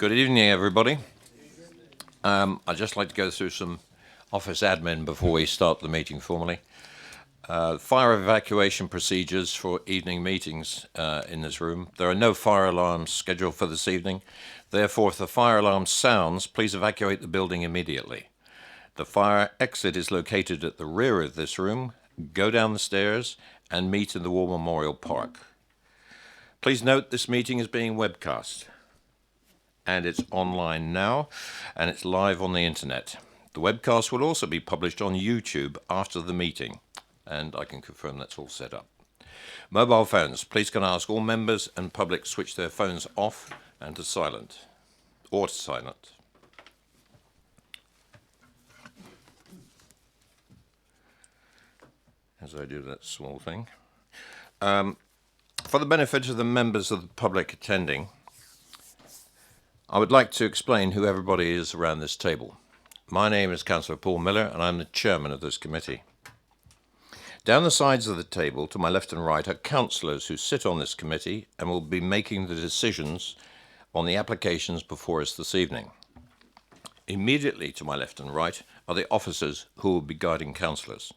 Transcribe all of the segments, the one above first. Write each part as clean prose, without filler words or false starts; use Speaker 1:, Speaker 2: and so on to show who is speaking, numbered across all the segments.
Speaker 1: Good evening, everybody. I'd just like to go through some office admin before we start the meeting formally. Fire evacuation procedures for evening meetings in this room. There are no fire alarms scheduled for this evening. Therefore, if the fire alarm sounds, please evacuate the building immediately. The fire exit is located at the rear of this room. Go down the stairs and meet in the War Memorial Park. Please note this meeting is being webcast, and it's online now, and it's live on the internet. The webcast will also be published on YouTube after the meeting, and I can confirm that's all set up. Mobile phones, please can I ask all members and public switch their phones off and to silent, or to silent. As I do that small thing. For the benefit of the members of the public attending, I would like to explain who everybody is around this table. My name is Councillor Paul Miller, and I'm the chairman of this committee. Down the sides of the table, to my left and right, are councillors who sit on this committee and will be making the decisions on the applications before us this evening. Immediately to my left and right are the officers who will be guiding councillors.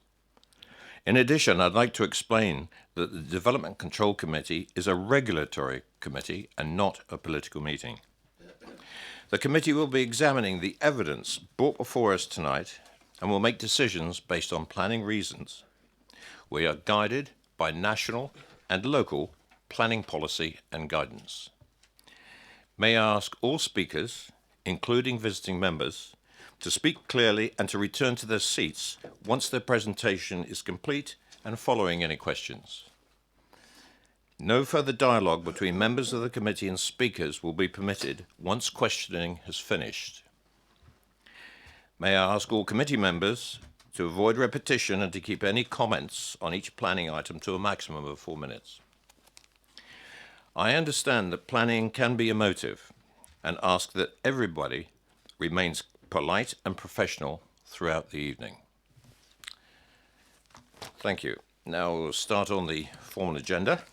Speaker 1: In addition, I'd like to explain that the Development Control Committee is a regulatory committee and not a political meeting. The committee will be examining the evidence brought before us tonight and will make decisions based on planning reasons. We are guided by national and local planning policy and guidance. May I ask all speakers, including visiting members, to speak clearly and to return to their seats once their presentation is complete and following any questions. No further dialogue between members of the committee and speakers will be permitted once questioning has finished. May I ask all committee members to avoid repetition and to keep any comments on each planning item to a maximum of 4 minutes. I understand that planning can be emotive and ask that everybody remains polite and professional throughout the evening. Thank you. Now we'll start on the formal agenda.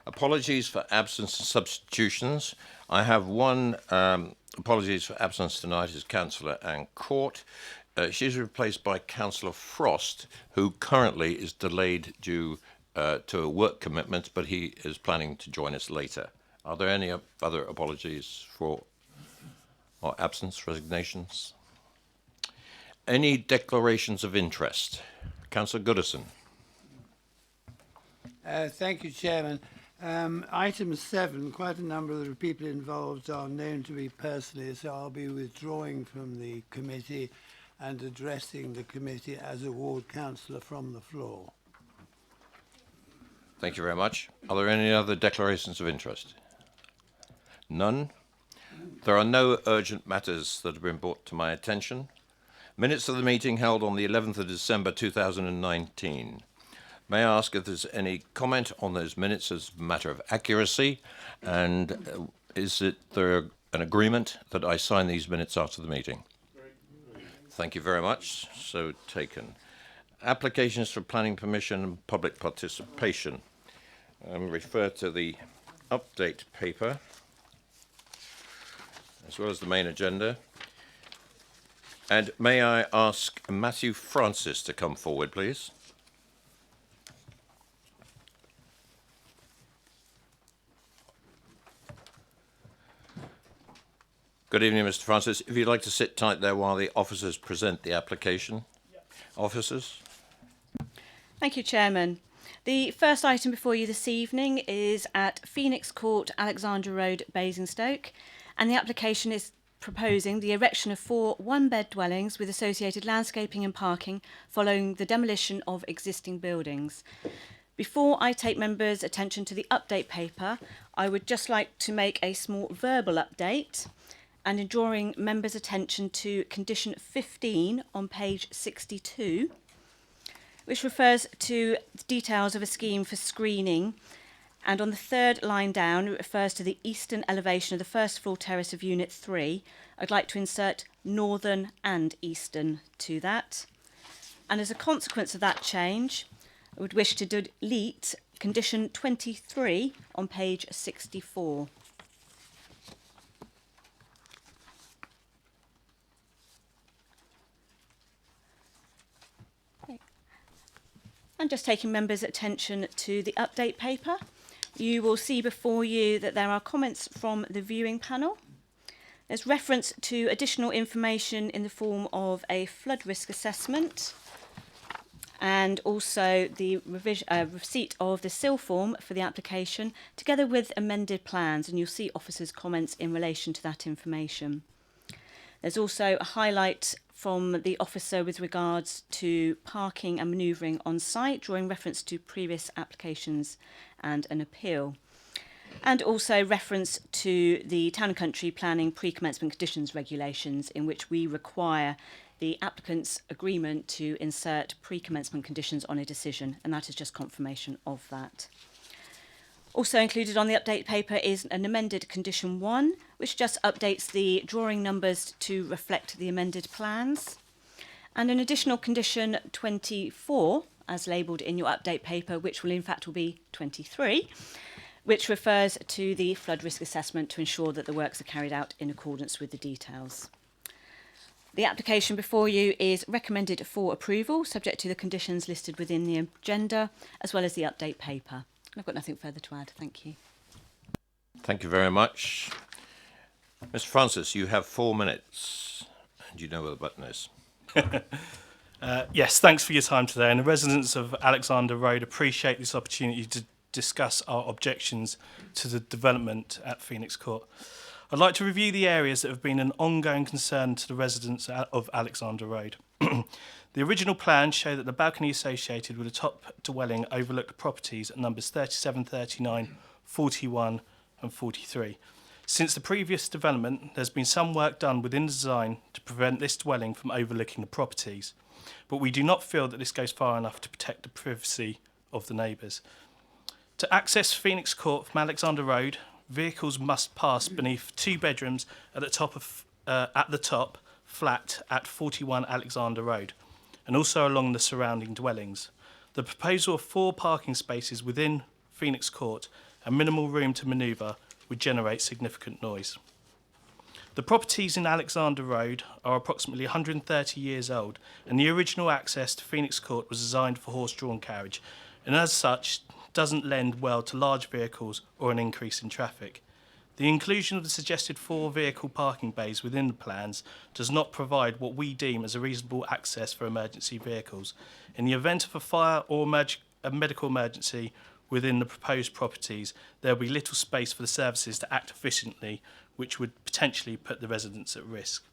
Speaker 1: Apologies for absence and substitutions. I have one apologies for absence tonight is Councillor Anne Court. She's replaced by Councillor Frost, who currently is delayed due to a work commitment, but he is planning to join us later. Are there any other apologies for or absence, resignations? Any declarations of interest? Councillor Goodison.
Speaker 2: Thank you, Chairman. Item 7, quite a number of the people involved are known to me personally, so I'll be withdrawing from the committee and addressing the committee as a ward councillor from the floor.
Speaker 1: Thank you very much. Are there any other declarations of interest? None. There are no urgent matters that have been brought to my attention. Minutes of the meeting held on the 11th of December 2019. May I ask if there's any comment on those minutes as a matter of accuracy, and is there an agreement that I sign these minutes after the meeting? Thank you very much. So taken. Applications for planning permission and public participation. Refer to the update paper as well as the main agenda. And may I ask Matthew Francis to come forward, please? Good evening, Mr. Francis. If you'd like to sit tight there while the officers present the application. Yep. Officers.
Speaker 3: Thank you, Chairman. The first item before you this evening is at Phoenix Court, Alexandra Road, Basingstoke, and the application is proposing the erection of 4 one-bed dwellings with associated landscaping and parking following the demolition of existing buildings. Before I take members' attention to the update paper, I would just like to make a small verbal update and in drawing members' attention to condition 15 on page 62, which refers to details of a scheme for screening, and on the third line down it refers to the eastern elevation of the first floor terrace of unit 3. I'd like to insert northern and eastern to that, and as a consequence of that change I would wish to delete condition 23 on page 64. And just taking members' attention to the update paper, you will see before you that there are comments from the viewing panel. There's reference to additional information in the form of a flood risk assessment and also the receipt of the SIL form for the application, together with amended plans, and you'll see officers' comments in relation to that information. There's also a highlight from the officer with regards to parking and manoeuvring on site, drawing reference to previous applications and an appeal. And also reference to the Town and Country Planning Pre-Commencement Conditions regulations, in which we require the applicant's agreement to insert pre-commencement conditions on a decision, and that is just confirmation of that. Also included on the update paper is an amended condition 1, which just updates the drawing numbers to reflect the amended plans. And an additional condition 24, as labelled in your update paper, which will in fact will be 23, which refers to the flood risk assessment to ensure that the works are carried out in accordance with the details. The application before you is recommended for approval, subject to the conditions listed within the agenda, as well as the update paper. I've got nothing further to add. Thank you.
Speaker 1: Thank you very much. Mr. Francis, you have 4 minutes, and you know where the button is.
Speaker 4: Yes, thanks for your time today. And the residents of Alexander Road appreciate this opportunity to discuss our objections to the development at Phoenix Court. I'd like to review the areas that have been an ongoing concern to the residents of Alexander Road. The original plans show that the balcony associated with the top dwelling overlooked properties at numbers 37, 39, 41 and 43. Since the previous development, there's been some work done within the design to prevent this dwelling from overlooking the properties, but we do not feel that this goes far enough to protect the privacy of the neighbours. To access Phoenix Court from Alexander Road, vehicles must pass beneath 2 bedrooms at the top flat at 41 Alexander Road, and also along the surrounding dwellings. The proposal of 4 parking spaces within Phoenix Court and minimal room to manoeuvre would generate significant noise. The properties in Alexander Road are approximately 130 years old, and the original access to Phoenix Court was designed for horse-drawn carriage, and as such doesn't lend well to large vehicles or an increase in traffic. The inclusion of the suggested 4 vehicle parking bays within the plans does not provide what we deem as a reasonable access for emergency vehicles. In the event of a fire or a medical emergency within the proposed properties, there will be little space for the services to act efficiently, which would potentially put the residents at risk.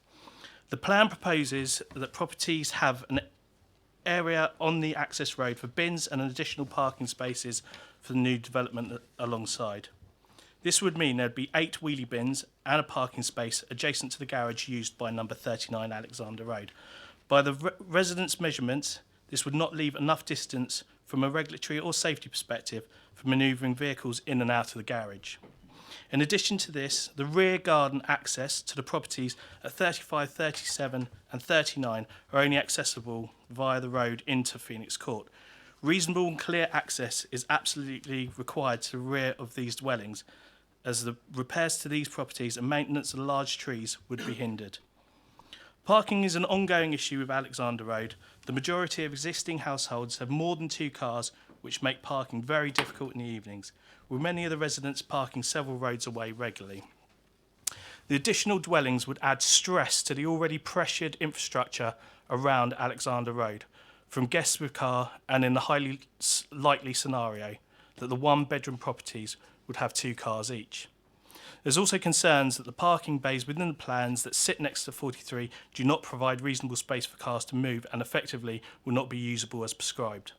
Speaker 4: The plan proposes that properties have an area on the access road for bins and additional parking spaces for the new development alongside. This would mean there'd be 8 wheelie bins and a parking space adjacent to the garage used by number 39 Alexander Road. By the residents' measurements, this would not leave enough distance from a regulatory or safety perspective for manoeuvring vehicles in and out of the garage. In addition to this, the rear garden access to the properties at 35, 37 and 39 are only accessible via the road into Phoenix Court. Reasonable and clear access is absolutely required to the rear of these dwellings, as the repairs to these properties and maintenance of large trees would be hindered. Parking is an ongoing issue with Alexander Road. The majority of existing households have more than 2 cars, which make parking very difficult in the evenings, with many of the residents parking several roads away regularly. The additional dwellings would add stress to the already pressured infrastructure around Alexander Road, from guests with car, and in the highly likely scenario that the 1-bedroom properties would have 2 cars each. There's also concerns that the parking bays within the plans that sit next to 43 do not provide reasonable space for cars to move and effectively will not be usable as prescribed.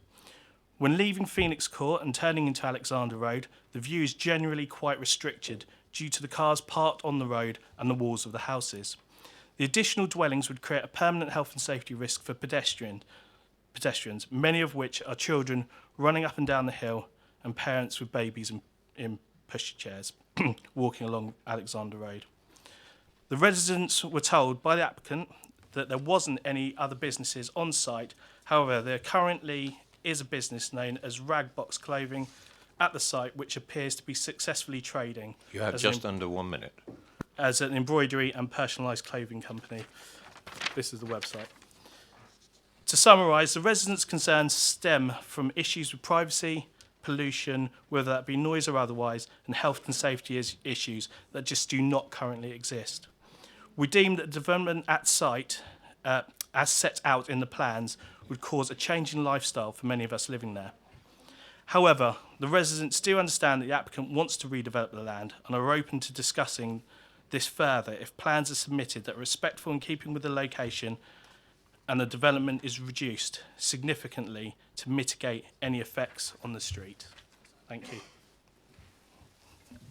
Speaker 4: When leaving Phoenix Court and turning into Alexander Road, the view is generally quite restricted due to the cars parked on the road and the walls of the houses. The additional dwellings would create a permanent health and safety risk for pedestrians, many of which are children running up and down the hill and parents with babies in pushchairs walking along Alexander Road. The residents were told by the applicant that there wasn't any other businesses on site. However, there currently is a business known as Ragbox Clothing, at the site which appears to be successfully trading
Speaker 1: You have
Speaker 4: as an
Speaker 1: just under 1 minute.
Speaker 4: as an embroidery and personalised clothing company. This is the website. To summarise, the residents' concerns stem from issues with privacy, pollution, whether that be noise or otherwise, and health and safety issues that just do not currently exist. We deem that development at site, as set out in the plans, would cause a change in lifestyle for many of us living there. However, the residents do understand that the applicant wants to redevelop the land and are open to discussing this further if plans are submitted that are respectful in keeping with the location and the development is reduced significantly to mitigate any effects on the street. Thank you.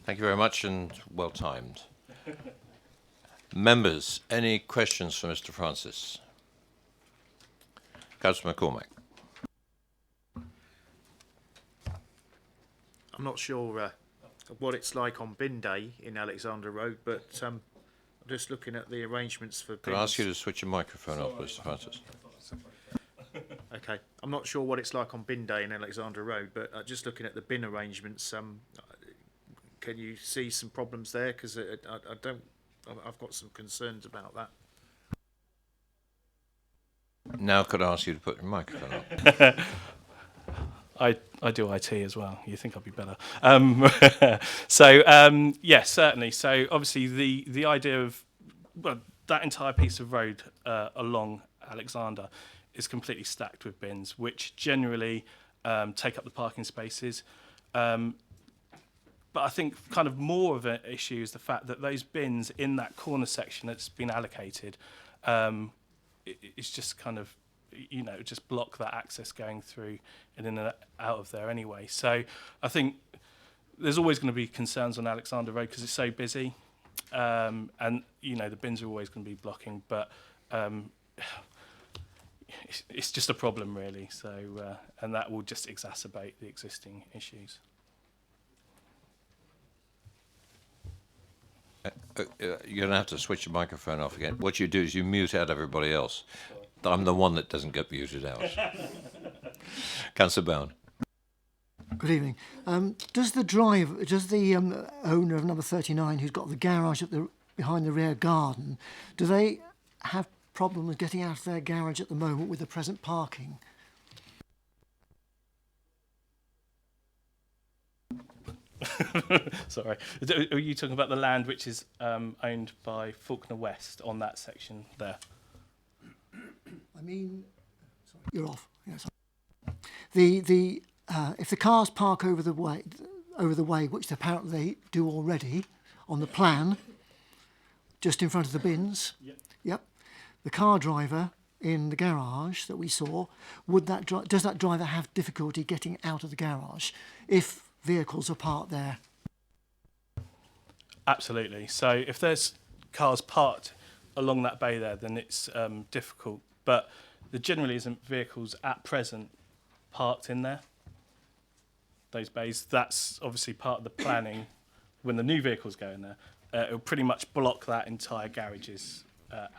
Speaker 1: Thank you very much and well timed. Members, any questions for Mr. Francis? Councillor McCormack.
Speaker 5: I'm not sure what it's like on bin day in Alexander Road, but I'm just looking at the arrangements for bins.
Speaker 1: Could I ask you to switch your microphone off, Mr. Francis?
Speaker 5: Okay, I'm not sure what it's like on bin day in Alexander Road, but just looking at the bin arrangements, can you see some problems there? Because I've got some concerns about that.
Speaker 1: Now could I ask you to put your microphone on?
Speaker 4: I do IT as well. You think I'd be better? Yes, certainly. So obviously the idea of that entire piece of road along Alexander is completely stacked with bins, which generally take up the parking spaces. But I think kind of more of an issue is the fact that those bins in that corner section that's been allocated, it's just kind of, just block that access going through and in and out of there anyway. So I think there's always going to be concerns on Alexander Road because it's so busy, and the bins are always going to be blocking. But it's just a problem really. So and that will just exacerbate the existing issues.
Speaker 1: You're going to have to switch your microphone off again. What you do is you mute out everybody else. I'm the one that doesn't get muted out. Councillor Bowen.
Speaker 6: Good evening. Does the owner of number 39, who's got the garage behind the rear garden, do they have problems getting out of their garage at the moment with the present parking?
Speaker 4: Sorry. Are you talking about the land which is owned by Faulkner West on that section there?
Speaker 6: I mean, sorry, you're off. Yes. If the cars park over the way, which apparently they do already on the plan, just in front of the bins. Yep. The car driver in the garage that we saw, does that driver have difficulty getting out of the garage if vehicles are parked there?
Speaker 4: Absolutely. So if there's cars parked along that bay there, then it's difficult. But there generally isn't vehicles at present parked in there, those bays. That's obviously part of the planning. When the new vehicles go in there, it'll pretty much block that entire garage's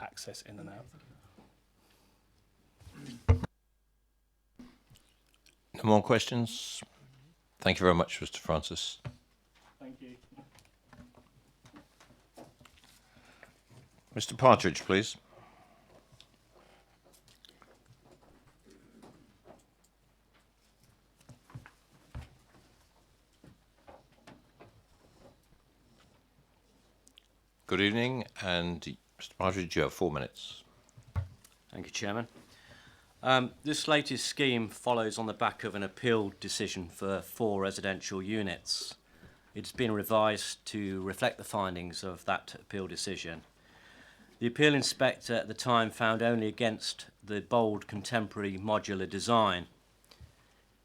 Speaker 4: access in and out.
Speaker 1: No more questions? Thank you very much, Mr. Francis.
Speaker 4: Thank you.
Speaker 1: Mr. Partridge, please. Good evening, and Mr. Partridge, you have 4 minutes.
Speaker 7: Thank you, Chairman. This latest scheme follows on the back of an appeal decision for 4 residential units. It's been revised to reflect the findings of that appeal decision. The appeal inspector at the time found only against the bold contemporary modular design.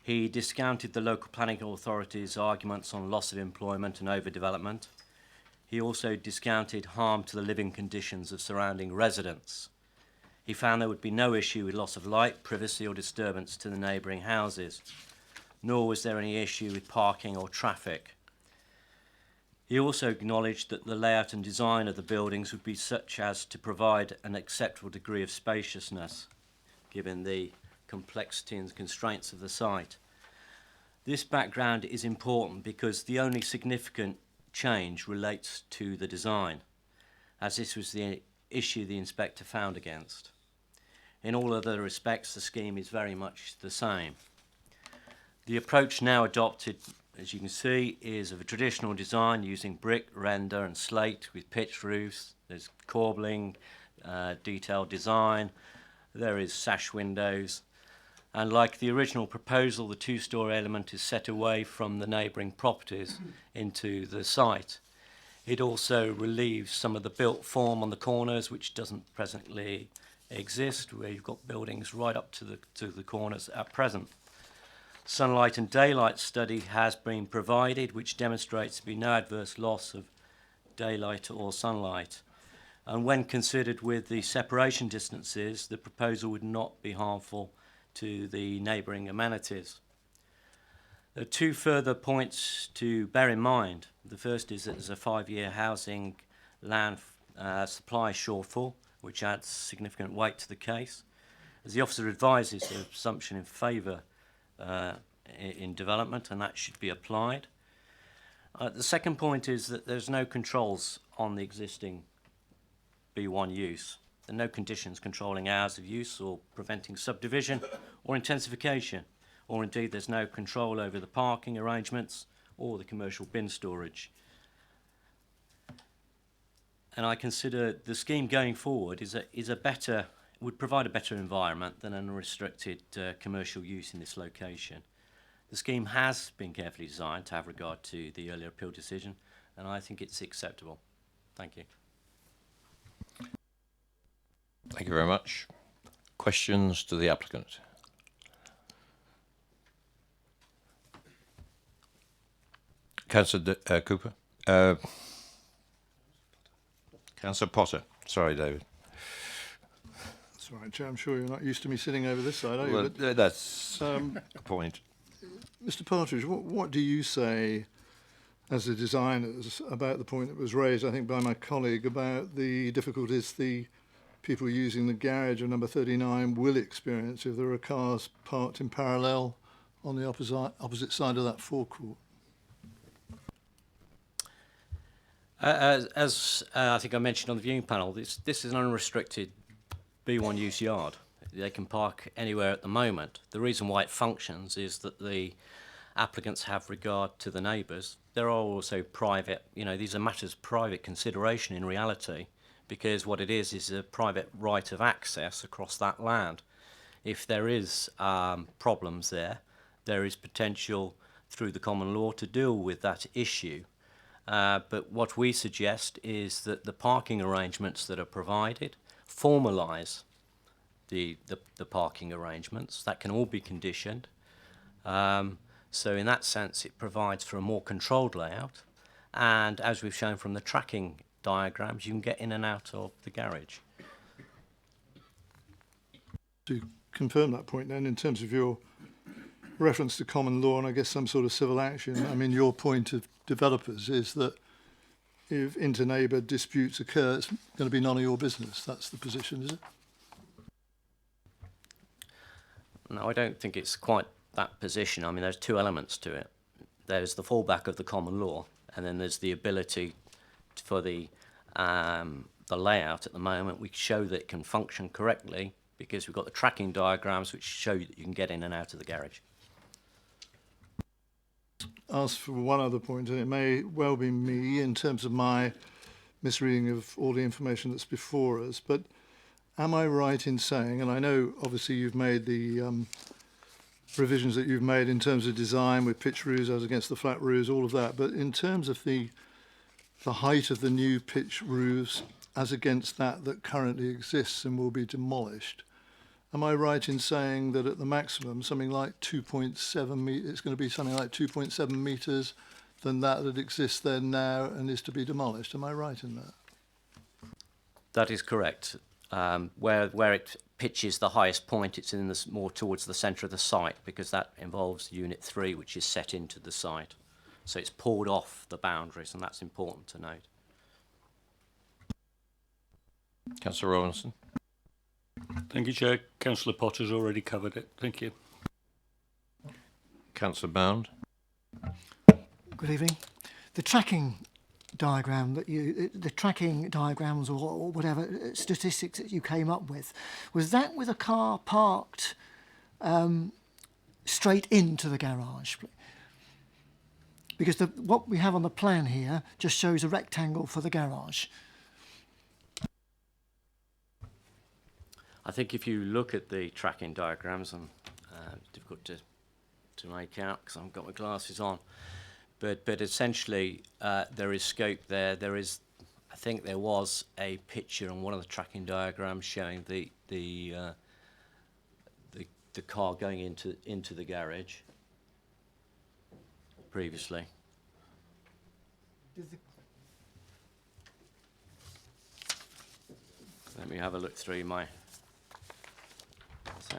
Speaker 7: He discounted the local planning authority's arguments on loss of employment and overdevelopment. He also discounted harm to the living conditions of surrounding residents. He found there would be no issue with loss of light, privacy or disturbance to the neighbouring houses, nor was there any issue with parking or traffic. He also acknowledged that the layout and design of the buildings would be such as to provide an acceptable degree of spaciousness, given the complexity and constraints of the site. This background is important because the only significant change relates to the design, as this was the issue the inspector found against. In all other respects, the scheme is very much the same. The approach now adopted, as you can see, is of a traditional design using brick, render and slate with pitched roofs. There's corbelling, detailed design, there is sash windows, and like the original proposal, the two-storey element is set away from the neighbouring properties into the site. It also relieves some of the built form on the corners, which doesn't presently exist, where you've got buildings right up to the corners at present. Sunlight and daylight study has been provided, which demonstrates to be no adverse loss of daylight or sunlight. And when considered with the separation distances, the proposal would not be harmful to the neighbouring amenities. There are two further points to bear in mind. The first is that there's a 5-year housing land supply shortfall, which adds significant weight to the case. As the officer advises, the presumption in favour in development, and that should be applied. The second point is that there's no controls on the existing B1 use. There are no conditions controlling hours of use or preventing subdivision or intensification, or indeed there's no control over the parking arrangements or the commercial bin storage. And I consider the scheme going forward would provide a better environment than an unrestricted commercial use in this location. The scheme has been carefully designed to have regard to the earlier appeal decision, and I think it's acceptable. Thank you.
Speaker 1: Thank you very much. Questions to the applicant? Councillor Cooper? Councillor Potter. Sorry, David.
Speaker 8: That's all right, Chair. I'm sure you're not used to me sitting over this side, are you?
Speaker 1: Well,
Speaker 8: But,
Speaker 1: that's a point.
Speaker 8: Mr. Partridge, what do you say as the designers about the point that was raised, I think, by my colleague about the difficulties the people using the garage of number 39 will experience if there are cars parked in parallel on the opposite side of that forecourt?
Speaker 7: As I think I mentioned on the viewing panel, this is an unrestricted B1 use yard. They can park anywhere at the moment. The reason why it functions is that the applicants have regard to the neighbours. There are also private, these are matters of private consideration in reality, because what it is a private right of access across that land. If there is problems there is potential through the common law to deal with that issue. But what we suggest is that the parking arrangements that are provided formalise the parking arrangements. That can all be conditioned. So in that sense, it provides for a more controlled layout. And as we've shown from the tracking diagrams, you can get in and out of the garage.
Speaker 8: To confirm that point then, in terms of your reference to common law and I guess some sort of civil action, I mean, your point of developers is that if inter-neighbour disputes occur, it's going to be none of your business. That's the position, is it?
Speaker 7: No, I don't think it's quite that position. I mean, there's two elements to it. There's the fallback of the common law, and then there's the ability for the layout at the moment. We show that it can function correctly because we've got the tracking diagrams which show that you can get in and out of the garage.
Speaker 8: Ask for one other point, and it may well be me in terms of my misreading of all the information that's before us, but am I right in saying, and I know obviously you've made the revisions that you've made in terms of design with pitch roofs as against the flat roofs, all of that, but in terms of the height of the new pitch roofs as against that currently exists and will be demolished, am I right in saying that at the maximum, something like 2.7 metres, it's going to be something like 2.7 metres than that exists there now and is to be demolished? Am I right in that?
Speaker 7: That is correct. Where it pitches the highest point, it's in more towards the centre of the site because that involves Unit 3, which is set into the site. So it's pulled off the boundaries, and that's important to note.
Speaker 1: Councillor Rawlinson.
Speaker 9: Thank you, Chair. Councillor Potter's already covered it. Thank you.
Speaker 1: Councillor Bound.
Speaker 6: Good evening. The tracking diagram that the tracking diagrams or whatever statistics that you came up with, was that with a car parked straight into the garage? Because what we have on the plan here just shows a rectangle for the garage.
Speaker 7: I think if you look at the tracking diagrams, and it's difficult to make out because I haven't got my glasses on, but essentially there is scope there. I think there was a picture on one of the tracking diagrams showing the car going into the garage previously. Let me have a look through my. So,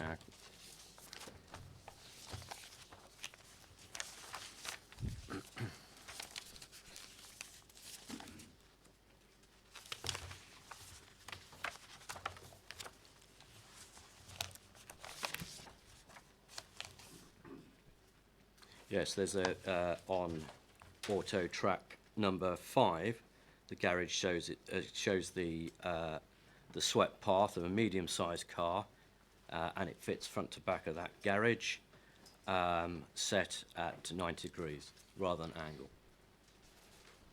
Speaker 7: yes, there's a on auto track number 5. The garage shows the swept path of a medium-sized car, and it fits front to back of that garage, set at 90 degrees rather than angle.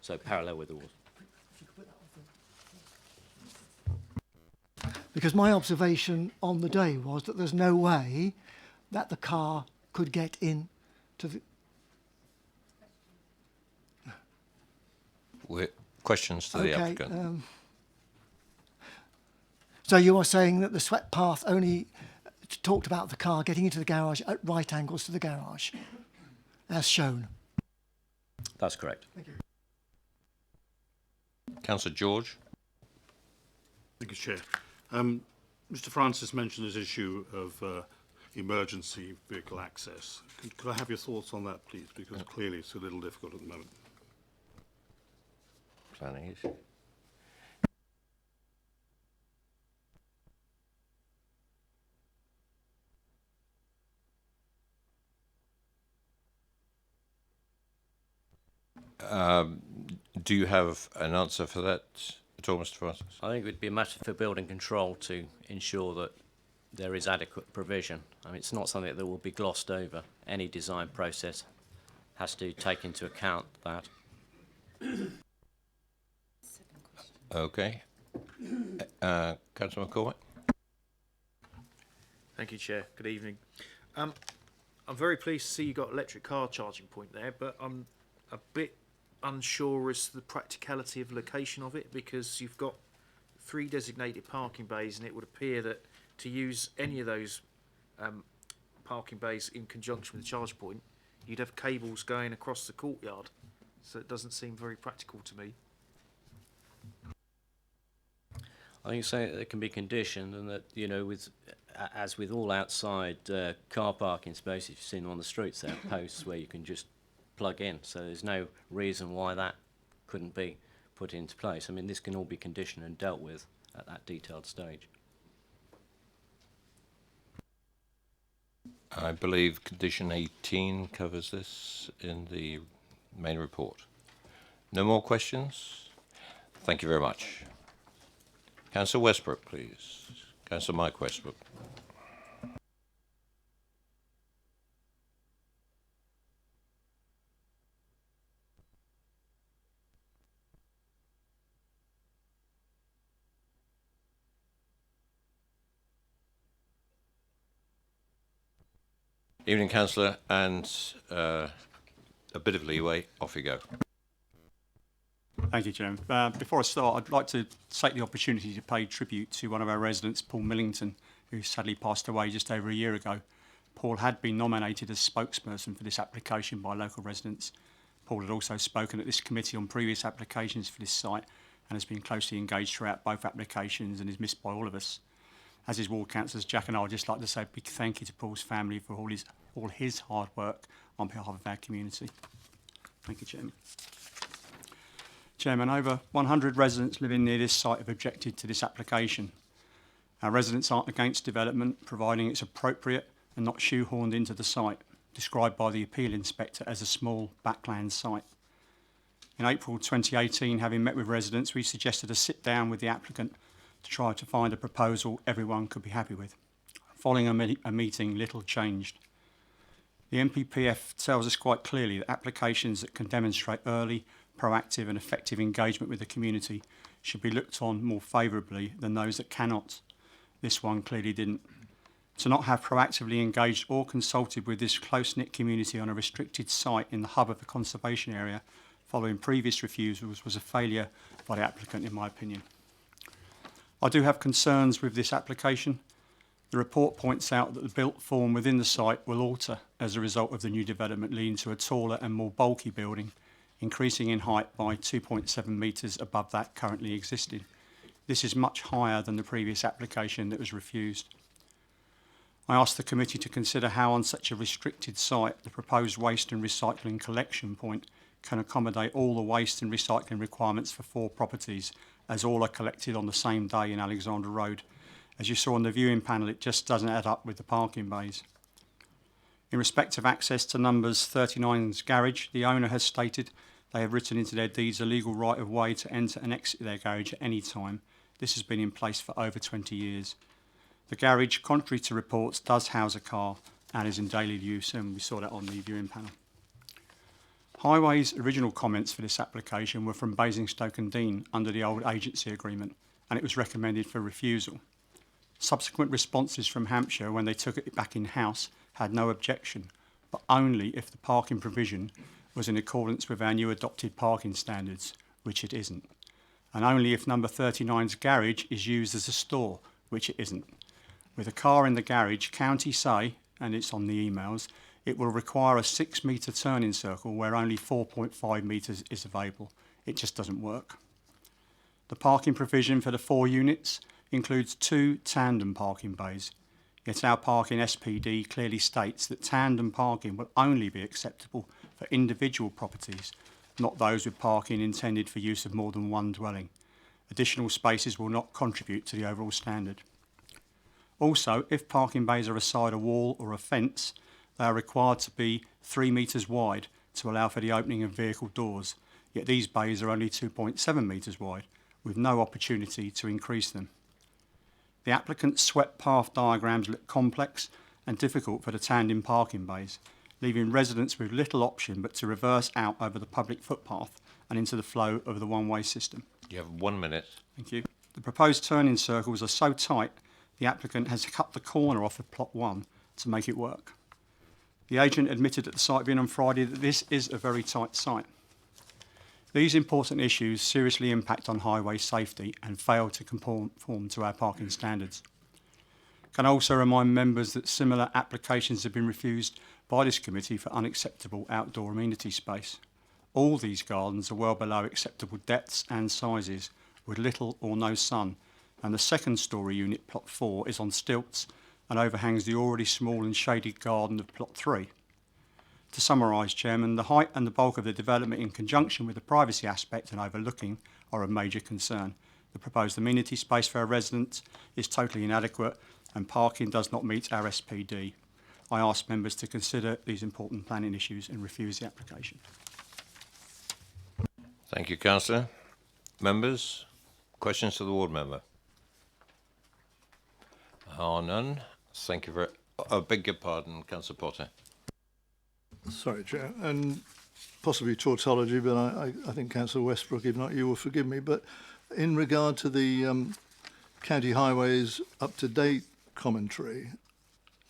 Speaker 7: So parallel with the wall.
Speaker 6: Because my observation on the day was that there's no way that the car could get in to the...
Speaker 1: Questions to the applicant?
Speaker 6: So you are saying that the swept path only talked about the car getting into the garage at right angles to the garage, as shown?
Speaker 7: That's correct.
Speaker 6: Thank you.
Speaker 1: Councillor George?
Speaker 9: Thank you, Chair. Mr. Francis mentioned this issue of emergency vehicle access. Could I have your thoughts on that, please? Because clearly it's a little difficult at the moment.
Speaker 1: Planning issue. Do you have an answer for that at all, Mr. Francis?
Speaker 7: I think it would be a matter for building control to ensure that there is adequate provision. I mean, it's not something that will be glossed over. Any design process has to take into account that.
Speaker 1: Okay. Councillor McCormick?
Speaker 5: Thank you, Chair. Good evening. I'm very pleased to see you got electric car charging point there, but I'm a bit unsure as to the practicality of location of it, because you've got 3 designated parking bays, and it would appear that to use any of those parking bays in conjunction with the charge point, you'd have cables going across the courtyard. So it doesn't seem very practical to me.
Speaker 7: I think so. It can be conditioned, and that, you know, as with all outside car parking spaces you've seen on the streets, there are posts where you can just plug in. So there's no reason why that couldn't be put into place. I mean, this can all be conditioned and dealt with at that detailed stage.
Speaker 1: I believe condition 18 covers this in the main report. No more questions? Thank you very much. Councillor Westbrook, please. Councillor Mike Westbrook. Evening, Councillor, and a bit of leeway. Off you go.
Speaker 10: Thank you, Chairman. Before I start, I'd like to take the opportunity to pay tribute to one of our residents, Paul Millington, who sadly passed away just over a year ago. Paul had been nominated as spokesperson for this application by local residents. Paul had also spoken at this committee on previous applications for this site and has been closely engaged throughout both applications and is missed by all of us. As his ward councillors, Jack and I would just like to say a big thank you to Paul's family for all his hard work on behalf of our community. Thank you, Chairman. Chairman, over 100 residents living near this site have objected to this application. Our residents aren't against development, providing it's appropriate and not shoehorned into the site, described by the appeal inspector as a small backland site. In April 2018, having met with residents, we suggested a sit down with the applicant to try to find a proposal everyone could be happy with. Following a meeting, little changed. The NPPF tells us quite clearly that applications that can demonstrate early, proactive and effective engagement with the community should be looked on more favourably than those that cannot. This one clearly didn't. To not have proactively engaged or consulted with this close-knit community on a restricted site in the hub of the conservation area following previous refusals was a failure by the applicant, in my opinion. I do have concerns with this application. The report points out that the built form within the site will alter as a result of the new development, leading to a taller and more bulky building, increasing in height by 2.7 metres above that currently existing. This is much higher than the previous application that was refused. I asked the committee to consider how on such a restricted site the proposed waste and recycling collection point can accommodate all the waste and recycling requirements for 4 properties, as all are collected on the same day in Alexandra Road. As you saw on the viewing panel, it just doesn't add up with the parking bays. In respect of access to numbers 39's garage, the owner has stated they have written into their deeds a legal right of way to enter and exit their garage at any time. This has been in place for over 20 years. The garage, contrary to reports, does house a car and is in daily use, and we saw that on the viewing panel. Highway's original comments for this application were from Basingstoke and Dean under the old agency agreement, and it was recommended for refusal. Subsequent responses from Hampshire, when they took it back in-house, had no objection, but only if the parking provision was in accordance with our new adopted parking standards, which it isn't, and only if number 39's garage is used as a store, which it isn't. With a car in the garage, county say, and it's on the emails, it will require a 6-metre turning circle where only 4.5 metres is available. It just doesn't work. The parking provision for the 4 units includes 2 tandem parking bays, yet our parking SPD clearly states that tandem parking will only be acceptable for individual properties, not those with parking intended for use of more than one dwelling. Additional spaces will not contribute to the overall standard. Also, if parking bays are beside a wall or a fence, they are required to be 3 metres wide to allow for the opening of vehicle doors, yet these bays are only 2.7 metres wide, with no opportunity to increase them. The applicant's swept path diagrams look complex and difficult for the tandem parking bays, leaving residents with little option but to reverse out over the public footpath and into the flow of the one-way system.
Speaker 1: You have 1 minute.
Speaker 10: Thank you. The proposed turning circles are so tight, the applicant has cut the corner off of plot 1 to make it work. The agent admitted at the site viewing on Friday that this is a very tight site. These important issues seriously impact on highway safety and fail to conform to our parking standards. Can I also remind members that similar applications have been refused by this committee for unacceptable outdoor amenity space. All these gardens are well below acceptable depths and sizes, with little or no sun, and the 2nd-storey unit, plot 4, is on stilts and overhangs the already small and shaded garden of plot 3. To summarise, Chairman, the height and the bulk of the development in conjunction with the privacy aspect and overlooking are of major concern. The proposed amenity space for our residents is totally inadequate and parking does not meet our SPD. I ask members to consider these important planning issues and refuse the application.
Speaker 1: Thank you, Councillor. Members, questions to the ward member? Are none. Thank you very... I beg your pardon, Councillor Potter.
Speaker 8: Sorry, Chair, and possibly tautology, but I think Councillor Westbrook, if not you, will forgive me. But in regard to the County Highways up-to-date commentary,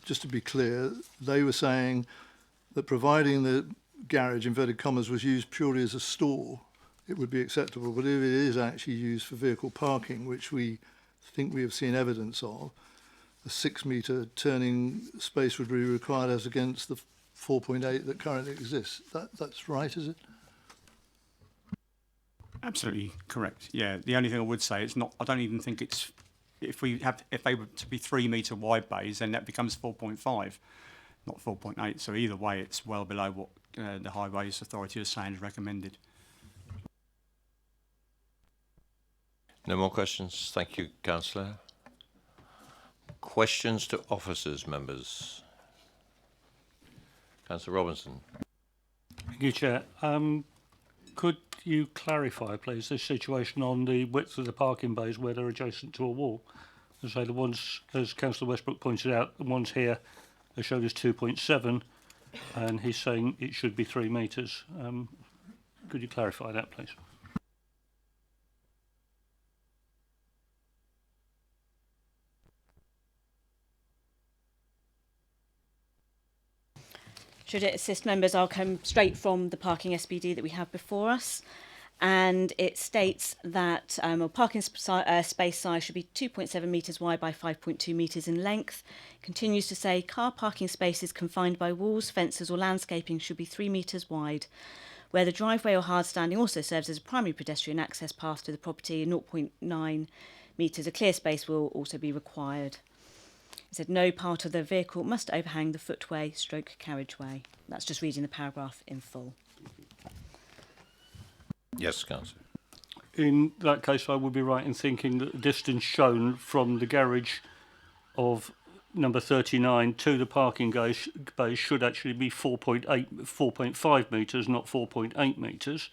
Speaker 8: just to be clear, they were saying that providing the garage, inverted commas, was used purely as a store, it would be acceptable. But if it is actually used for vehicle parking, which we think we have seen evidence of, a 6-metre turning space would be required as against the 4.8 that currently exists. That's right, is it?
Speaker 10: Absolutely correct. Yeah. The only thing I would say is not. I don't even think it's. If they were to be 3 metre wide bays, then that becomes 4.5, not 4.8. So either way, it's well below what the Highways Authority is saying is recommended.
Speaker 1: No more questions. Thank you, Councillor. Questions to officers, members? Councillor Robinson.
Speaker 11: Thank you, Chair. Could you clarify, please, this situation on the width of the parking bays where they're adjacent to a wall? As I say, the ones, as Councillor Westbrook pointed out, the ones here are shown as 2.7, and he's saying it should be 3 metres. Could you clarify that, please?
Speaker 3: Should it assist members, I'll come straight from the parking SPD that we have before us. And it states that a parking space size should be 2.7 metres wide by 5.2 metres in length. Continues to say car parking spaces confined by walls, fences or landscaping should be 3 metres wide. Where the driveway or hard standing also serves as a primary pedestrian access path to the property, 0.9 metres, a clear space will also be required. It said no part of the vehicle must overhang the footway stroke carriageway. That's just reading the paragraph in full.
Speaker 1: Yes, Councillor.
Speaker 11: In that case, I would be right in thinking that the distance shown from the garage of number 39 to the parking bay should actually be 4.5 metres, not 4.8 metres.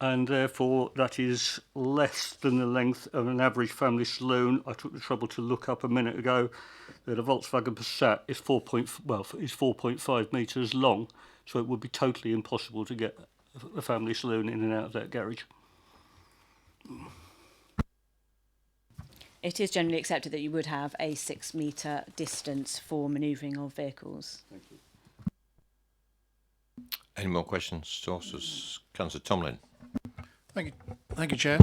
Speaker 11: And therefore that is less than the length of an average family saloon. I took the trouble to look up a minute ago that a Volkswagen Passat is 4.5 metres long, so it would be totally impossible to get a family saloon in and out of that garage.
Speaker 3: It is generally accepted that you would have a 6 metre distance for manoeuvring of vehicles.
Speaker 11: Thank you.
Speaker 1: Any more questions, sources? Councillor Tomlin.
Speaker 12: Thank you, Chair.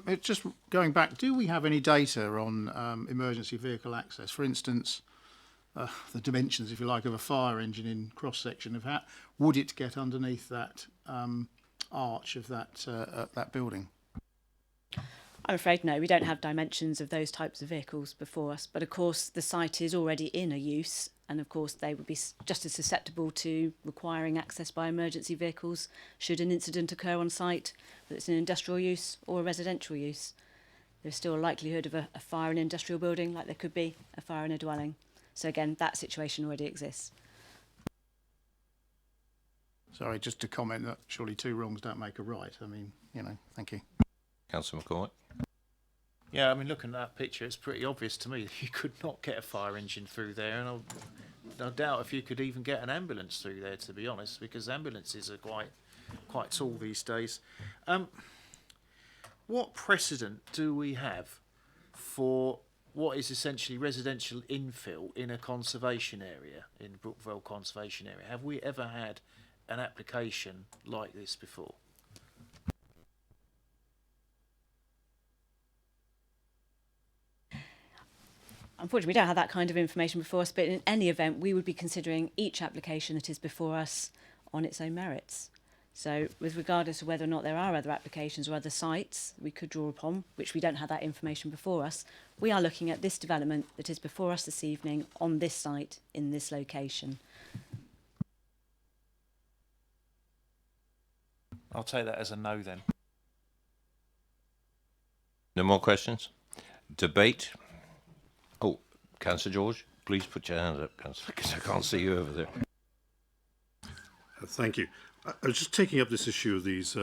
Speaker 12: It's just going back, do we have any data on emergency vehicle access? For instance, the dimensions, if you like, of a fire engine in cross-section of how would it get underneath that arch of that building?
Speaker 3: I'm afraid no, we don't have dimensions of those types of vehicles before us, but of course the site is already in a use, and of course they would be just as susceptible to requiring access by emergency vehicles should an incident occur on site, whether it's an industrial use or a residential use. There's still a likelihood of a fire in an industrial building, like there could be a fire in a dwelling. So again, that situation already exists.
Speaker 12: Sorry, just to comment that surely two wrongs don't make a right. I mean, thank you.
Speaker 1: Councillor McCormick.
Speaker 5: Yeah, I mean, looking at that picture, it's pretty obvious to me that you could not get a fire engine through there, and I doubt if you could even get an ambulance through there, to be honest, because ambulances are quite tall these days. What precedent do we have for what is essentially residential infill in a conservation area, in Brookvale Conservation Area? Have we ever had an application like this before?
Speaker 3: Unfortunately, we don't have that kind of information before us, but in any event, we would be considering each application that is before us on its own merits. So with regardless of whether or not there are other applications or other sites we could draw upon, which we don't have that information before us, we are looking at this development that is before us this evening on this site in this location.
Speaker 5: I'll take that as a no then.
Speaker 1: No more questions? Debate? Oh, Councillor George, please put your hand up, Councillor, because I can't see you over there.
Speaker 9: Thank you. I was just taking up this issue of these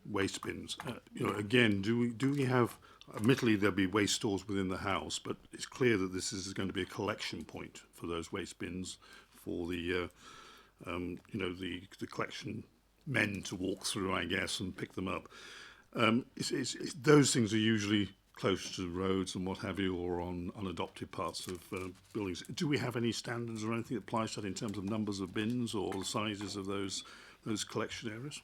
Speaker 9: waste bins. Again, do we have? Admittedly, there'll be waste stores within the house, but it's clear that this is going to be a collection point for those waste bins for the, the collection men to walk through, I guess, and pick them up. Those things are usually close to the roads and what have you, or on unadopted parts of buildings. Do we have any standards or anything that applies to that in terms of numbers of bins or the sizes of those collection areas?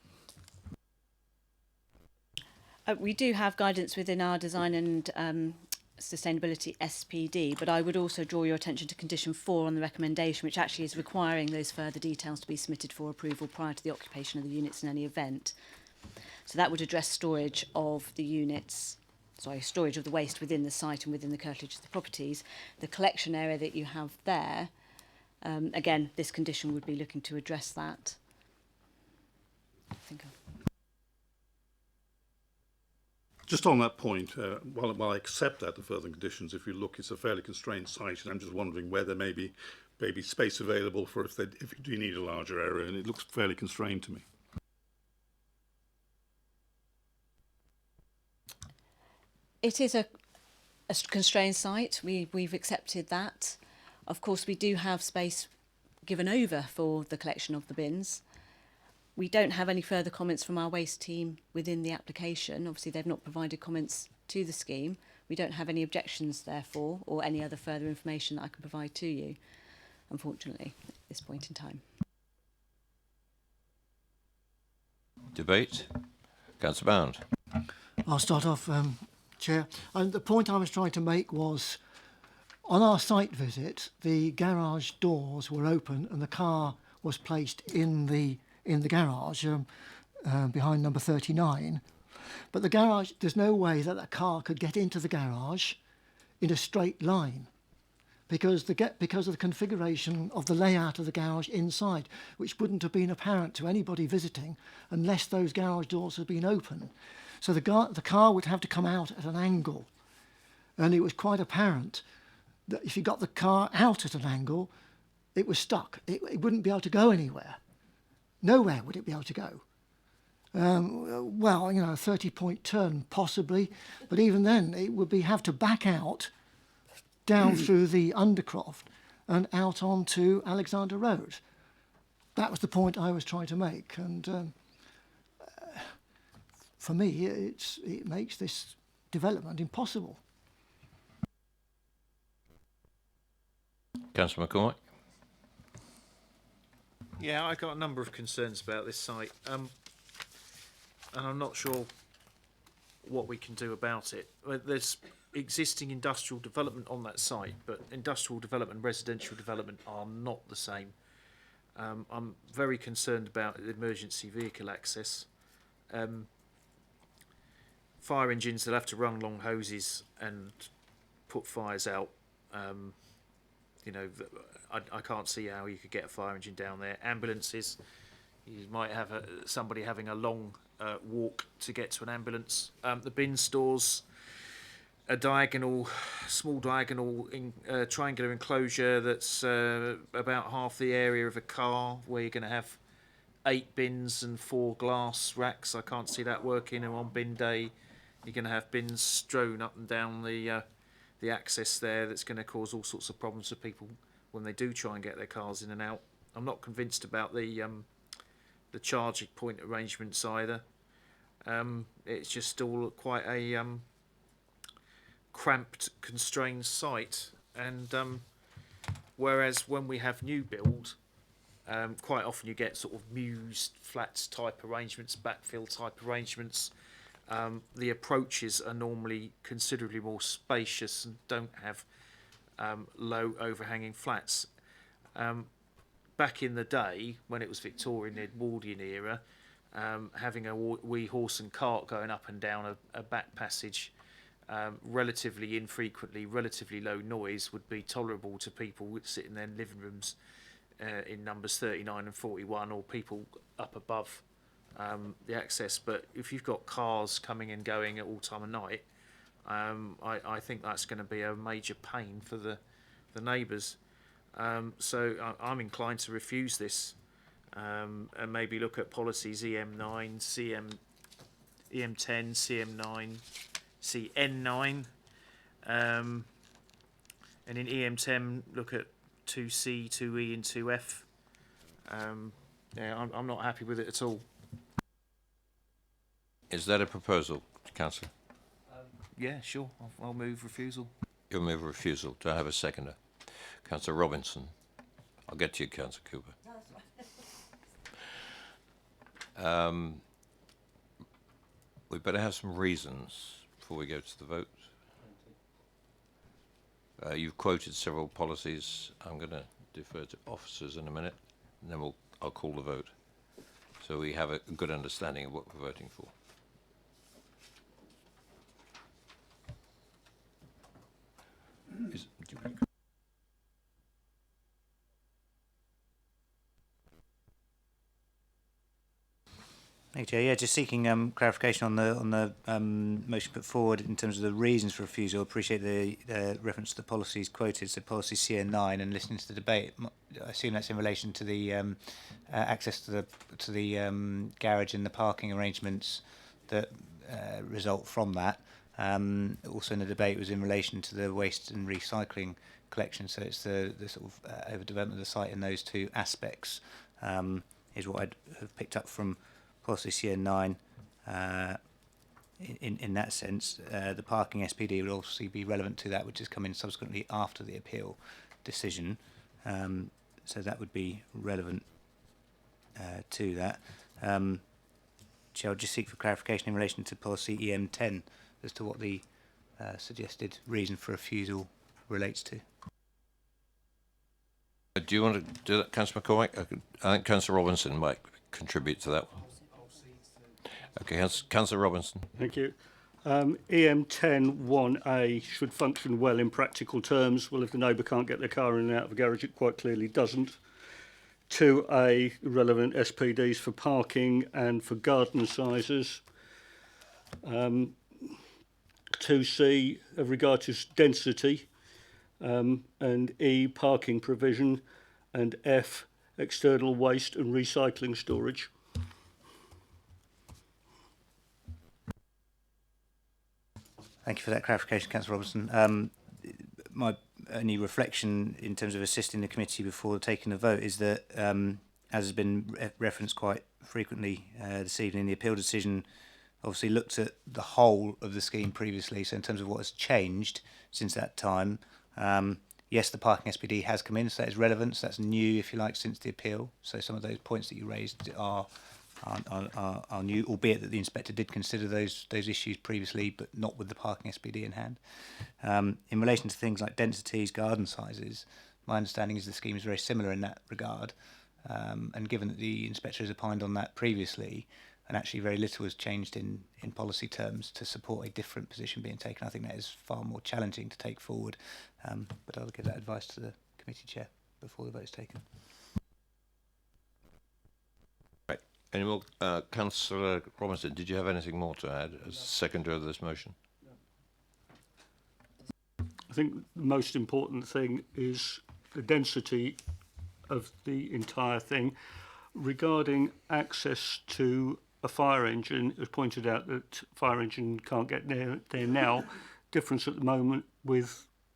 Speaker 3: We do have guidance within our design and sustainability SPD, but I would also draw your attention to condition 4 on the recommendation, which actually is requiring those further details to be submitted for approval prior to the occupation of the units in any event. So that would address storage of the units, storage of the waste within the site and within the curtilage of the properties. The collection area that you have there, again, this condition would be looking to address that.
Speaker 9: Just on that point, while I accept that the further conditions, if you look, it's a fairly constrained site, and I'm just wondering where there may be space available for if you do need a larger area, and it looks fairly constrained to me.
Speaker 3: It is a constrained site. We've accepted that. Of course, we do have space given over for the collection of the bins. We don't have any further comments from our waste team within the application. Obviously, they've not provided comments to the scheme. We don't have any objections, therefore, or any other further information that I can provide to you, unfortunately, at this point in time.
Speaker 1: Debate. Councillor Bound.
Speaker 6: I'll start off, Chair. And the point I was trying to make was, on our site visit, the garage doors were open and the car was placed in the garage behind number 39. But the garage, there's no way that a car could get into the garage in a straight line because of the configuration of the layout of the garage inside, which wouldn't have been apparent to anybody visiting unless those garage doors had been open. So the car would have to come out at an angle. And it was quite apparent that if you got the car out at an angle, it was stuck. It wouldn't be able to go anywhere. Nowhere would it be able to go. Well, you know, a 30-point turn possibly, but even then it would have to back out down through the Undercroft and out onto Alexander Road. That was the point I was trying to make, and for me, it makes this development impossible.
Speaker 1: Councillor McCormick.
Speaker 5: Yeah, I've got a number of concerns about this site, and I'm not sure what we can do about it. There's existing industrial development on that site, but industrial development and residential development are not the same. I'm very concerned about emergency vehicle access. Fire engines that have to run long hoses and put fires out. You know, I can't see how you could get a fire engine down there. Ambulances, you might have somebody having a long walk to get to an ambulance. The bin stores, a small diagonal triangular enclosure that's about half the area of a car, where you're going to have 8 bins and 4 glass racks. I can't see that working. And on bin day, you're going to have bins strewn up and down the access there. That's going to cause all sorts of problems for people when they do try and get their cars in and out. I'm not convinced about the charging point arrangements either. It's just all quite a cramped, constrained site, and whereas when we have new build, quite often you get sort of mused flats type arrangements, backfill type arrangements. The approaches are normally considerably more spacious and don't have low overhanging flats. Back in the day, when it was Victorian, Edwardian era, having a wee horse and cart going up and down a back passage, relatively infrequently, relatively low noise, would be tolerable to people sitting there in living rooms in numbers 39 and 41, or people up above the access. But if you've got cars coming and going at all time of night, I think that's going to be a major pain for the neighbours. So I'm inclined to refuse this, and maybe look at policies EM9, EM10, CM9, CN9, and in EM10 look at 2C, 2E and 2F. Yeah, I'm not happy with it at all.
Speaker 1: Is that a proposal, Councillor?
Speaker 5: Yeah, sure. I'll move refusal.
Speaker 1: You'll move refusal. Do I have a seconder? Councillor Robinson. I'll get to you, Councillor Cooper. We better have some reasons before we go to the vote. You've quoted several policies. I'm going to defer to officers in a minute, and then I'll call the vote, so we have a good understanding of what we're voting for.
Speaker 13: Thank you, Chair. Yeah, just seeking clarification on the motion put forward in terms of the reasons for refusal. Appreciate the reference to the policies quoted, so policy CN9, and listening to the debate. I assume that's in relation to the access to the garage and the parking arrangements that result from that. Also in the debate was in relation to the waste and recycling collection. So it's the sort of overdevelopment of the site in those two aspects is what I'd have picked up from policy CN9. In that sense, the parking SPD would obviously be relevant to that, which has come in subsequently after the appeal decision. So that would be relevant to that. Chair, I'll just seek for clarification in relation to policy EM10 as to what the suggested reason for refusal relates to.
Speaker 1: Do you want to do that, Councillor McCormick? I think Councillor Robinson might contribute to that one. Okay, Councillor Robinson.
Speaker 11: Thank you. EM10 1A should function well in practical terms. Well, if the neighbour can't get their car in and out of a garage, it quite clearly doesn't. 2A, relevant SPDs for parking and for garden sizes. 2C, of regard to density. And E, parking provision. And F, external waste and recycling storage.
Speaker 13: Thank you for that clarification, Councillor Robertson. My only reflection in terms of assisting the committee before taking the vote is that, as has been referenced quite frequently this evening, the appeal decision obviously looked at the whole of the scheme previously. So in terms of what has changed since that time, yes, the parking SPD has come in, so that is relevant. So that's new, if you like, since the appeal. So some of those points that you raised are new, albeit that the inspector did consider those issues previously, but not with the parking SPD in hand. In relation to things like densities, garden sizes, my understanding is the scheme is very similar in that regard. And given that the inspector has opined on that previously, and actually very little has changed in policy terms to support a different position being taken, I think that is far more challenging to take forward. But I'll give that advice to the committee chair before the vote is taken.
Speaker 1: Any more? Councillor Robinson, did you have anything more to add as seconder of this motion?
Speaker 11: I think the most important thing is the density of the entire thing. Regarding access to a fire engine, as pointed out that fire engine can't get there now. Difference at the moment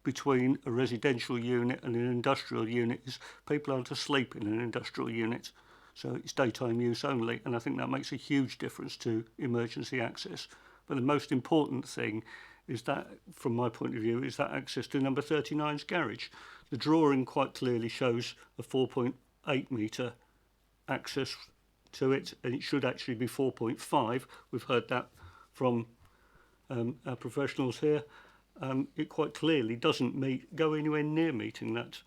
Speaker 11: between a residential unit and an industrial unit is people aren't asleep in an industrial unit. So it's daytime use only, and I think that makes a huge difference to emergency access. But the most important thing is that, from my point of view, is that access to number 39's garage. The drawing quite clearly shows a 4.8 metre access to it, and it should actually be 4.5. We've heard that from our professionals here. It quite clearly doesn't go anywhere near meeting that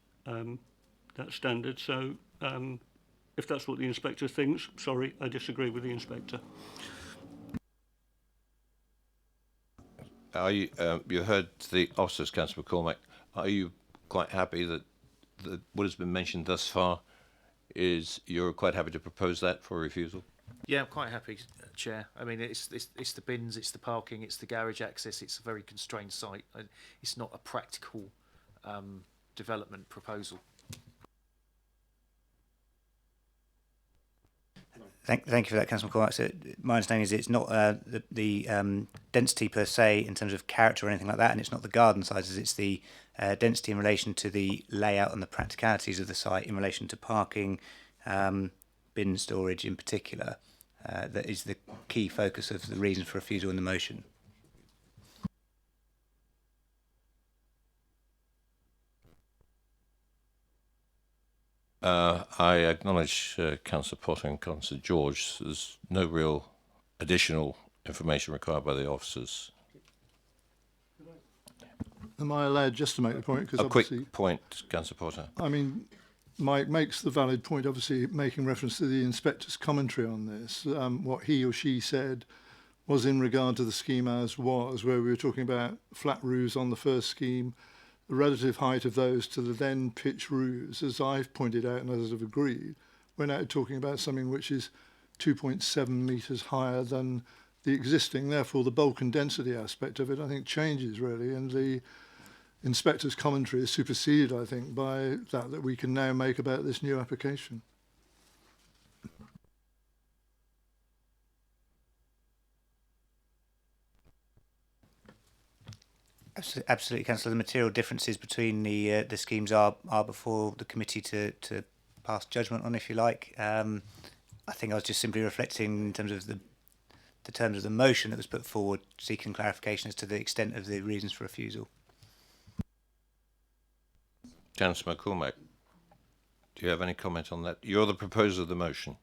Speaker 11: standard. So. If that's what the inspector thinks, sorry, I disagree with the inspector.
Speaker 1: Are you? You heard the officers, Councillor McCormack. Are you quite happy that what has been mentioned thus far is you're quite happy to propose that for refusal?
Speaker 5: Yeah, I'm quite happy, Chair. I mean, it's the bins, it's the parking, it's the garage access. It's a very constrained site. It's not a practical development proposal.
Speaker 13: Thank you for that, Councillor McCormack. So my understanding is it's not the density per se in terms of character or anything like that, and it's not the garden sizes, it's the density in relation to the layout and the practicalities of the site in relation to parking, bin storage in particular, that is the key focus of the reason for refusal in the motion.
Speaker 1: I acknowledge Councillor Potter and Councillor George. There's no real additional information required by the officers.
Speaker 8: Am I allowed just to make the point?
Speaker 1: A quick point, Councillor Potter.
Speaker 8: I mean, Mike makes the valid point, obviously making reference to the inspector's commentary on this. What he or she said was in regard to the scheme as was, where we were talking about flat roofs on the first scheme, the relative height of those to the then pitch roofs, as I've pointed out and others have agreed. We're now talking about something which is 2.7 metres higher than the existing. Therefore, the bulk and density aspect of it, I think, changes really, and the inspector's commentary is superseded, I think, by that we can now make about this new application.
Speaker 13: Absolutely, Councillor. The material differences between the schemes are before the committee to pass judgment on, if you like. I think I was just simply reflecting in terms of the terms of the motion that was put forward, seeking clarification as to the extent of the reasons for refusal.
Speaker 1: Councillor McCormack, do you have any comment on that? You're the proposer of the motion.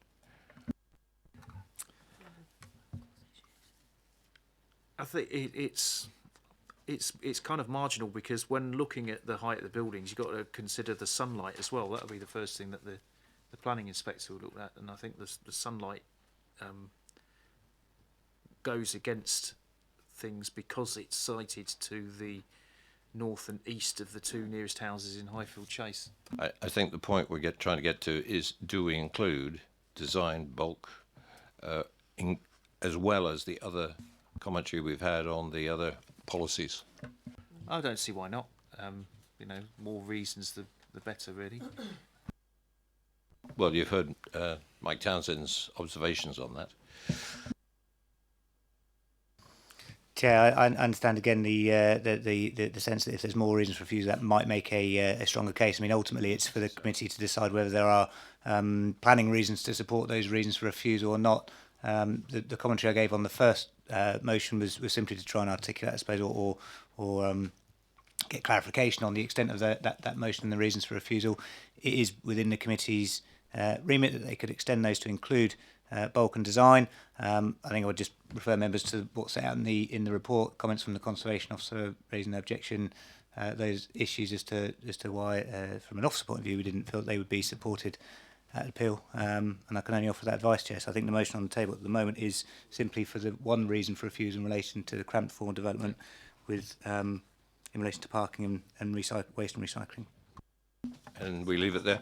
Speaker 5: I think it's kind of marginal, because when looking at the height of the buildings, you've got to consider the sunlight as well. That'll be the first thing that the planning inspector will look at, and I think the sunlight goes against things because it's sited to the north and east of the two nearest houses in Highfield Chase.
Speaker 1: I think the point we're trying to get to is, do we include design, bulk, as well as the other commentary we've had on the other policies?
Speaker 5: I don't see why not. More reasons the better, really.
Speaker 1: Well, you've heard Mike Townsend's observations on that.
Speaker 13: Chair, I understand again the sense that if there's more reasons for refusal, that might make a stronger case. I mean, ultimately, it's for the committee to decide whether there are planning reasons to support those reasons for refusal or not. The commentary I gave on the first motion was simply to try and articulate, I suppose, or get clarification on the extent of that motion and the reasons for refusal. It is within the committee's remit that they could extend those to include bulk and design. I think I would just refer members to what's set out in the report, comments from the Conservation Officer raising the objection, those issues as to why, from an officer point of view, we didn't feel that they would be supported at appeal, and I can only offer that advice, Chair. So I think the motion on the table at the moment is simply for the one reason for refusal in relation to the cramped form of development, with in relation to parking and waste and recycling.
Speaker 1: And we leave it there?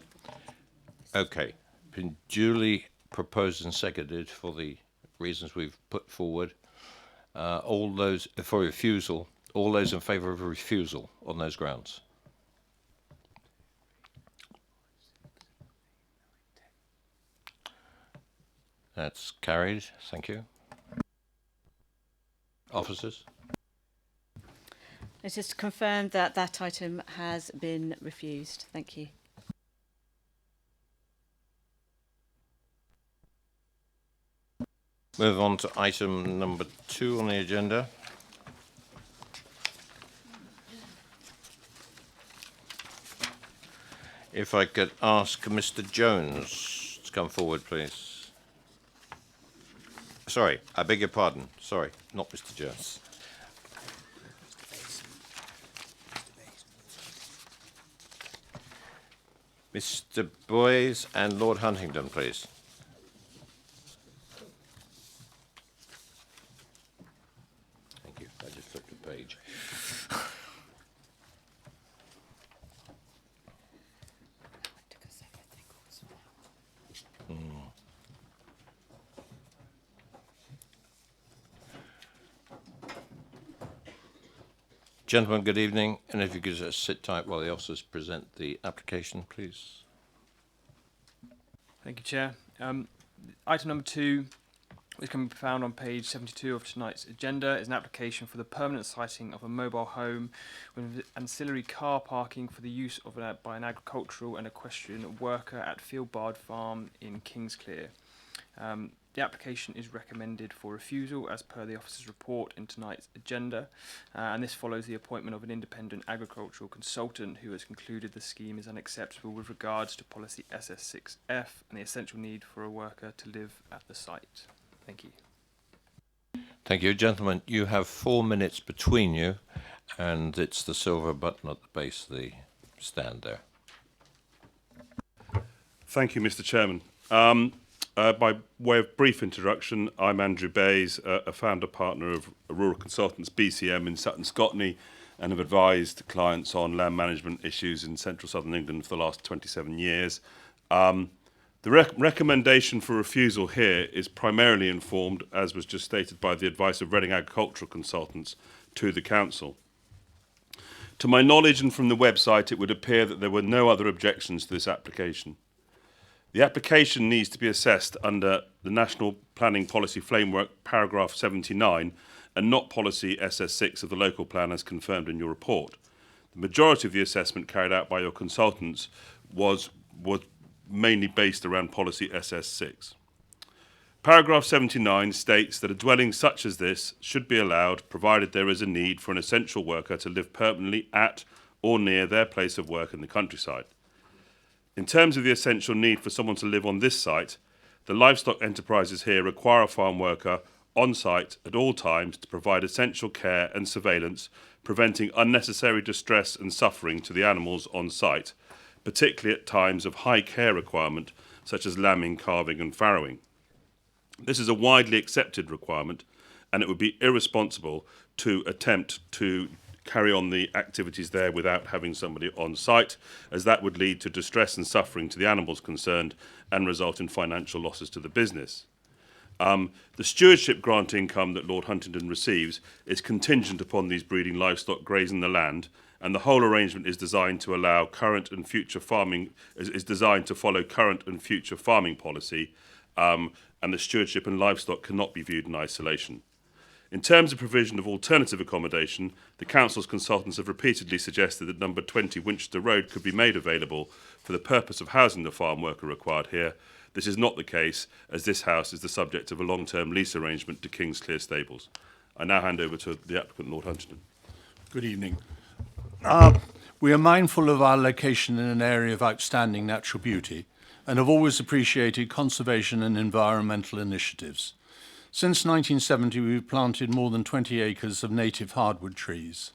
Speaker 1: Okay. Been duly proposed and seconded for the reasons we've put forward. All those for refusal, all those in favour of refusal on those grounds? That's carried. Thank you. Officers?
Speaker 3: It's just to confirm that that item has been refused. Thank you.
Speaker 1: Move on to item number 2 on the agenda. If I could ask Mr. Jones to come forward, please. Sorry, I beg your pardon. Sorry, not Mr. Jones. Mr. Boys and Lord Huntingdon, please. Thank you. I just flipped the page. Gentlemen, good evening, and if you could just sit tight while the officers present the application, please.
Speaker 14: Thank you, Chair. Item number 2, which can be found on page 72 of tonight's agenda, is an application for the permanent siting of a mobile home with ancillary car parking for the use of by an agricultural and equestrian worker at Field Bard Farm in Kingsclear. The application is recommended for refusal as per the officer's report in tonight's agenda, and this follows the appointment of an independent agricultural consultant who has concluded the scheme is unacceptable with regards to policy SS6F and the essential need for a worker to live at the site. Thank you.
Speaker 1: Thank you, gentlemen. You have 4 minutes between you, and it's the silver button at the base of the stand there.
Speaker 9: Thank you, Mr. Chairman. By way of brief introduction, I'm Andrew Bays, a founder partner of Rural Consultants BCM in Sutton, Scotney, and have advised clients on land management issues in central southern England for the last 27 years. The recommendation for refusal here is primarily informed, as was just stated, by the advice of Reading Agricultural Consultants to the Council. To my knowledge and from the website, it would appear that there were no other objections to this application. The application needs to be assessed under the National Planning Policy Framework, paragraph 79,
Speaker 15: and not policy SS6 of the local plan as confirmed in your report. The majority of the assessment carried out by your consultants was mainly based around policy SS6. Paragraph 79 states that a dwelling such as this should be allowed provided there is a need for an essential worker to live permanently at or near their place of work in the countryside. In terms of the essential need for someone to live on this site, the livestock enterprises here require a farm worker on site at all times to provide essential care and surveillance, preventing unnecessary distress and suffering to the animals on site, particularly at times of high care requirement, such as lambing, calving and farrowing. This is a widely accepted requirement, and it would be irresponsible to attempt to carry on the activities there without having somebody on site, as that would lead to distress and suffering to the animals concerned and result in financial losses to the business. The stewardship grant income that Lord Huntingdon receives is contingent upon these breeding livestock grazing the land, and the whole arrangement is designed to allow current and future farming, is designed to follow current and future farming policy, and the stewardship and livestock cannot be viewed in isolation. In terms of provision of alternative accommodation, the Council's consultants have repeatedly suggested that number 20 Winchester Road could be made available for the purpose of housing the farm worker required here. This is not the case, as this house is the subject of a long-term lease arrangement to King's Clear Stables. I now hand over to the applicant, Lord Huntingdon.
Speaker 16: Good evening. We are mindful of our location in an area of outstanding natural beauty and have always appreciated conservation and environmental initiatives. Since 1970, we've planted more than 20 acres of native hardwood trees.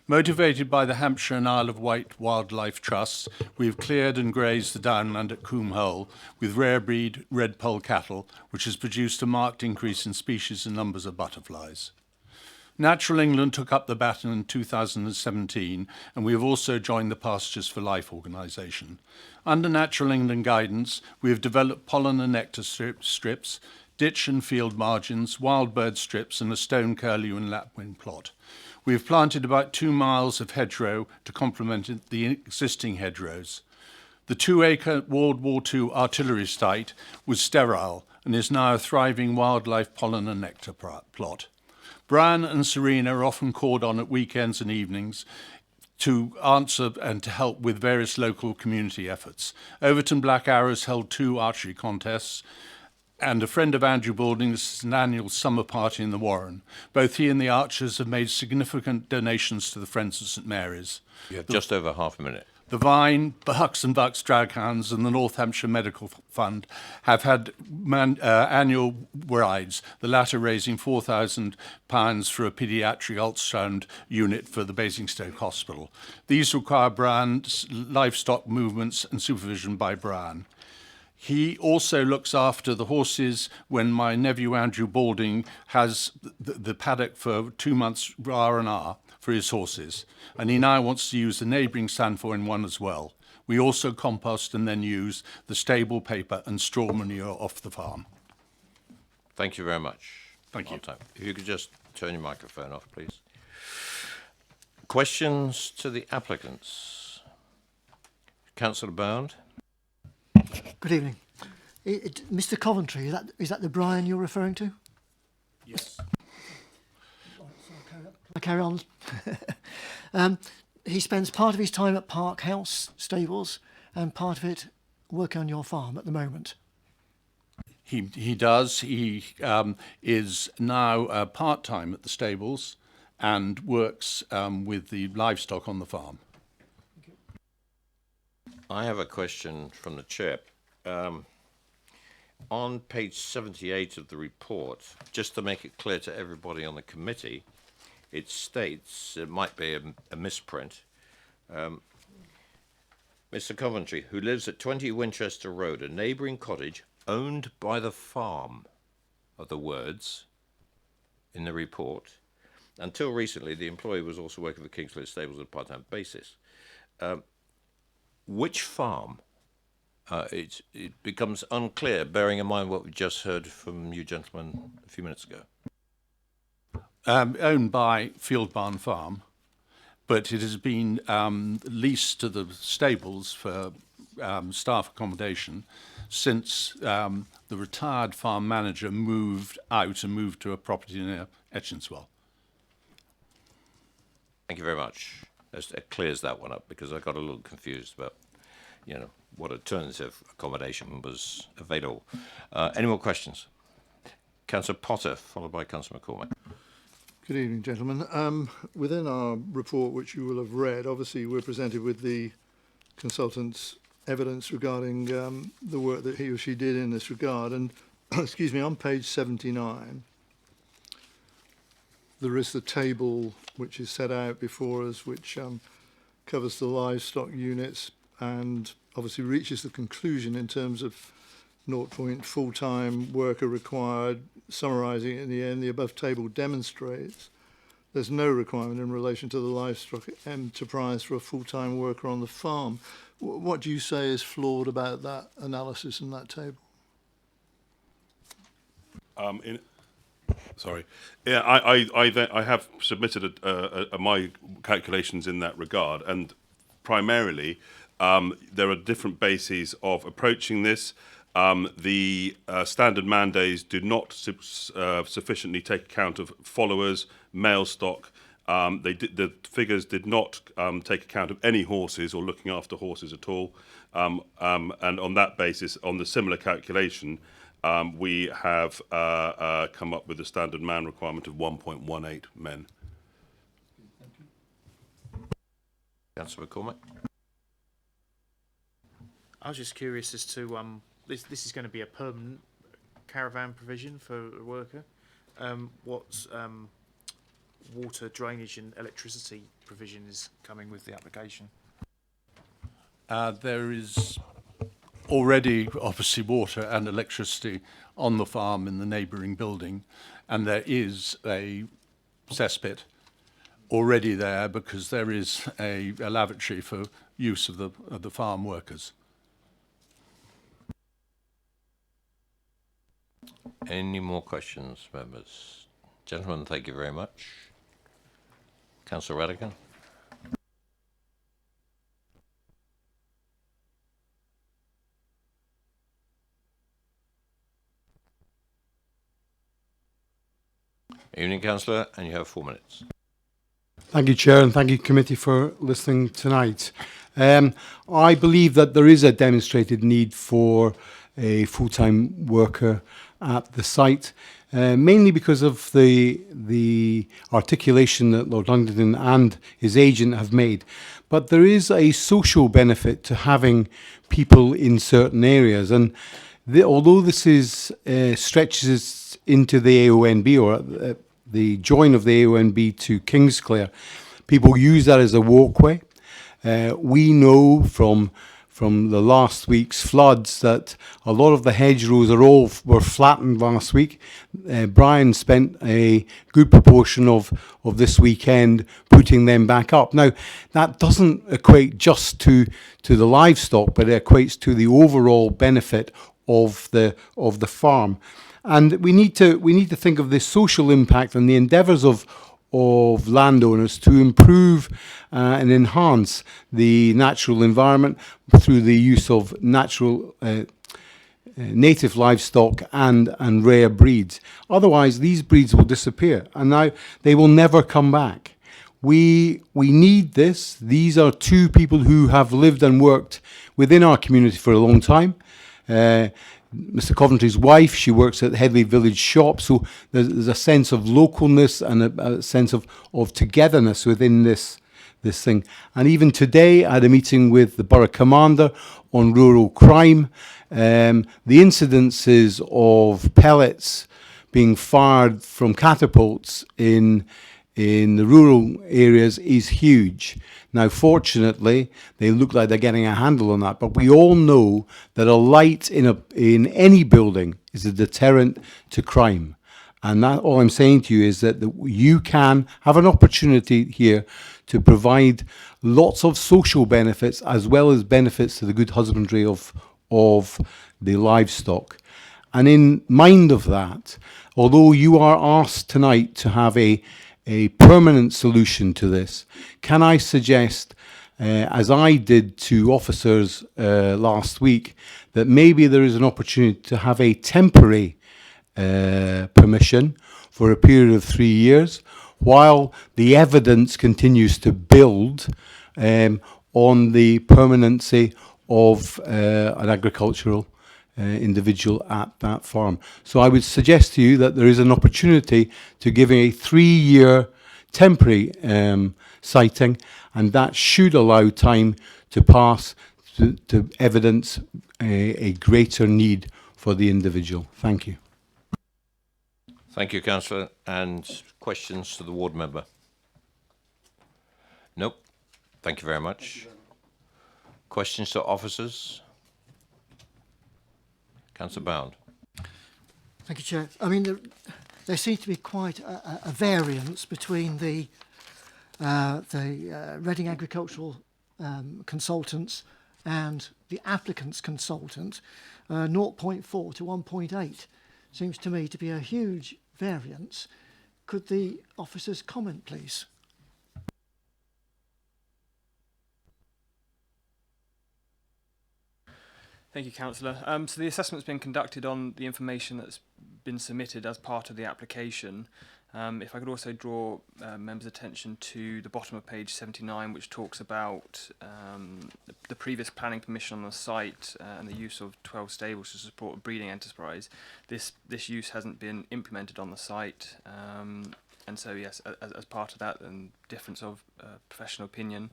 Speaker 16: Motivated by the Hampshire and Isle of Wight Wildlife Trusts, we've cleared and grazed the downland at Coombe Hole with rare breed red poll cattle, which has produced a marked increase in species and numbers of butterflies. Natural England took up the baton in 2017, and we have also joined the Pastures for Life organisation. Under Natural England guidance, we have developed pollen and nectar strips, ditch and field margins, wild bird strips, and a stone curlew and lapwing plot. We have planted about 2 miles of hedgerow to complement the existing hedgerows. The 2-acre World War II artillery site was sterile and is now a thriving wildlife pollen and nectar plot. Brian and Serena are often called on at weekends and evenings to answer and to help with various local community efforts. Overton Black Arrows held 2 archery contests, and a friend of Andrew Balding's an annual summer party in the Warren. Both he and the Archers have made significant donations to the Friends of St Mary's.
Speaker 1: You have just over half a minute.
Speaker 16: The Vine, Bucks and Bucks Draghounds and the North Hampshire Medical Fund have had annual rides, the latter raising £4,000 for a paediatric ultrasound unit for the Basingstoke Hospital. These require Brian's livestock movements and supervision by Brian. He also looks after the horses when my nephew Andrew Balding has the paddock for 2 months R&R for his horses, and he now wants to use the neighbouring Sandfoyne one as well. We also compost and then use the stable paper and straw manure off the farm.
Speaker 1: Thank you very much.
Speaker 16: Thank you.
Speaker 1: If you could just turn your microphone off, please. Questions to the applicants? Councillor Bound.
Speaker 6: Good evening. Mr. Coventry, is that the Brian you're referring to?
Speaker 9: Yes.
Speaker 6: I'll carry on. He spends part of his time at Park House Stables and part of it working on your farm at the moment.
Speaker 16: He does. He is now part-time at the stables and works with the livestock on the farm.
Speaker 1: I have a question from the chair. On page 78 of the report, just to make it clear to everybody on the committee, it states, it might be a misprint, Mr. Coventry, who lives at 20 Winchester Road, a neighbouring cottage owned by the farm, are the words in the report. Until recently, the employee was also working for King's Clear Stables on a part-time basis. Which farm? It becomes unclear, bearing in mind what we just heard from you gentlemen a few minutes ago.
Speaker 16: Owned by Field Barn Farm, but it has been leased to the stables for staff accommodation since the retired farm manager moved out and moved to a property near Etchinswell.
Speaker 1: Thank you very much. That clears that one up, because I got a little confused about, what alternative accommodation was available. Any more questions? Councillor Potter, followed by Councillor McCormick.
Speaker 8: Good evening, gentlemen. Within our report, which you will have read, obviously we're presented with the consultant's evidence regarding the work that he or she did in this regard. And, excuse me, on page 79, there is the table which is set out before us, which covers the livestock units and obviously reaches the conclusion in terms of 0 full-time worker required. Summarising it in the end, the above table demonstrates there's no requirement in relation to the livestock enterprise for a full-time worker on the farm. What do you say is flawed about that analysis in that table?
Speaker 15: Sorry. Yeah, I have submitted my calculations in that regard, and primarily there are different bases of approaching this. The standard man days do not sufficiently take account of followers, male stock. The figures did not take account of any horses or looking after horses at all. And on that basis, on the similar calculation, we have come up with a standard man requirement of 1.18 men.
Speaker 1: Councillor McCormick.
Speaker 5: I was just curious as to this is going to be a permanent caravan provision for a worker. What's water, drainage and electricity provision is coming with the application?
Speaker 16: There is already obviously water and electricity on the farm in the neighbouring building, and there is a cesspit already there because there is a lavatory for use of the farm workers.
Speaker 1: Any more questions, members? Gentlemen, thank you very much. Councillor Radigan. Evening, Councillor, and you have 4 minutes.
Speaker 17: Thank you, Chair, and thank you, Committee, for listening tonight. I believe that there is a demonstrated need for a full-time worker at the site, mainly because of the articulation that Lord London and his agent have made. But there is a social benefit to having people in certain areas, and although this is stretches into the AONB or the join of the AONB to Kingsclere, people use that as a walkway. We know from the last week's floods that a lot of the hedgerows were flattened last week. Brian spent a good proportion of this weekend putting them back up. Now, that doesn't equate just to the livestock, but it equates to the overall benefit of the farm. And we need to think of the social impact and the endeavours of landowners to improve and enhance the natural environment through the use of natural native livestock and rare breeds. Otherwise, these breeds will disappear, and now they will never come back. We need this. These are two people who have lived and worked within our community for a long time. Mr. Coventry's wife, she works at Headley Village Shop, so there's a sense of localness and a sense of togetherness within this thing. And even today, I had a meeting with the Borough Commander on rural crime. The incidences of pellets being fired from catapults in the rural areas is huge. Now, fortunately, they look like they're getting a handle on that, but we all know that a light in any building is a deterrent to crime. And that, all I'm saying to you is that you can have an opportunity here to provide lots of social benefits as well as benefits to the good husbandry of the livestock. And in mind of that, although you are asked tonight to have a permanent solution to this, can I suggest, as I did to officers last week, that maybe there is an opportunity to have a temporary permission for a period of 3 years, while the evidence continues to build on the permanency of an agricultural individual at that farm. So I would suggest to you that there is an opportunity to give a 3-year temporary siting, and that should allow time to pass to evidence a greater need for the individual. Thank you.
Speaker 1: Thank you, Councillor. And questions to the ward member? Nope. Thank you very much. Questions to officers? Councillor Bound.
Speaker 6: Thank you, Chair. I mean, there seems to be quite a variance between the Reading Agricultural consultants and the applicant's consultant. 0.4 to 1.8 seems to me to be a huge variance. Could the officers comment, please?
Speaker 14: Thank you, Councillor. So the assessment's been conducted on the information that's been submitted as part of the application. If I could also draw members' attention to the bottom of page 79, which talks about the previous planning permission on the site and the use of 12 stables to support a breeding enterprise. This use hasn't been implemented on the site, and so yes, as part of that and difference of professional opinion,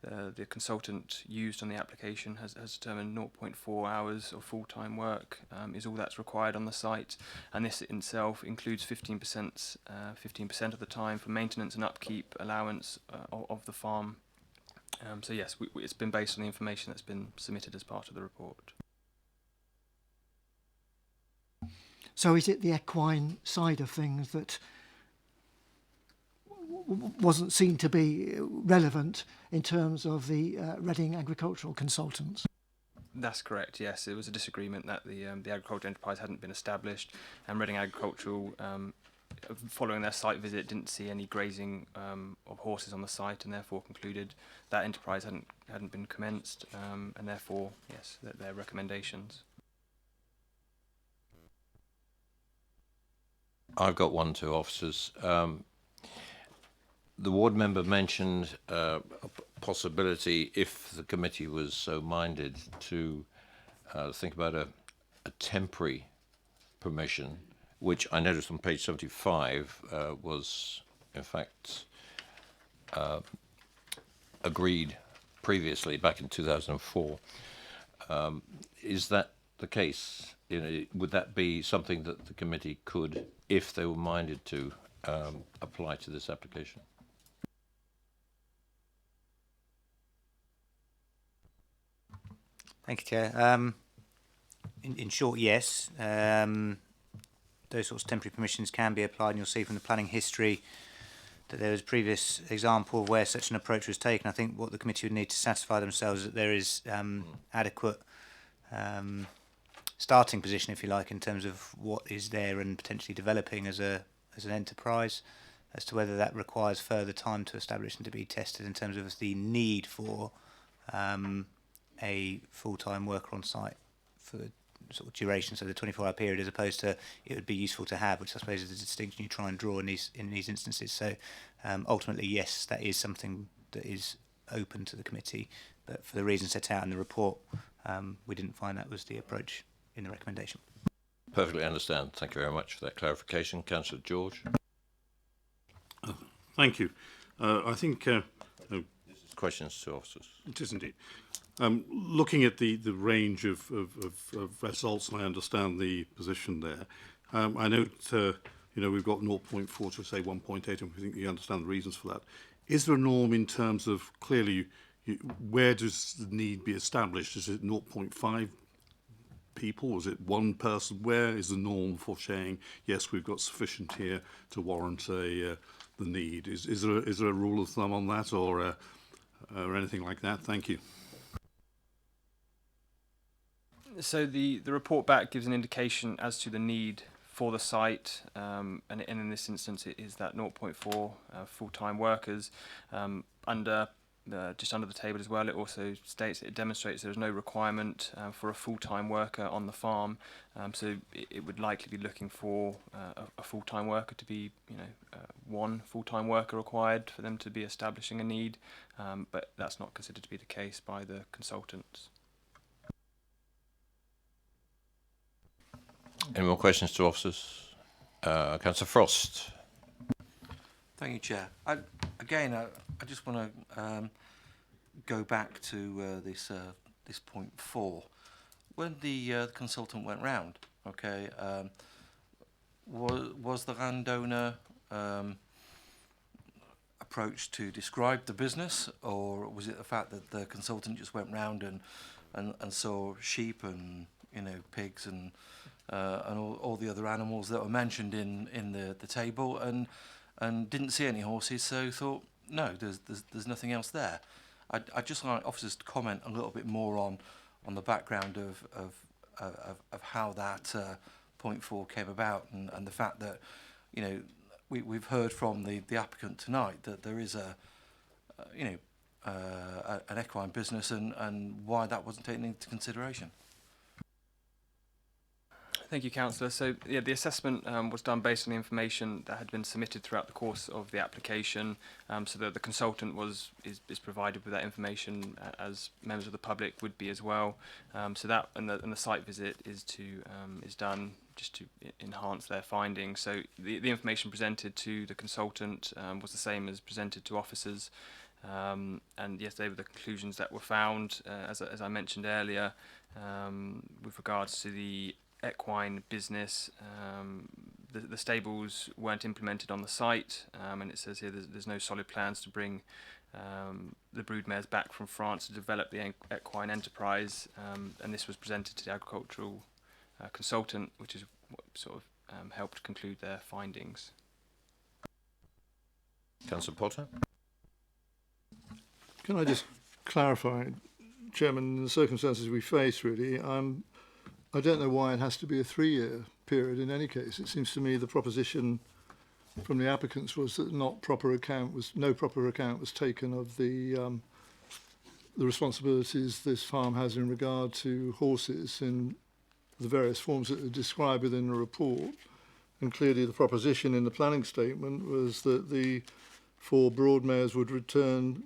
Speaker 14: the consultant used on the application has determined 0.4 hours of full-time work is all that's required on the site, and this in itself includes 15% of the time for maintenance and upkeep allowance of the farm. So yes, it's been based on the information that's been submitted as part of the report.
Speaker 6: So is it the equine side of things that wasn't seen to be relevant in terms of the Reading agricultural consultants?
Speaker 14: That's correct, yes. It was a disagreement that the agricultural enterprise hadn't been established, and Reading Agricultural, following their site visit, didn't see any grazing of horses on the site, and therefore concluded that enterprise hadn't been commenced, and therefore, yes, their recommendations.
Speaker 1: I've got one to officers. The ward member mentioned a possibility, if the committee was so minded, to think about a temporary permission, which I noticed on page 75 was, in fact, agreed previously back in 2004. Is that the case? Would that be something that the committee could, if they were minded to, apply to this application?
Speaker 13: Thank you, Chair. In short, yes. Those sorts of temporary permissions can be applied, and you'll see from the planning history that there was a previous example of where such an approach was taken. I think what the committee would need to satisfy themselves is that there is adequate starting position, if you like, in terms of what is there and potentially developing as an enterprise, as to whether that requires further time to establish and to be tested in terms of the need for a full-time worker on site for the sort of duration, so the 24-hour period, as opposed to it would be useful to have, which I suppose is the distinction you try and draw in these instances. So ultimately, yes, that is something that is open to the committee, but for the reasons set out in the report, we didn't find that was the approach in the recommendation.
Speaker 1: Perfectly understand. Thank you very much for that clarification. Councillor George.
Speaker 9: Thank you. I think
Speaker 1: questions to officers.
Speaker 9: It is indeed. Looking at the range of results, and I understand the position there. I note, we've got 0.4 to say 1.8, and we think you understand the reasons for that. Is there a norm in terms of clearly where does the need be established? Is it 0.5 people? Is it one person? Where is the norm for saying yes, we've got sufficient here to warrant the need? Is there a rule of thumb on that, or anything like that? Thank you.
Speaker 14: So the report back gives an indication as to the need for the site, and in this instance it is that 0.4 full-time workers under just under the table as well, it also states that it demonstrates there is no requirement for a full-time worker on the farm. So it would likely be looking for a full-time worker to be, one full-time worker required for them to be establishing a need, but that's not considered to be the case by the consultants.
Speaker 1: Any more questions to officers? Councillor Frost.
Speaker 18: Thank you, Chair. I just want to go back to this point 4. When the consultant went round, okay, was the landowner approached to describe the business, or was it the fact that the consultant just went round and saw sheep and pigs and all the other animals that were mentioned in the table and didn't see any horses, so thought, no, there's nothing else there. I'd just like officers to comment a little bit more on the background of how that point 4 came about, and the fact that we've heard from the applicant tonight that there is an equine business, and why that wasn't taken into consideration.
Speaker 14: Thank you, Councillor. So, yeah, the assessment was done based on the information that had been submitted throughout the course of the application, so that the consultant is provided with that information, as members of the public would be as well. So that and the site visit is done just to enhance their findings. So the information presented to the consultant was the same as presented to officers, and yes, they were the conclusions that were found, as I mentioned earlier, with regards to the equine business. The stables weren't implemented on the site, and it says here there's no solid plans to bring the broodmares back from France to develop the equine enterprise, and this was presented to the agricultural consultant, which is what sort of helped conclude their findings.
Speaker 1: Councillor Potter.
Speaker 8: Can I just clarify, Chairman, the circumstances we face, really, I don't know why it has to be a 3-year period in any case. It seems to me the proposition from the applicants was that no proper account was taken of the responsibilities this farm has in regard to horses in the various forms that are described within the report. And clearly the proposition in the planning statement was that the 4 broodmares would return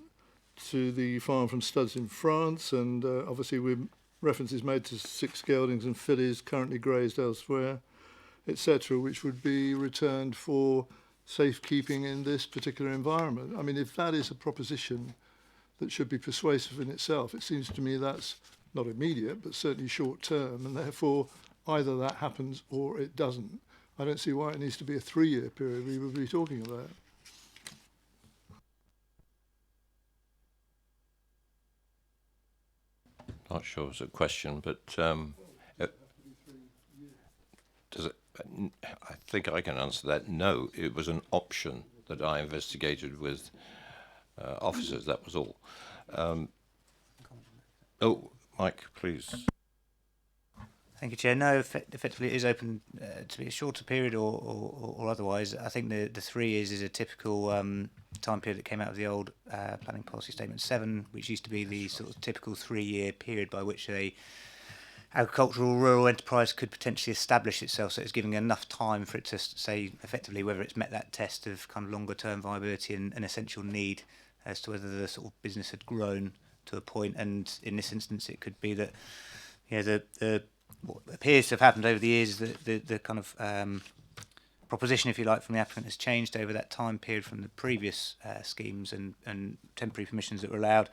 Speaker 8: to the farm from studs in France, and obviously we're references made to 6 geldings and fillies currently grazed elsewhere, etc., which would be returned for safekeeping in this particular environment. I mean, if that is a proposition that should be persuasive in itself, it seems to me that's not immediate, but certainly short term, and therefore either that happens or it doesn't. I don't see why it needs to be a 3-year period we would be talking about.
Speaker 1: Not sure it's a question, but does it? I think I can answer that. No, it was an option that I investigated with officers. That was all. Oh, Mike, please.
Speaker 13: Thank you, Chair. No, effectively it is open to be a shorter period or otherwise. I think the 3 years is a typical time period that came out of the old Planning Policy Statement 7, which used to be the sort of typical 3-year period by which a agricultural rural enterprise could potentially establish itself. So it's giving enough time for it to say effectively whether it's met that test of kind of longer term viability and an essential need as to whether the sort of business had grown to a point. And in this instance, it could be that the what appears to have happened over the years is that the kind of proposition, if you like, from the applicant has changed over that time period from the previous schemes and temporary permissions that were allowed.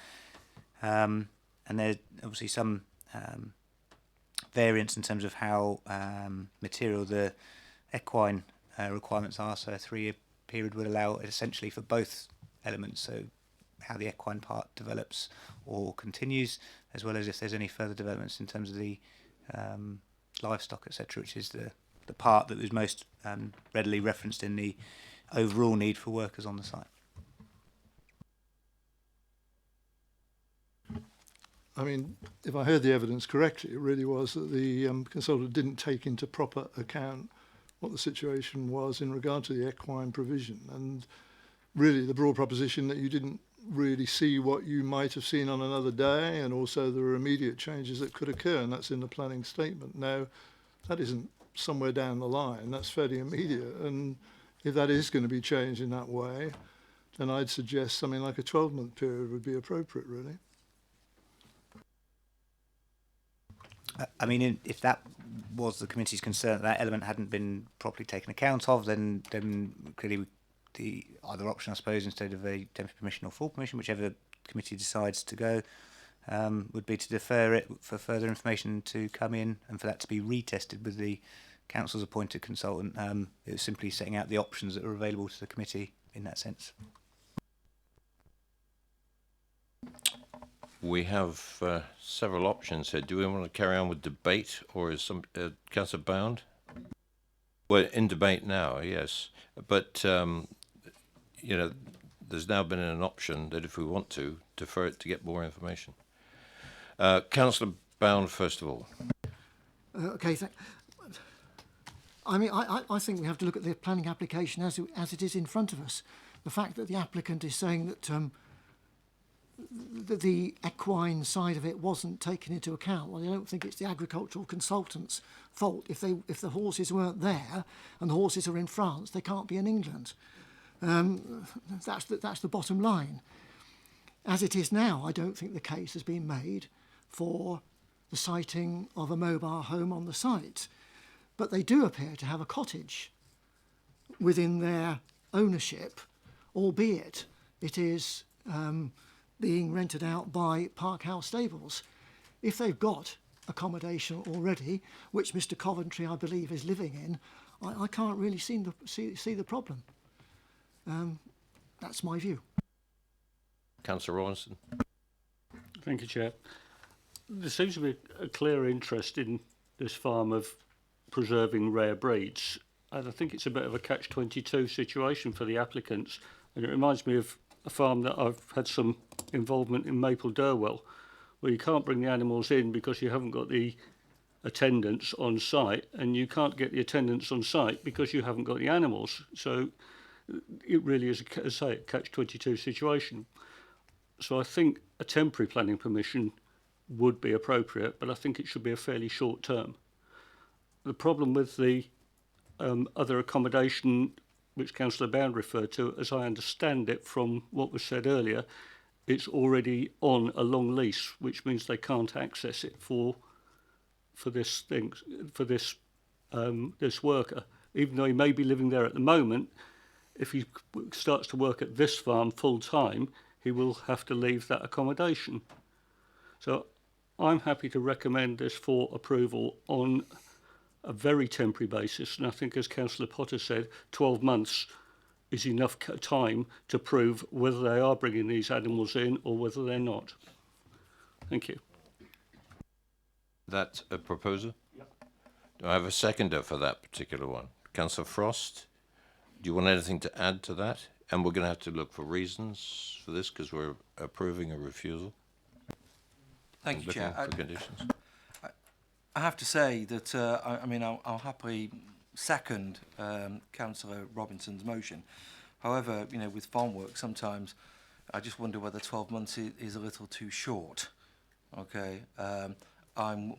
Speaker 13: And there's obviously some variance in terms of how material the equine requirements are. So a 3-year period would allow essentially for both elements. So how the equine part develops or continues, as well as if there's any further developments in terms of the livestock, etc., which is the part that was most readily referenced in the overall need for workers on the site.
Speaker 8: I mean, if I heard the evidence correctly, it really was that the consultant didn't take into proper account what the situation was in regard to the equine provision, and really the broad proposition that you didn't really see what you might have seen on another day, and also there are immediate changes that could occur, and that's in the planning statement. Now, that isn't somewhere down the line, that's fairly immediate, and if that is going to be changed in that way, then I'd suggest something like a 12-month period would be appropriate, really.
Speaker 13: I mean, if that was the committee's concern, that element hadn't been properly taken account of, then clearly the other option, I suppose, instead of a temporary permission or full permission, whichever committee decides to go, would be to defer it for further information to come in and for that to be retested with the council's appointed consultant. It was simply setting out the options that are available to the committee in that sense.
Speaker 1: We have several options here. Do we want to carry on with debate, or is some Councillor Bound? Well, in debate now, yes, but you know, there's now been an option that if we want to defer it to get more information. Councillor Bound, first of all.
Speaker 6: Okay, I mean, I think we have to look at the planning application as it is in front of us. The fact that the applicant is saying that the equine side of it wasn't taken into account, well, I don't think it's the agricultural consultant's fault. If the horses weren't there and the horses are in France, they can't be in England. That's the bottom line. As it is now, I don't think the case has been made for the siting of a mobile home on the site. But they do appear to have a cottage within their ownership, albeit it is being rented out by Parkhouse Stables. If they've got accommodation already, which Mr. Coventry, I believe, is living in, I can't really see the problem. That's my view.
Speaker 1: Councillor Rawlinson.
Speaker 11: Thank you, Chair. There seems to be a clear interest in this farm of preserving rare breeds, and I think it's a bit of a catch-22 situation for the applicants, and it reminds me of a farm that I've had some involvement in, Maple Durwell, where you can't bring the animals in because you haven't got the attendants on site, and you can't get the attendants on site because you haven't got the animals. So it really is, as I say, a catch-22 situation. So I think a temporary planning permission would be appropriate, but I think it should be a fairly short term. The problem with the other accommodation which Councillor Bound referred to, as I understand it from what was said earlier, it's already on a long lease, which means they can't access it for this worker. Even though he may be living there at the moment, if he starts to work at this farm full time, he will have to leave that accommodation. So I'm happy to recommend this for approval on a very temporary basis, and I think, as Councillor Potter said, 12 months is enough time to prove whether they are bringing these animals in or whether they're not. Thank you.
Speaker 1: That a proposer?
Speaker 11: Yep.
Speaker 1: Do I have a seconder for that particular one? Councillor Frost, do you want anything to add to that? And we're going to have to look for reasons for this because we're approving a refusal.
Speaker 18: Thank you, Chair.
Speaker 1: For conditions.
Speaker 18: I have to say that I mean I'll happily second Councillor Robinson's motion. However, you know, with farm work, sometimes I just wonder whether 12 months is a little too short. Okay, I'm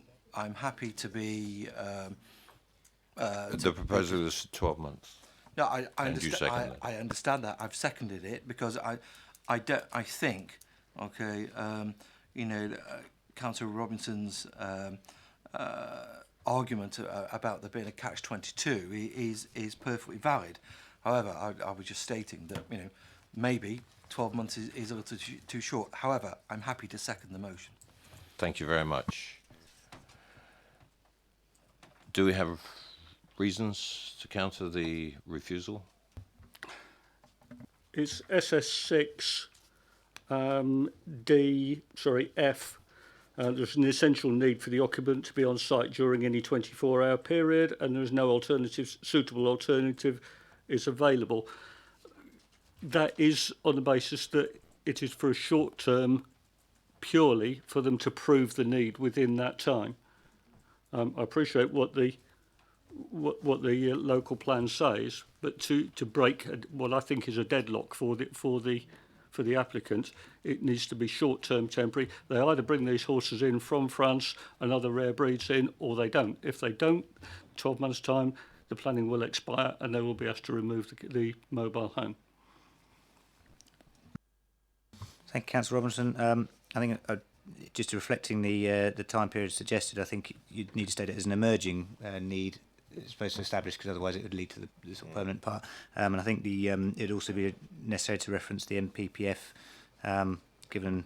Speaker 18: happy to be.
Speaker 1: The proposal is 12 months.
Speaker 18: No, I
Speaker 1: understand.
Speaker 18: I understand that. I've seconded it because I think, okay, you know, Councillor Robinson's argument about there being a catch-22 is perfectly valid. However, I was just stating that, you know, maybe 12 months is a little too short. However, I'm happy to second the motion.
Speaker 1: Thank you very much. Do we have reasons to counter the refusal?
Speaker 11: It's SS6 F. There's an essential need for the occupant to be on site during any 24-hour period, and there's no suitable alternative is available. That is on the basis that it is for a short term, purely for them to prove the need within that time. I appreciate what the local plan says, but to break what I think is a deadlock for the for the applicant, it needs to be short-term temporary. They either bring these horses in from France and other rare breeds in, or they don't. If they don't, 12 months' time, the planning will expire and they will be asked to remove the mobile home.
Speaker 13: Thank you, Councillor Robinson. I think just reflecting the time period suggested, I think you'd need to state it as an emerging need, as opposed to established, because otherwise it would lead to the sort of permanent part. And I think it'd also be necessary to reference the MPPF, given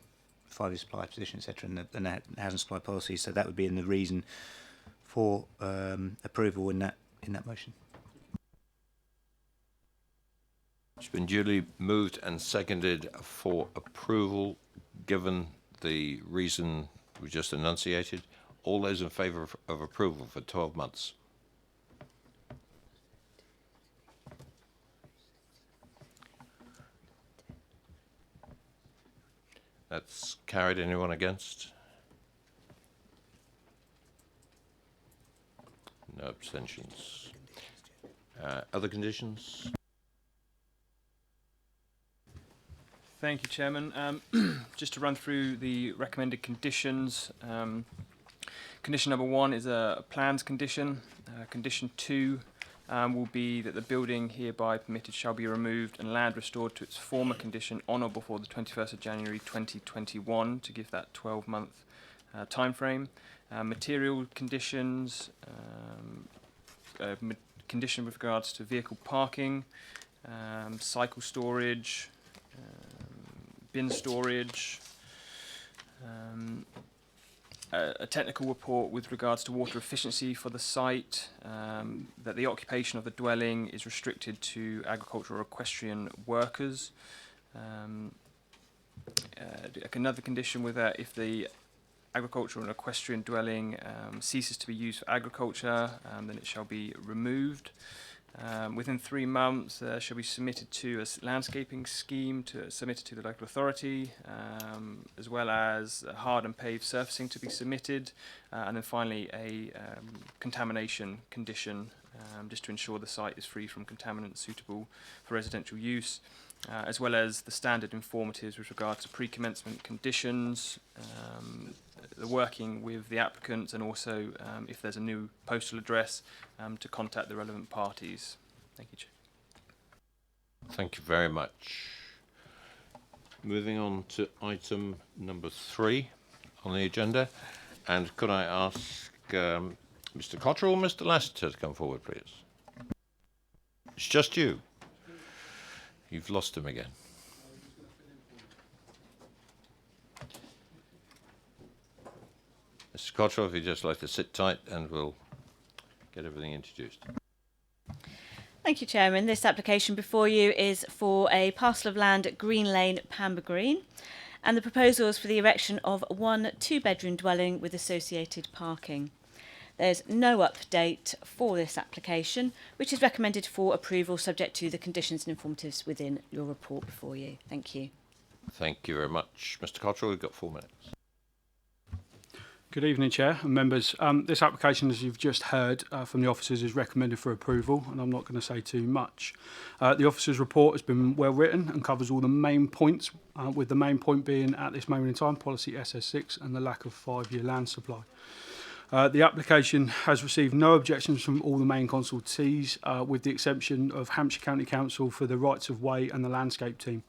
Speaker 13: 5-year supply position, etc., and the housing supply policy. So that would be in the reason for approval in that motion.
Speaker 1: It's been duly moved and seconded for approval, given the reason we just enunciated. All those in favour of approval for 12 months? That's carried. Anyone against? No abstentions. Other conditions?
Speaker 14: Thank you, Chairman. Just to run through the recommended conditions. Condition number 1 is a plans condition. Condition 2 will be that the building hereby permitted shall be removed and land restored to its former condition on or before the 21st of January 2021, to give that 12-month time frame. Material conditions, condition with regards to vehicle parking, cycle storage, bin storage, a technical report with regards to water efficiency for the site, that the occupation of the dwelling is restricted to agricultural or equestrian workers. Another condition with that, if the agricultural and equestrian dwelling ceases to be used for agriculture, then it shall be removed. Within 3 months, shall be submitted to a landscaping scheme submitted to the local authority, as well as hard and paved surfacing to be submitted, and then finally a contamination condition, just to ensure the site is free from contaminants suitable for residential use, as well as the standard informatives with regard to pre-commencement conditions, the working with the applicants, and also if there's a new postal address, to contact the relevant parties. Thank you, Chair.
Speaker 1: Thank you very much. Moving on to item number 3 on the agenda, and could I ask Mr. Cottrell or Mr. Lassiter to come forward, please? It's just you. You've lost him again. Mr. Cottrell, if you'd just like to sit tight and we'll get everything introduced.
Speaker 3: Thank you, Chairman. This application before you is for a parcel of land at Green Lane, Pamber Green, and the proposal is for the erection of 1 2-bedroom dwelling with associated parking. There's no update for this application, which is recommended for approval subject to the conditions and informatives within your report before you. Thank you.
Speaker 1: Thank you very much. Mr. Cottrell, we've got 4 minutes.
Speaker 12: Good evening, Chair and members. This application, as you've just heard from the officers, is recommended for approval, and I'm not going to say too much. The officers' report has been well written and covers all the main points, with the main point being, at this moment in time, policy SS6 and the lack of 5-year land supply. The application has received no objections from all the main consultees, with the exception of Hampshire County Council for the rights of way and the landscape team.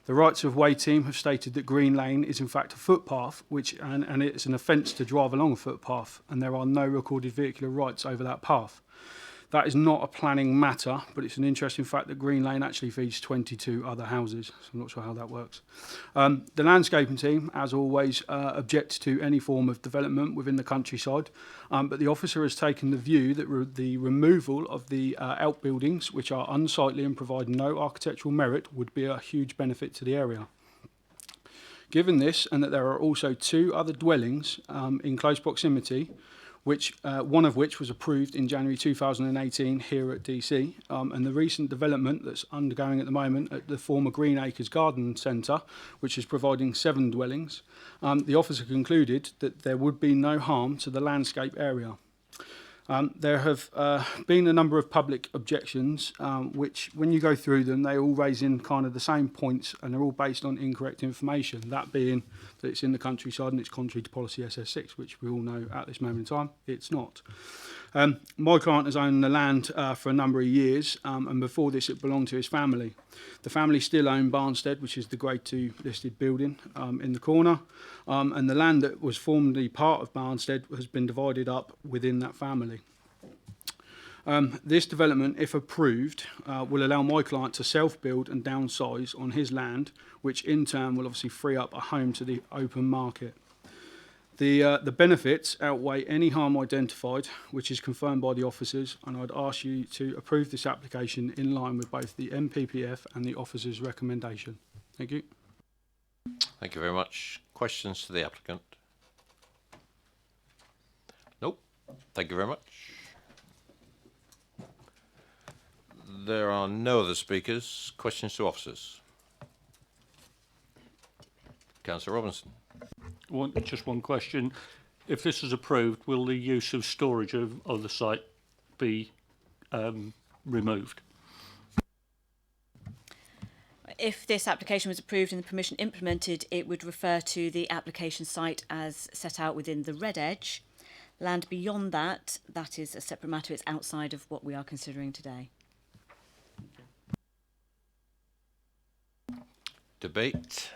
Speaker 12: The rights of way team have stated that Green Lane is in fact a footpath, and it's an offence to drive along a footpath, and there are no recorded vehicular rights over that path. That is not a planning matter, but it's an interesting fact that Green Lane actually feeds 22 other houses, so I'm not sure how that works. The landscaping team, as always, objects to any form of development within the countryside, but the officer has taken the view that the removal of the outbuildings, which are unsightly and provide no architectural merit, would be a huge benefit to the area. Given this, and that there are also 2 other dwellings in close proximity, one of which was approved in January 2018 here at DC, and the recent development that's undergoing at the moment at the former Green Acres Garden Centre, which is providing 7 dwellings, the officer concluded that there would be no harm to the landscape area. There have been a number of public objections, which, when you go through them, they all raise in kind of the same points, and they're all based on incorrect information. That being that it's in the countryside and it's contrary to policy SS6, which we all know at this moment in time it's not. My client has owned the land for a number of years, and before this it belonged to his family. The family still own Barnstead, which is the Grade 2 listed building in the corner, and the land that was formerly part of Barnstead has been divided up within that family. This development, if approved, will allow my client to self-build and downsize on his land, which in turn will obviously free up a home to the open market. The benefits outweigh any harm identified, which is confirmed by the officers, and I'd ask you to approve this application in line with both the MPPF and the officers' recommendation. Thank you.
Speaker 1: Thank you very much. Questions to the applicant? Nope. Thank you very much. There are no other speakers. Questions to officers? Councillor Robinson.
Speaker 11: Just one question. If this is approved, will the use of storage of the site be removed?
Speaker 3: If this application was approved and the permission implemented, it would refer to the application site as set out within the red edge. Land beyond that, that is a separate matter. It's outside of what we are considering today.
Speaker 1: Debate.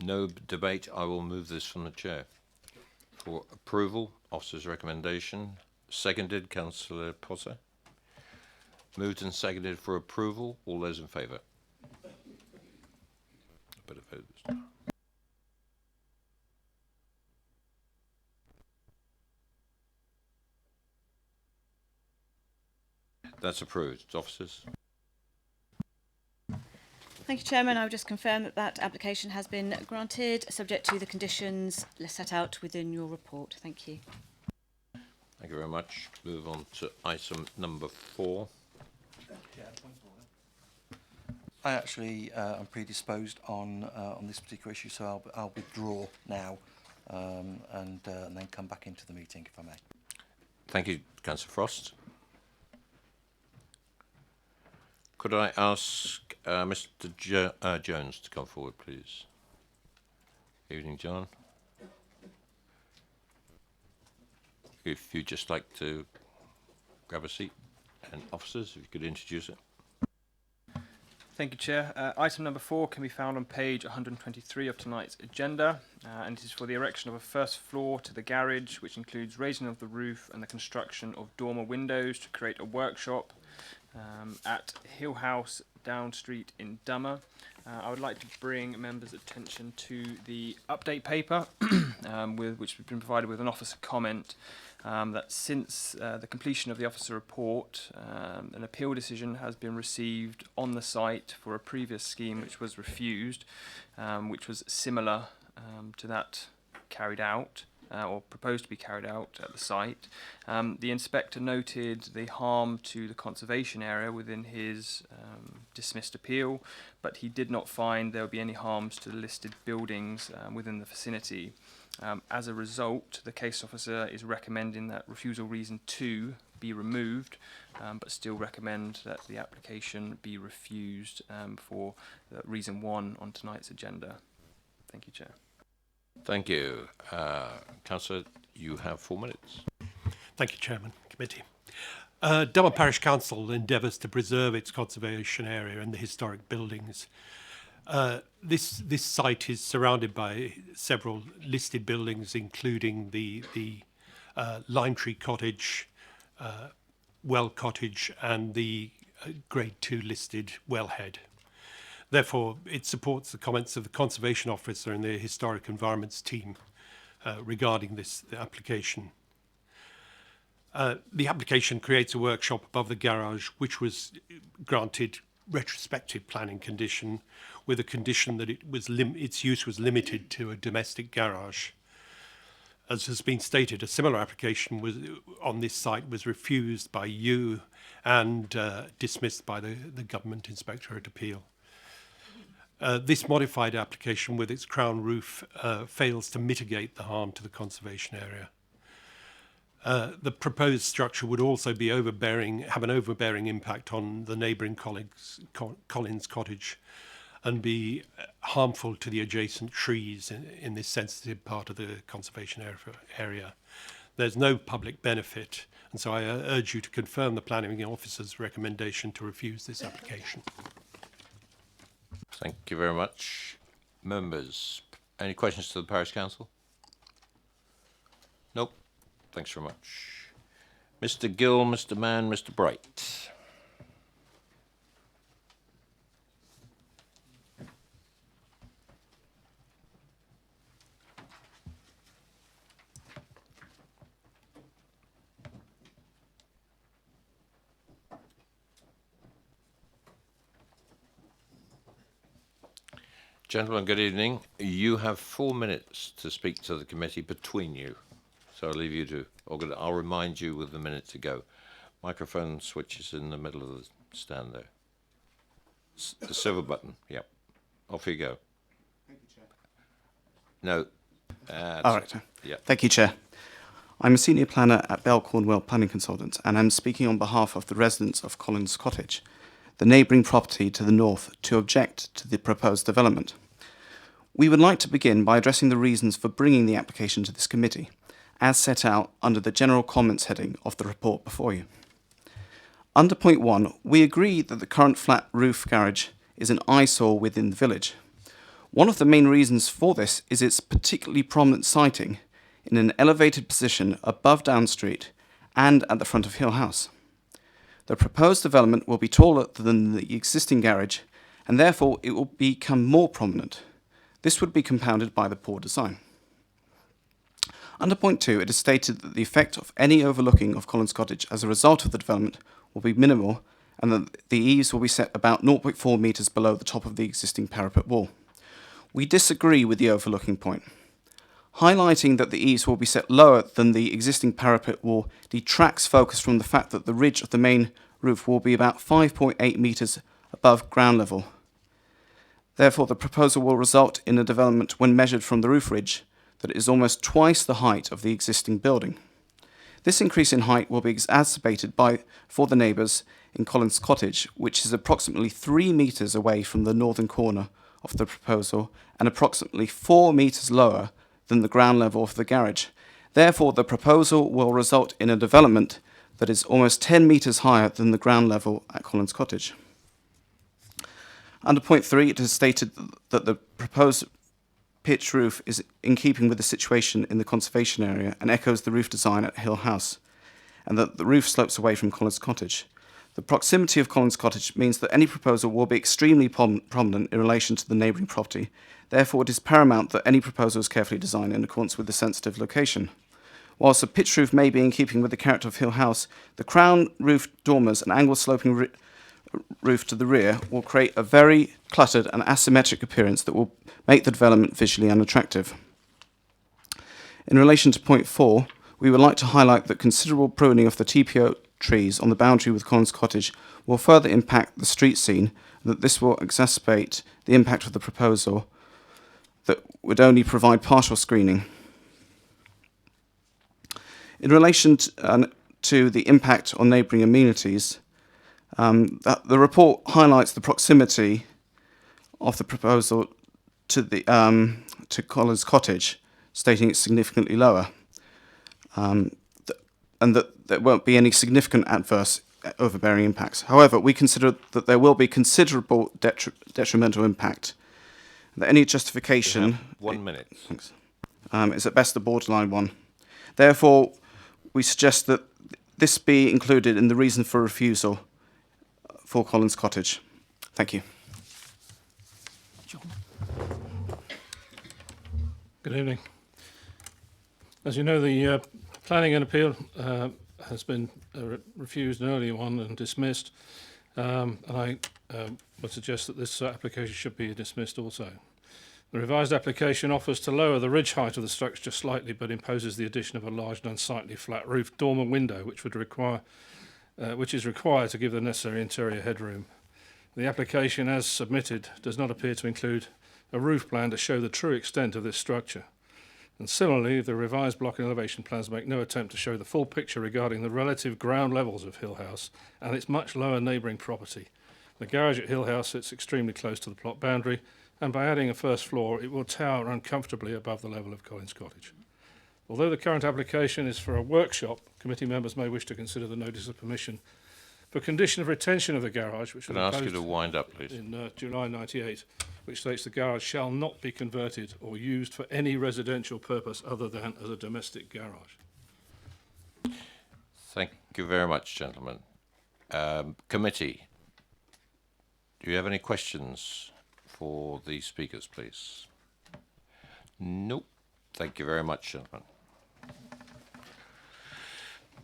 Speaker 1: No debate. I will move this from the chair. For approval, officer's recommendation. Seconded, Councillor Potter. Moved and seconded for approval. All those in favour? A bit of vote this time. That's approved. Officers?
Speaker 3: Thank you, Chairman. I would just confirm that that application has been granted, subject to the conditions set out within your report. Thank you.
Speaker 1: Thank you very much. Move on to item number 4.
Speaker 18: I actually am predisposed on this particular issue, so I'll withdraw now and then come back into the meeting, if I may.
Speaker 1: Thank you, Councillor Frost. Could I ask Mr. Jones to come forward, please? Evening, John. If you'd just like to grab a seat, and officers, if you could introduce it.
Speaker 14: Thank you, Chair. Item number 4 can be found on page 123 of tonight's agenda, and it is for the erection of a first floor to the garage, which includes raising of the roof and the construction of dormer windows to create a workshop at Hill House, Down Street in Dummer. I would like to bring members' attention to the update paper, which we've been provided with an officer comment that since the completion of the officer report, an appeal decision has been received on the site for a previous scheme which was refused, which was similar to that carried out or proposed to be carried out at the site. The inspector noted the harm to the conservation area within his dismissed appeal, but he did not find there would be any harms to the listed buildings within the vicinity. As a result, the case officer is recommending that refusal reason 2 be removed, but still recommend that the application be refused for reason 1 on tonight's agenda. Thank you, Chair.
Speaker 1: Thank you. Councillor, you have 4 minutes.
Speaker 19: Thank you, Chairman, Committee. Dummer Parish Council endeavours to preserve its conservation area and the historic buildings. This site is surrounded by several listed buildings, including the Lime Tree Cottage, Well Cottage, and the Grade 2 listed Wellhead. Therefore, it supports the comments of the Conservation Officer and the Historic Environments team regarding the application. The application creates a workshop above the garage, which was granted retrospective planning condition, with a condition that its use was limited to a domestic garage. As has been stated, a similar application on this site was refused by you and dismissed by the Government Inspectorate Appeal. This modified application with its crown roof fails to mitigate the harm to the conservation area. The proposed structure would also be have an overbearing impact on the neighbouring Collins Cottage and be harmful to the adjacent trees in this sensitive part of the conservation area. There's no public benefit, and so I urge you to confirm the planning officer's recommendation to refuse this application.
Speaker 1: Thank you very much. Members, any questions to the Parish Council? Nope. Thanks very much. Mr. Gill, Mr. Mann, Mr. Bright. Gentlemen, good evening. You have 4 minutes to speak to the committee between you. So I'll leave you to, I'll remind you with the minute to go. Microphone switch is in the middle of the stand there. The silver button, yep. Off you go.
Speaker 20: Thank you, Chair.
Speaker 1: No.
Speaker 20: All right.
Speaker 1: Yeah.
Speaker 20: Thank you, Chair. I'm a senior planner at Bell Cornwell Planning Consultants, and I'm speaking on behalf of the residents of Collins Cottage, the neighbouring property to the north, to object to the proposed development. We would like to begin by addressing the reasons for bringing the application to this committee, as set out under the general comments heading of the report before you. Under point 1, we agree that the current flat roof garage is an eyesore within the village. One of the main reasons for this is its particularly prominent siting in an elevated position above Down Street and at the front of Hill House. The proposed development will be taller than the existing garage, and therefore it will become more prominent. This would be compounded by the poor design. Under point 2, it is stated that the effect of any overlooking of Collins Cottage as a result of the development will be minimal, and that the eaves will be set about 0.4 metres below the top of the existing parapet wall. We disagree with the overlooking point. Highlighting that the eaves will be set lower than the existing parapet wall detracts focus from the fact that the ridge of the main roof will be about 5.8 metres above ground level. Therefore, the proposal will result in a development, when measured from the roof ridge, that is almost twice the height of the existing building. This increase in height will be exacerbated for the neighbours in Collins Cottage, which is approximately 3 metres away from the northern corner of the proposal and approximately 4 metres lower than the ground level of the garage. Therefore, the proposal will result in a development that is almost 10 metres higher than the ground level at Collins Cottage. Under point 3, it is stated that the proposed pitch roof is in keeping with the situation in the conservation area and echoes the roof design at Hill House, and that the roof slopes away from Collins Cottage. The proximity of Collins Cottage means that any proposal will be extremely prominent in relation to the neighbouring property. Therefore, it is paramount that any proposal is carefully designed in accordance with the sensitive location. Whilst the pitch roof may be in keeping with the character of Hill House, the crown roof dormers and angle sloping roof to the rear will create a very cluttered and asymmetric appearance that will make the development visually unattractive. In relation to point 4, we would like to highlight that considerable pruning of the TPO trees on the boundary with Collins Cottage will further impact the street scene, and that this will exacerbate the impact of the proposal that would only provide partial screening. In relation to the impact on neighbouring amenities, the report highlights the proximity of the proposal to Collins Cottage, stating it's significantly lower, and that there won't be any significant adverse overbearing impacts. However, we consider that there will be considerable detrimental impact. That any justification
Speaker 1: 1 minute
Speaker 20: is at best a borderline one. Therefore, we suggest that this be included in the reason for refusal for Collins Cottage. Thank you.
Speaker 21: Good evening. As you know, the planning and appeal has been refused, an earlier one, and dismissed. And I would suggest that this application should be dismissed also. The revised application offers to lower the ridge height of the structure slightly, but imposes the addition of a large and unsightly flat roof dormer window, which is required to give the necessary interior headroom. The application as submitted does not appear to include a roof plan to show the true extent of this structure. And similarly, the revised block and elevation plans make no attempt to show the full picture regarding the relative ground levels of Hill House and its much lower neighbouring property. The garage at Hill House sits extremely close to the plot boundary, and by adding a first floor, it will tower uncomfortably above the level of Collins Cottage. Although the current application is for a workshop, committee members may wish to consider the notice of permission for condition of retention of the garage, which
Speaker 1: Can
Speaker 21: was
Speaker 1: I ask you
Speaker 21: imposed
Speaker 1: to wind up, please?
Speaker 21: in July 98, which states the garage shall not be converted or used for any residential purpose other than as a domestic garage.
Speaker 1: Thank you very much, gentlemen. Committee, do you have any questions for the speakers, please? Nope. Thank you very much, gentlemen.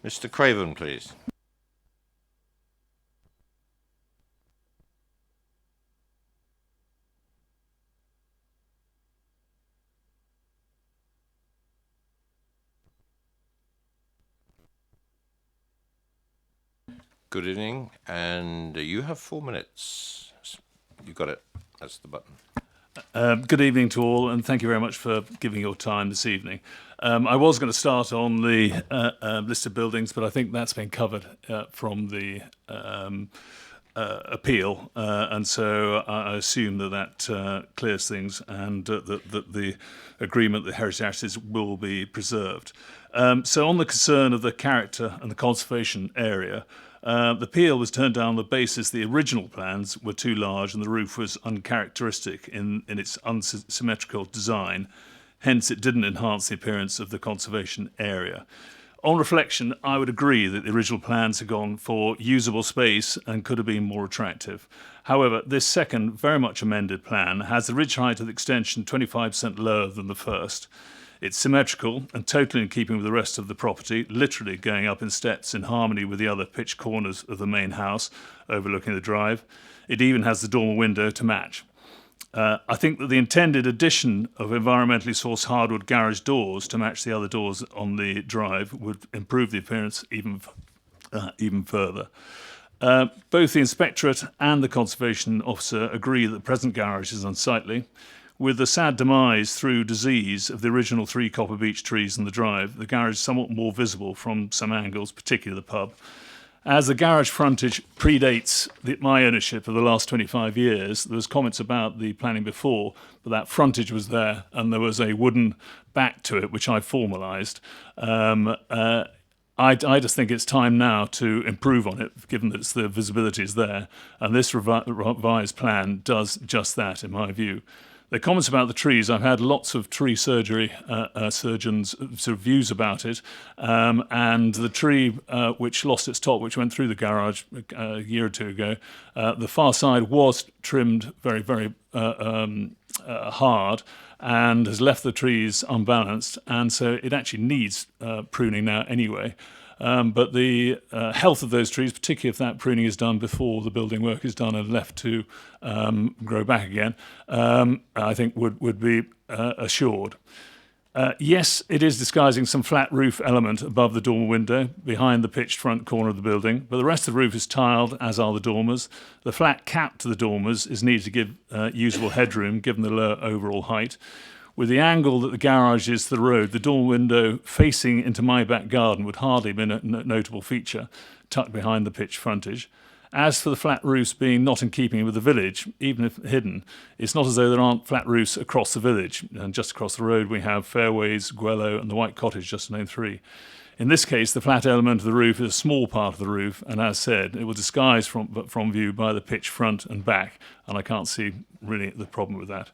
Speaker 1: Mr. Craven, please. Good evening, and you have 4 minutes. You got it. That's the button.
Speaker 2: Good evening to all, and thank you very much for giving your time this evening. I was going to start on the list of buildings, but I think that's been covered from the appeal, and so I assume that clears things, and that the agreement that heritage assets will be preserved. So on the concern of the character and the conservation area, the appeal was turned down on the basis the original plans were too large and the roof was uncharacteristic in its unsymmetrical design. Hence, it didn't enhance the appearance of the conservation area. On reflection, I would agree that the original plans had gone for usable space and could have been more attractive. However, this second, very much amended plan has the ridge height of the extension 25% lower than the first. It's symmetrical and totally in keeping with the rest of the property, literally going up in steps in harmony with the other pitched corners of the main house overlooking the drive. It even has the dormer window to match. I think that the intended addition of environmentally sourced hardwood garage doors to match the other doors on the drive would improve the appearance even further. Both the inspectorate and the conservation officer agree that the present garage is unsightly. With the sad demise through disease of the original 3 copper beech trees in the drive, the garage is somewhat more visible from some angles, particularly the pub. As the garage frontage predates my ownership of the last 25 years, there was comments about the planning before, but that frontage was there and there was a wooden back to it, which I formalised. I just think it's time now to improve on it, given that the visibility is there, and this revised plan does just that, in my view. The comments about the trees, I've had lots of tree surgery surgeons sort of views about it, and the tree which lost its top, which went through the garage a year or two ago, the far side was trimmed very, very hard and has left the trees unbalanced, and so it actually needs pruning now anyway. But the health of those trees, particularly if that pruning is done before the building work is done and left to grow back again, I think would be assured. Yes, it is disguising some flat roof element above the dormer window behind the pitched front corner of the building, but the rest of the roof is tiled, as are the dormers. The flat cap to the dormers is needed to give usable headroom, given the lower overall height. With the angle that the garage is to the road, the dormer window facing into my back garden would hardly be a notable feature, tucked behind the pitched frontage. As for the flat roofs being not in keeping with the village, even if hidden, it's not as though there aren't flat roofs across the village. And just across the road we have Fairways, Guello and the White Cottage, just to name 3. In this case, the flat element of the roof is a small part of the roof, and as said, it will disguise from view by the pitched front and back, and I can't see really the problem with that.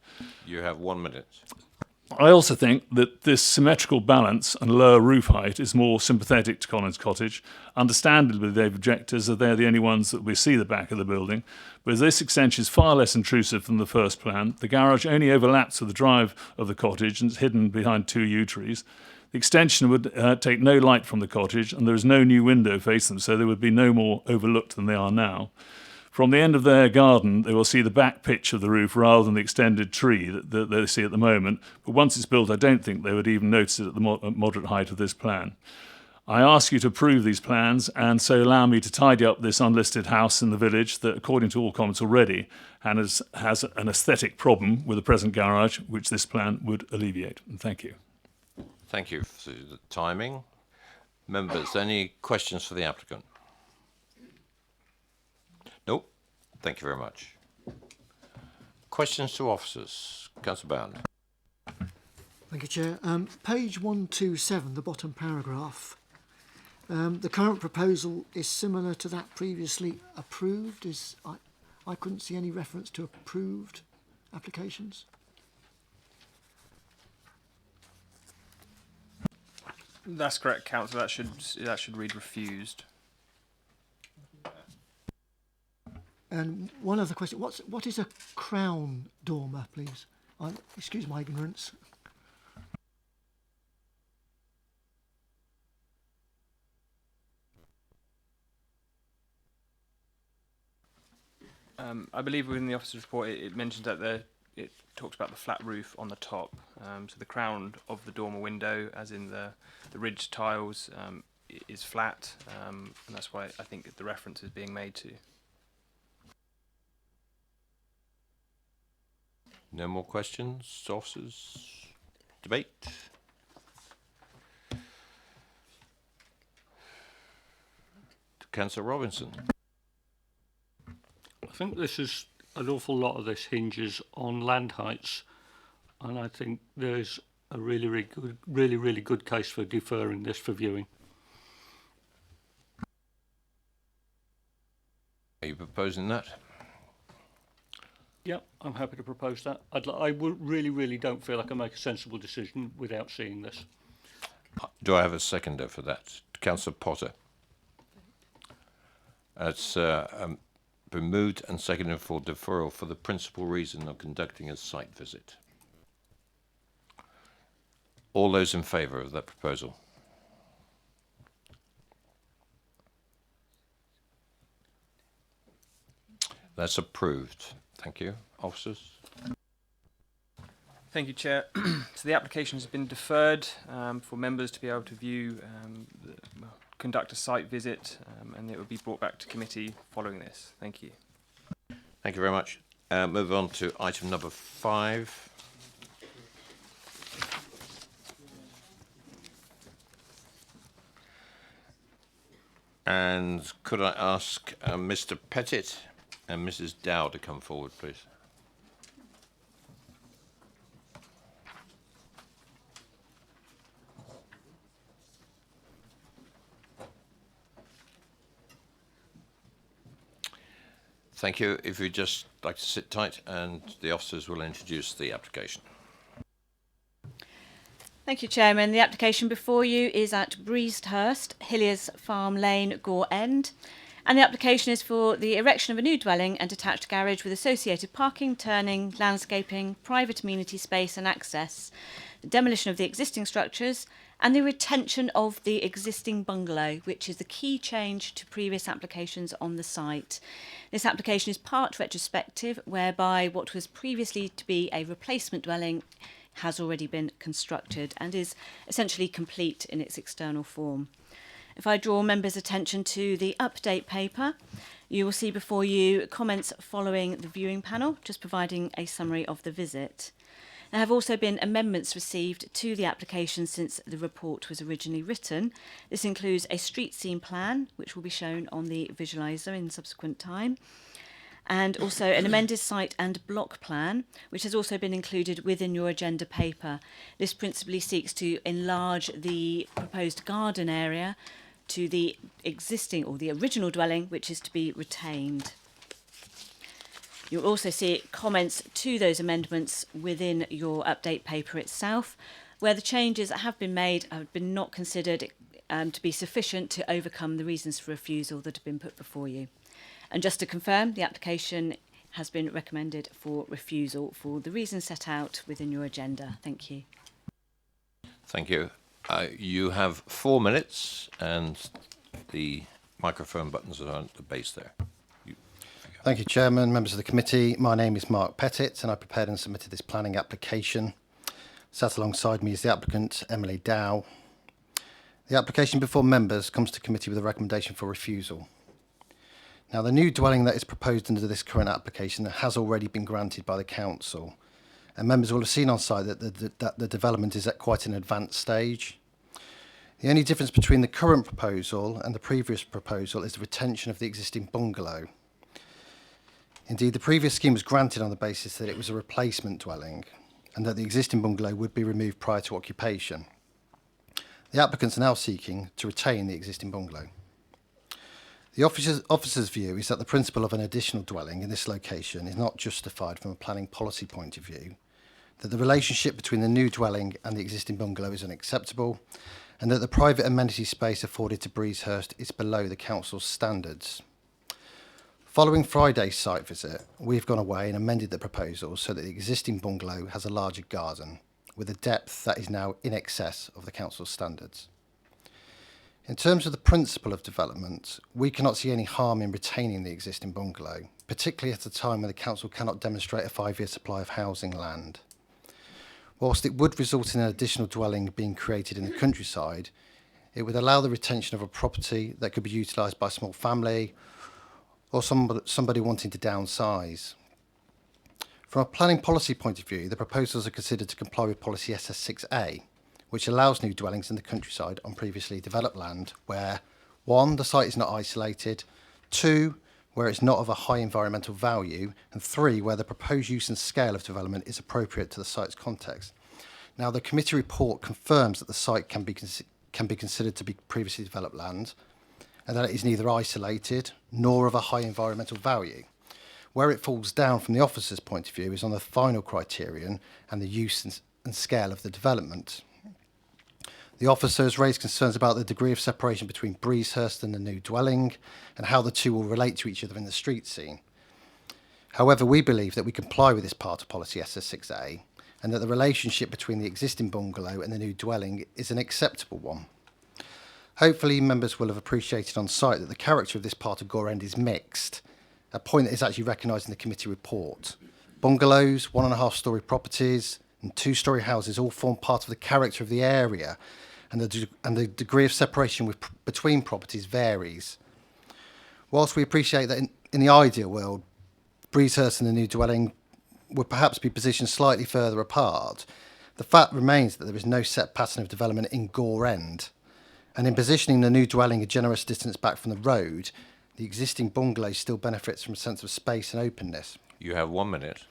Speaker 1: You have 1 minute.
Speaker 2: I also think that this symmetrical balance and lower roof height is more sympathetic to Collins Cottage. Understandably, the objectors are they're the only ones that we see the back of the building, but as this extension is far less intrusive than the first plan, the garage only overlaps with the drive of the cottage and is hidden behind 2 yew trees. The extension would take no light from the cottage, and there is no new window facing them, so they would be no more overlooked than they are now. From the end of their garden, they will see the back pitch of the roof rather than the extended tree that they see at the moment. But once it's built, I don't think they would even notice it at the moderate height of this plan. I ask you to approve these plans and so allow me to tidy up this unlisted house in the village that, according to all comments already, has an aesthetic problem with the present garage, which this plan would alleviate. And thank you.
Speaker 1: Thank you for the timing. Members, any questions for the applicant? Nope. Thank you very much. Questions to officers? Councillor Bound.
Speaker 6: Thank you, Chair. Page 127, the bottom paragraph. The current proposal is similar to that previously approved. I couldn't see any reference to approved applications.
Speaker 14: That's correct, Councillor. That should read refused.
Speaker 6: And one other question: what is a crown dormer, please? Excuse my ignorance.
Speaker 14: I believe within the officer's report it mentions that it talks about the flat roof on the top. So the crown of the dormer window, as in the ridge tiles, is flat, and that's why I think the reference is being made to.
Speaker 1: No more questions, officers? Debate? Councillor Robinson.
Speaker 11: I think this is an awful lot of this hinges on land heights, and I think there's a really good case for deferring this for viewing.
Speaker 1: Are you proposing that?
Speaker 11: Yeah, I'm happy to propose that. Really don't feel I can make a sensible decision without seeing this.
Speaker 1: Do I have a seconder for that? Councillor Potter. It's been moved and seconded for deferral for the principal reason of conducting a site visit. All those in favour of that proposal? That's approved. Thank you. Officers?
Speaker 14: Thank you, Chair. So the application has been deferred for members to be able to view, conduct a site visit, and it will be brought back to committee following this. Thank you.
Speaker 1: Thank you very much. Move on to item number 5. And could I ask Mr. Pettit and Mrs. Dow to come forward, please? Thank you. If you'd just like to sit tight, and the officers will introduce the application.
Speaker 3: Thank you, Chairman. The application before you is at Breezehurst, Hilliers Farm Lane, Gore End. And the application is for the erection of a new dwelling and detached garage with associated parking, turning, landscaping, private amenity space and access, the demolition of the existing structures, and the retention of the existing bungalow, which is the key change to previous applications on the site. This application is part retrospective, whereby what was previously to be a replacement dwelling has already been constructed and is essentially complete in its external form. If I draw members' attention to the update paper, you will see before you comments following the viewing panel, just providing a summary of the visit. There have also been amendments received to the application since the report was originally written. This includes a street scene plan, which will be shown on the visualiser in subsequent time, and also an amended site and block plan, which has also been included within your agenda paper. This principally seeks to enlarge the proposed garden area to the existing or the original dwelling, which is to be retained. You'll also see comments to those amendments within your update paper itself, where the changes that have been made have been not considered to be sufficient to overcome the reasons for refusal that have been put before you. And just to confirm, the application has been recommended for refusal for the reasons set out within your agenda. Thank you.
Speaker 1: Thank you. You have 4 minutes, and the microphone buttons are on the base there.
Speaker 4: Thank you, Chairman, members of the committee. My name is Mark Pettit, and I prepared and submitted this planning application. Sat alongside me is the applicant, Emily Dow. The application before members comes to committee with a recommendation for refusal. Now, the new dwelling that is proposed under this current application has already been granted by the council, and members will have seen on site that the development is at quite an advanced stage. The only difference between the current proposal and the previous proposal is the retention of the existing bungalow. Indeed, the previous scheme was granted on the basis that it was a replacement dwelling and that the existing bungalow would be removed prior to occupation. The applicants are now seeking to retain the existing bungalow. The officer's view is that the principle of an additional dwelling in this location is not justified from a planning policy point of view, that the relationship between the new dwelling and the existing bungalow is unacceptable, and that the private amenity space afforded to Breezehurst is below the council's standards. Following Friday's site visit, we've gone away and amended the proposal so that the existing bungalow has a larger garden, with a depth that is now in excess of the council's standards. In terms of the principle of development, we cannot see any harm in retaining the existing bungalow, particularly at a time when the council cannot demonstrate a 5-year supply of housing land. Whilst it would result in an additional dwelling being created in the countryside, it would allow the retention of a property that could be utilised by a small family or somebody wanting to downsize. From a planning policy point of view, the proposals are considered to comply with policy SS6A, which allows new dwellings in the countryside on previously developed land where 1, the site is not isolated, 2, where it's not of a high environmental value, and 3, where the proposed use and scale of development is appropriate to the site's context. Now, the committee report confirms that the site can be considered to be previously developed land, and that it is neither isolated nor of a high environmental value. Where it falls down from the officer's point of view is on the final criterion and the use and scale of the development. The officer has raised concerns about the degree of separation between Breezehurst and the new dwelling and how the two will relate to each other in the street scene. However, we believe that we comply with this part of policy SS6A and that the relationship between the existing bungalow and the new dwelling is an acceptable one. Hopefully, members will have appreciated on site that the character of this part of Gore End is mixed, a point that is actually recognised in the committee report. Bungalows, 1.5-storey properties and 2-storey houses all form part of the character of the area, and the degree of separation between properties varies. Whilst we appreciate that in the ideal world, Breezehurst and the new dwelling would perhaps be positioned slightly further apart, the fact remains that there is no set pattern of development in Gore End. And in positioning the new dwelling a generous distance back from the road, the existing bungalow still benefits from a sense of space and openness.
Speaker 1: You have 1 minute.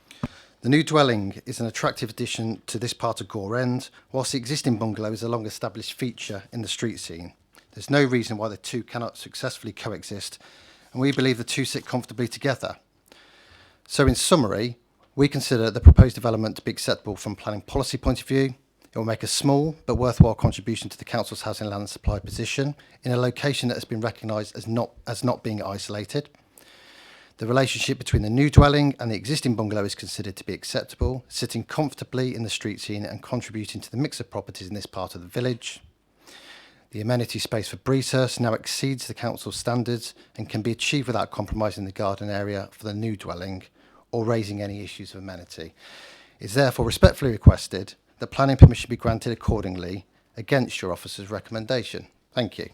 Speaker 4: The new dwelling is an attractive addition to this part of Gore End, whilst the existing bungalow is a long-established feature in the street scene. There's no reason why the two cannot successfully coexist, and we believe the two sit comfortably together. So in summary, we consider the proposed development to be acceptable from a planning policy point of view. It will make a small but worthwhile contribution to the council's housing land supply position in a location that has been recognised as not being isolated. The relationship between the new dwelling and the existing bungalow is considered to be acceptable, sitting comfortably in the street scene and contributing to the mix of properties in this part of the village. The amenity space for Breezehurst now exceeds the council's standards and can be achieved without compromising the garden area for the new dwelling or raising any issues of amenity. It is therefore respectfully requested that planning permission be granted accordingly against your officer's recommendation. Thank you.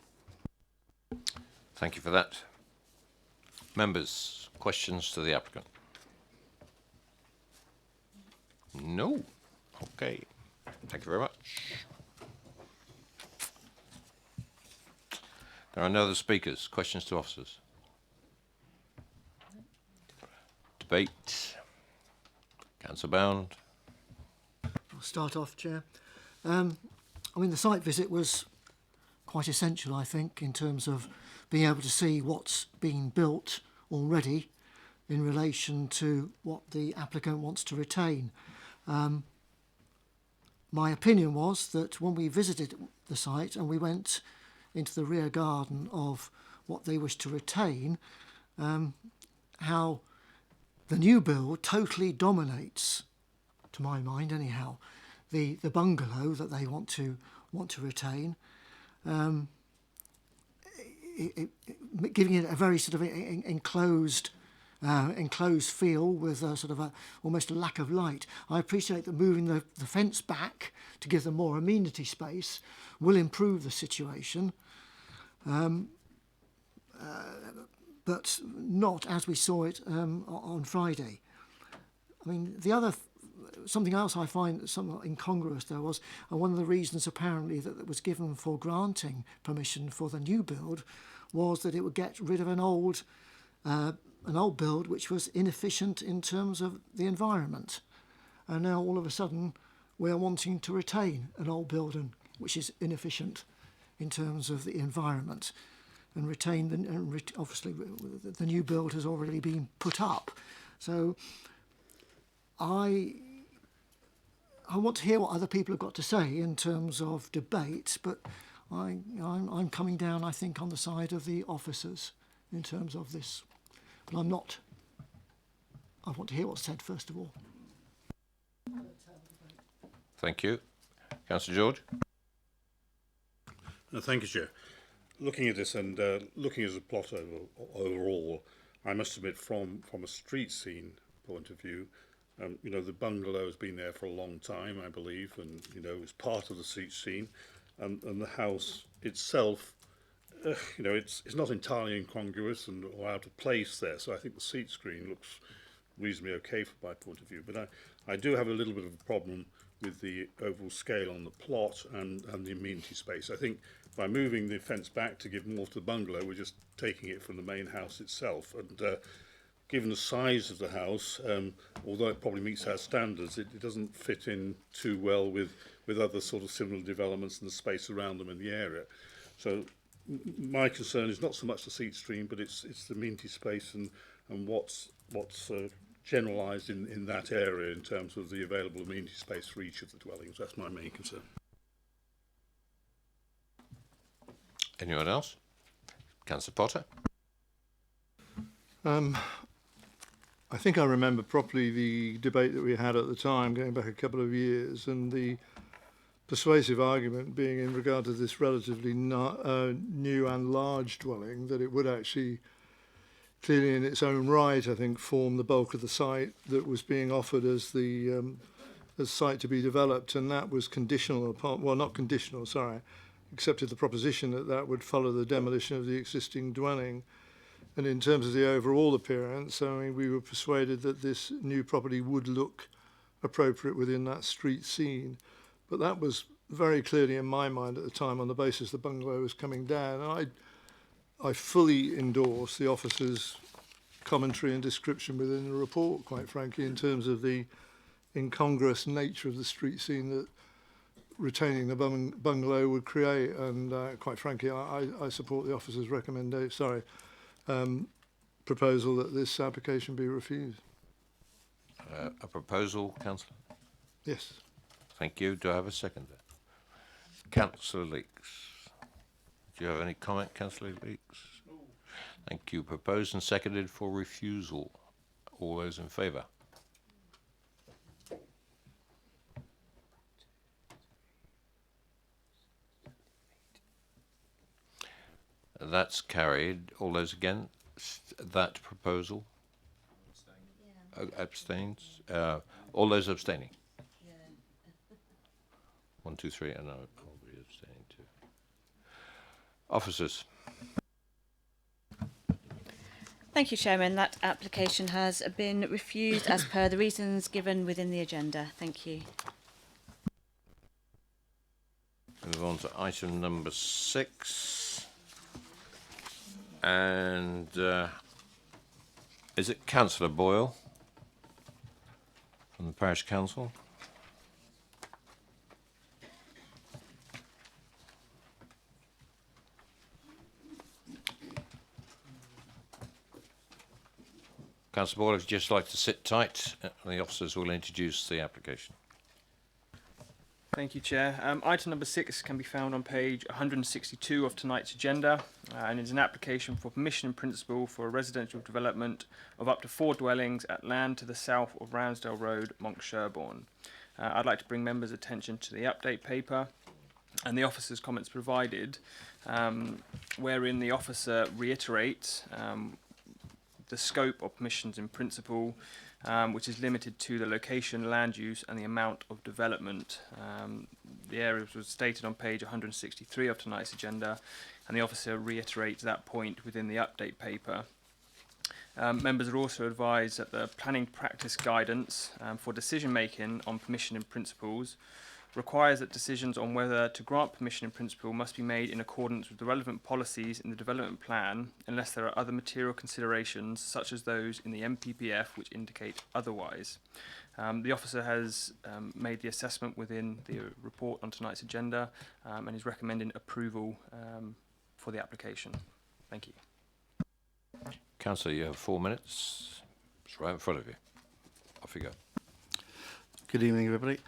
Speaker 1: Thank you for that. Members, questions to the applicant? No. Okay. Thank you very much. There are no other speakers. Questions to officers? Debate. Councillor Bound.
Speaker 6: I'll start off, Chair. I mean, the site visit was quite essential, I think, in terms of being able to see what's been built already in relation to what the applicant wants to retain. My opinion was that when we visited the site and we went into the rear garden of what they wish to retain, how the new build totally dominates, to my mind anyhow, the bungalow that they want to retain, giving it a very sort of enclosed enclosed feel with a sort of almost a lack of light. I appreciate that moving the fence back to give them more amenity space will improve the situation, but not as we saw it on Friday. I mean, something else I find somewhat incongruous there was one of the reasons apparently that was given for granting permission for the new build was that it would get rid of an old build which was inefficient in terms of the environment. And now all of a sudden we are wanting to retain an old building which is inefficient in terms of the environment and retain obviously the new build has already been put up. So I want to hear what other people have got to say in terms of debate, but I'm coming down, I think, on the side of the officers in terms of this. But I'm not. I want to hear what's said first of all.
Speaker 1: Thank you. Councillor George.
Speaker 9: Thank you, Chair. Looking at this and looking as a plot overall, I must admit from a street scene point of view, you know, the bungalow has been there for a long time, I believe, and, you know, it's part of the street scene. And the house itself, you know, it's not entirely incongruous and or out of place there. So I think the seat screen looks reasonably okay from my point of view. But I do have a little bit of a problem with the overall scale on the plot and the amenity space. I think by moving the fence back to give more to the bungalow, we're just taking it from the main house itself. And given the size of the house, although it probably meets our standards, it doesn't fit in too well with other sort of similar developments and the space around them in the area. So my concern is not so much the seat stream, but it's the amenity space and what's generalised in that area in terms of the available amenity space for each of the dwellings. That's my main concern.
Speaker 1: Anyone else? Councillor Potter.
Speaker 8: I think I remember properly the debate that we had at the time, going back a couple of years, and the persuasive argument being in regard to this relatively new and large dwelling, that it would actually clearly in its own right, I think, form the bulk of the site that was being offered as the site to be developed, and that was conditional upon, well, not conditional, sorry, accepted the proposition that that would follow the demolition of the existing dwelling. And in terms of the overall appearance, I mean, we were persuaded that this new property would look appropriate within that street scene. But that was very clearly in my mind at the time on the basis the bungalow was coming down. And I fully endorse the officer's commentary and description within the report, quite frankly, in terms of the incongruous nature of the street scene that retaining the bungalow would create. And quite frankly, I support the officer's recommendation, proposal that this application be refused.
Speaker 1: A proposal, Councillor?
Speaker 8: Yes.
Speaker 1: Thank you. Do I have a seconder? Councillor Leeks. Do you have any comment, Councillor Leeks? No. Thank you. Proposed and seconded for refusal. All those in favour? That's carried. All those against that proposal? Abstains? All those abstaining? 1, 2, 3, and I'll be abstaining too. Officers.
Speaker 3: Thank you, Chairman. That application has been refused as per the reasons given within the agenda. Thank you.
Speaker 1: Move on to item number 6. And is it Councillor Boyle from the Parish Council? Councillor Boyle, if you'd just like to sit tight, the officers will introduce the application.
Speaker 14: Thank you, Chair. Item number 6 can be found on page 162 of tonight's agenda, and is an application for permission in principle for a residential development of up to 4 dwellings at land to the south of Ramsdale Road, Monk Sherborne. I'd like to bring members' attention to the update paper and the officer's comments provided, wherein the officer reiterates the scope of permissions in principle, which is limited to the location, land use, and the amount of development. The areas was stated on page 163 of tonight's agenda, and the officer reiterates that point within the update paper. Members are also advised that the planning practice guidance for decision making on permission in principles requires that decisions on whether to grant permission in principle must be made in accordance with the relevant policies in the development plan, unless there are other material considerations, such as those in the MPPF, which indicate otherwise. The officer has made the assessment within the report on tonight's agenda and is recommending approval for the application. Thank you.
Speaker 1: Councillor, you have 4 minutes. It's right in front of you. Off you go.
Speaker 7: Good evening, everybody.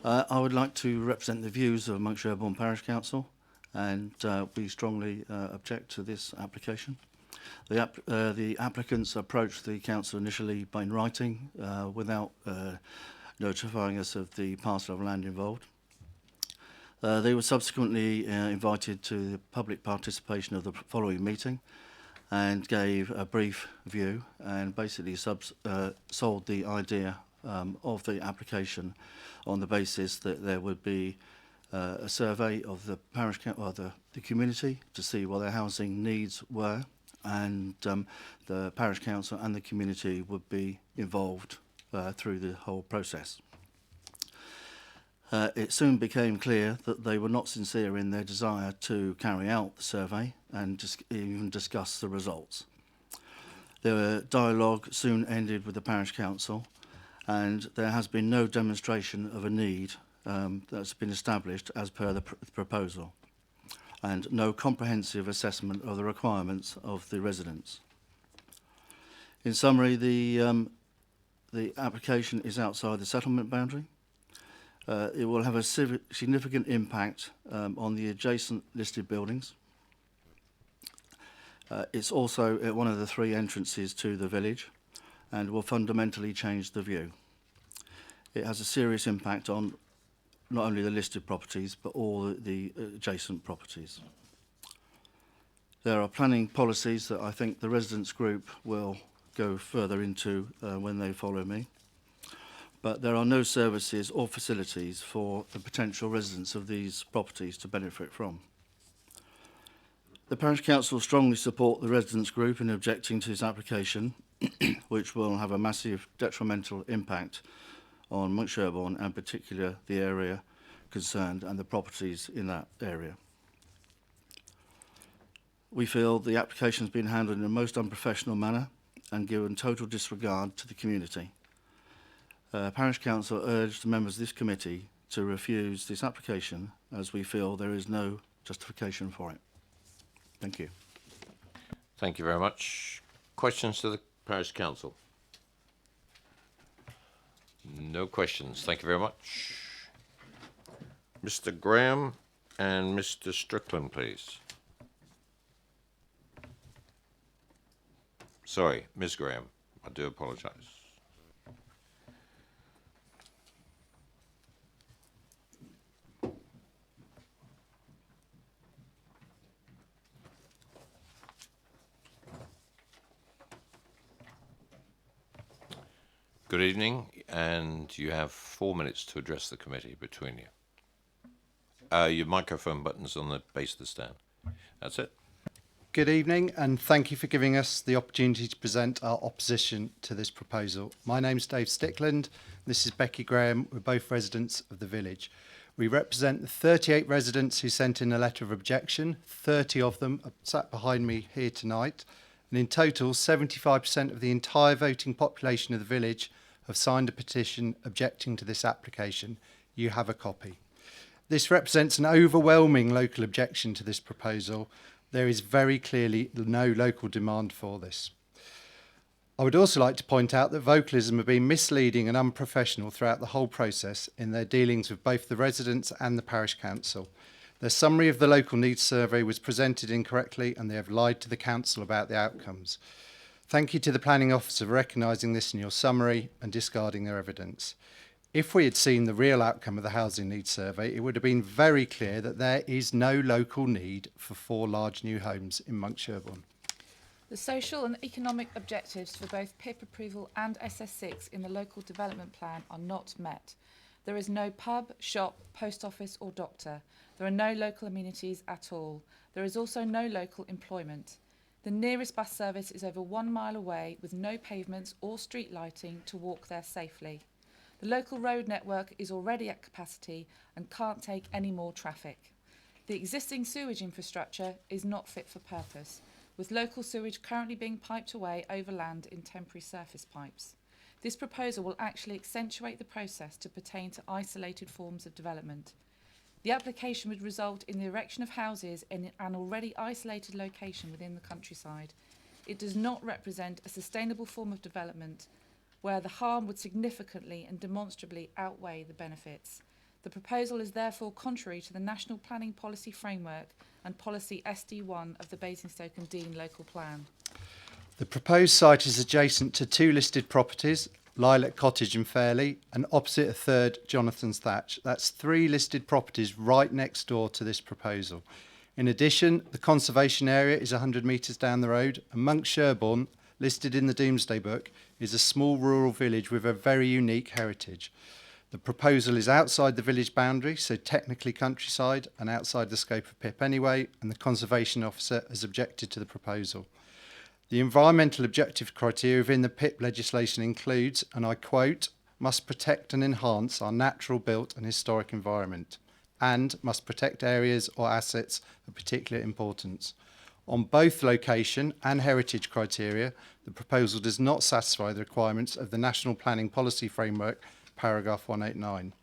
Speaker 7: I would like to represent the views of Monk Sherborne Parish Council, and we strongly object to this application. The applicants approached the council initially by writing without notifying us of the parcel of land involved. They were subsequently invited to the public participation of the following meeting and gave a brief view and basically sold the idea of the application on the basis that there would be a survey of the parish or the community to see what their housing needs were, and the parish council and the community would be involved through the whole process. It soon became clear that they were not sincere in their desire to carry out the survey and even discuss the results. The dialogue soon ended with the parish council, and there has been no demonstration of a need that's been established as per the proposal, and no comprehensive assessment of the requirements of the residents. In summary, the application is outside the settlement boundary. It will have a significant impact on the adjacent listed buildings. It's also at one of the 3 entrances to the village and will fundamentally change the view. It has a serious impact on not only the listed properties but all the adjacent properties. There are planning policies that I think the residents group will go further into when they follow me. But there are no services or facilities for the potential residents of these properties to benefit from. The Parish Council strongly support the residents group in objecting to this application, which will have a massive detrimental impact on Monk Sherborne, and particularly the area concerned and the properties in that area. We feel the application has been handled in a most unprofessional manner and given total disregard to the community. Parish Council urged the members of this committee to refuse this application, as we feel there is no justification for it. Thank you.
Speaker 1: Thank you very much. Questions to the Parish Council? No questions. Thank you very much. Mr. Graham and Mr. Strickland, please. Sorry, Ms. Graham. I do apologise. Good evening, and you have 4 minutes to address the committee between you. Your microphone button's on the base of the stand. That's it.
Speaker 17: Good evening, and thank you for giving us the opportunity to present our opposition to this proposal. My name's Dave Stickland. This is Becky Graham. We're both residents of the village. We represent the 38 residents who sent in a letter of objection. 30 of them are sat behind me here tonight. And in total, 75% of the entire voting population of the village have signed a petition objecting to this application. You have a copy. This represents an overwhelming local objection to this proposal. There is very clearly no local demand for this. I would also like to point out that vocalism have been misleading and unprofessional throughout the whole process in their dealings with both the residents and the parish council. Their summary of the local needs survey was presented incorrectly, and they have lied to the council about the outcomes. Thank you to the planning officer for recognising this in your summary and discarding their evidence. If we had seen the real outcome of the housing needs survey, it would have been very clear that there is no local need for 4 large new homes in Monk Sherborne.
Speaker 10: The social and economic objectives for both PIP approval and SS6 in the local development plan are not met. There is no pub, shop, post office or doctor. There are no local amenities at all. There is also no local employment. The nearest bus service is over 1 mile away with no pavements or street lighting to walk there safely. The local road network is already at capacity and can't take any more traffic. The existing sewage infrastructure is not fit for purpose, with local sewage currently being piped away over land in temporary surface pipes. This proposal will actually accentuate the process to pertain to isolated forms of development. The application would result in the erection of houses in an already isolated location within the countryside. It does not represent a sustainable form of development where the harm would significantly and demonstrably outweigh the benefits. The proposal is therefore contrary to the National Planning Policy Framework and Policy SD1 of the Basingstoke and Deane Local Plan.
Speaker 22: The proposed site is adjacent to 2 listed properties, Lilac Cottage and Fairley, and opposite a third, Jonathan's Thatch. That's 3 listed properties right next door to this proposal. In addition, the conservation area is 100 metres down the road, and Monk Sherborne, listed in the Domesday Book, is a small rural village with a very unique heritage. The proposal is outside the village boundary, so technically countryside, and outside the scope of PIP anyway, and the Conservation Officer has objected to the proposal. The environmental objective criteria within the PIP legislation includes, and I quote, must protect and enhance our natural built and historic environment, and must protect areas or assets of particular importance. On both location and heritage criteria, the proposal does not satisfy the requirements of the National Planning Policy Framework, paragraph 189.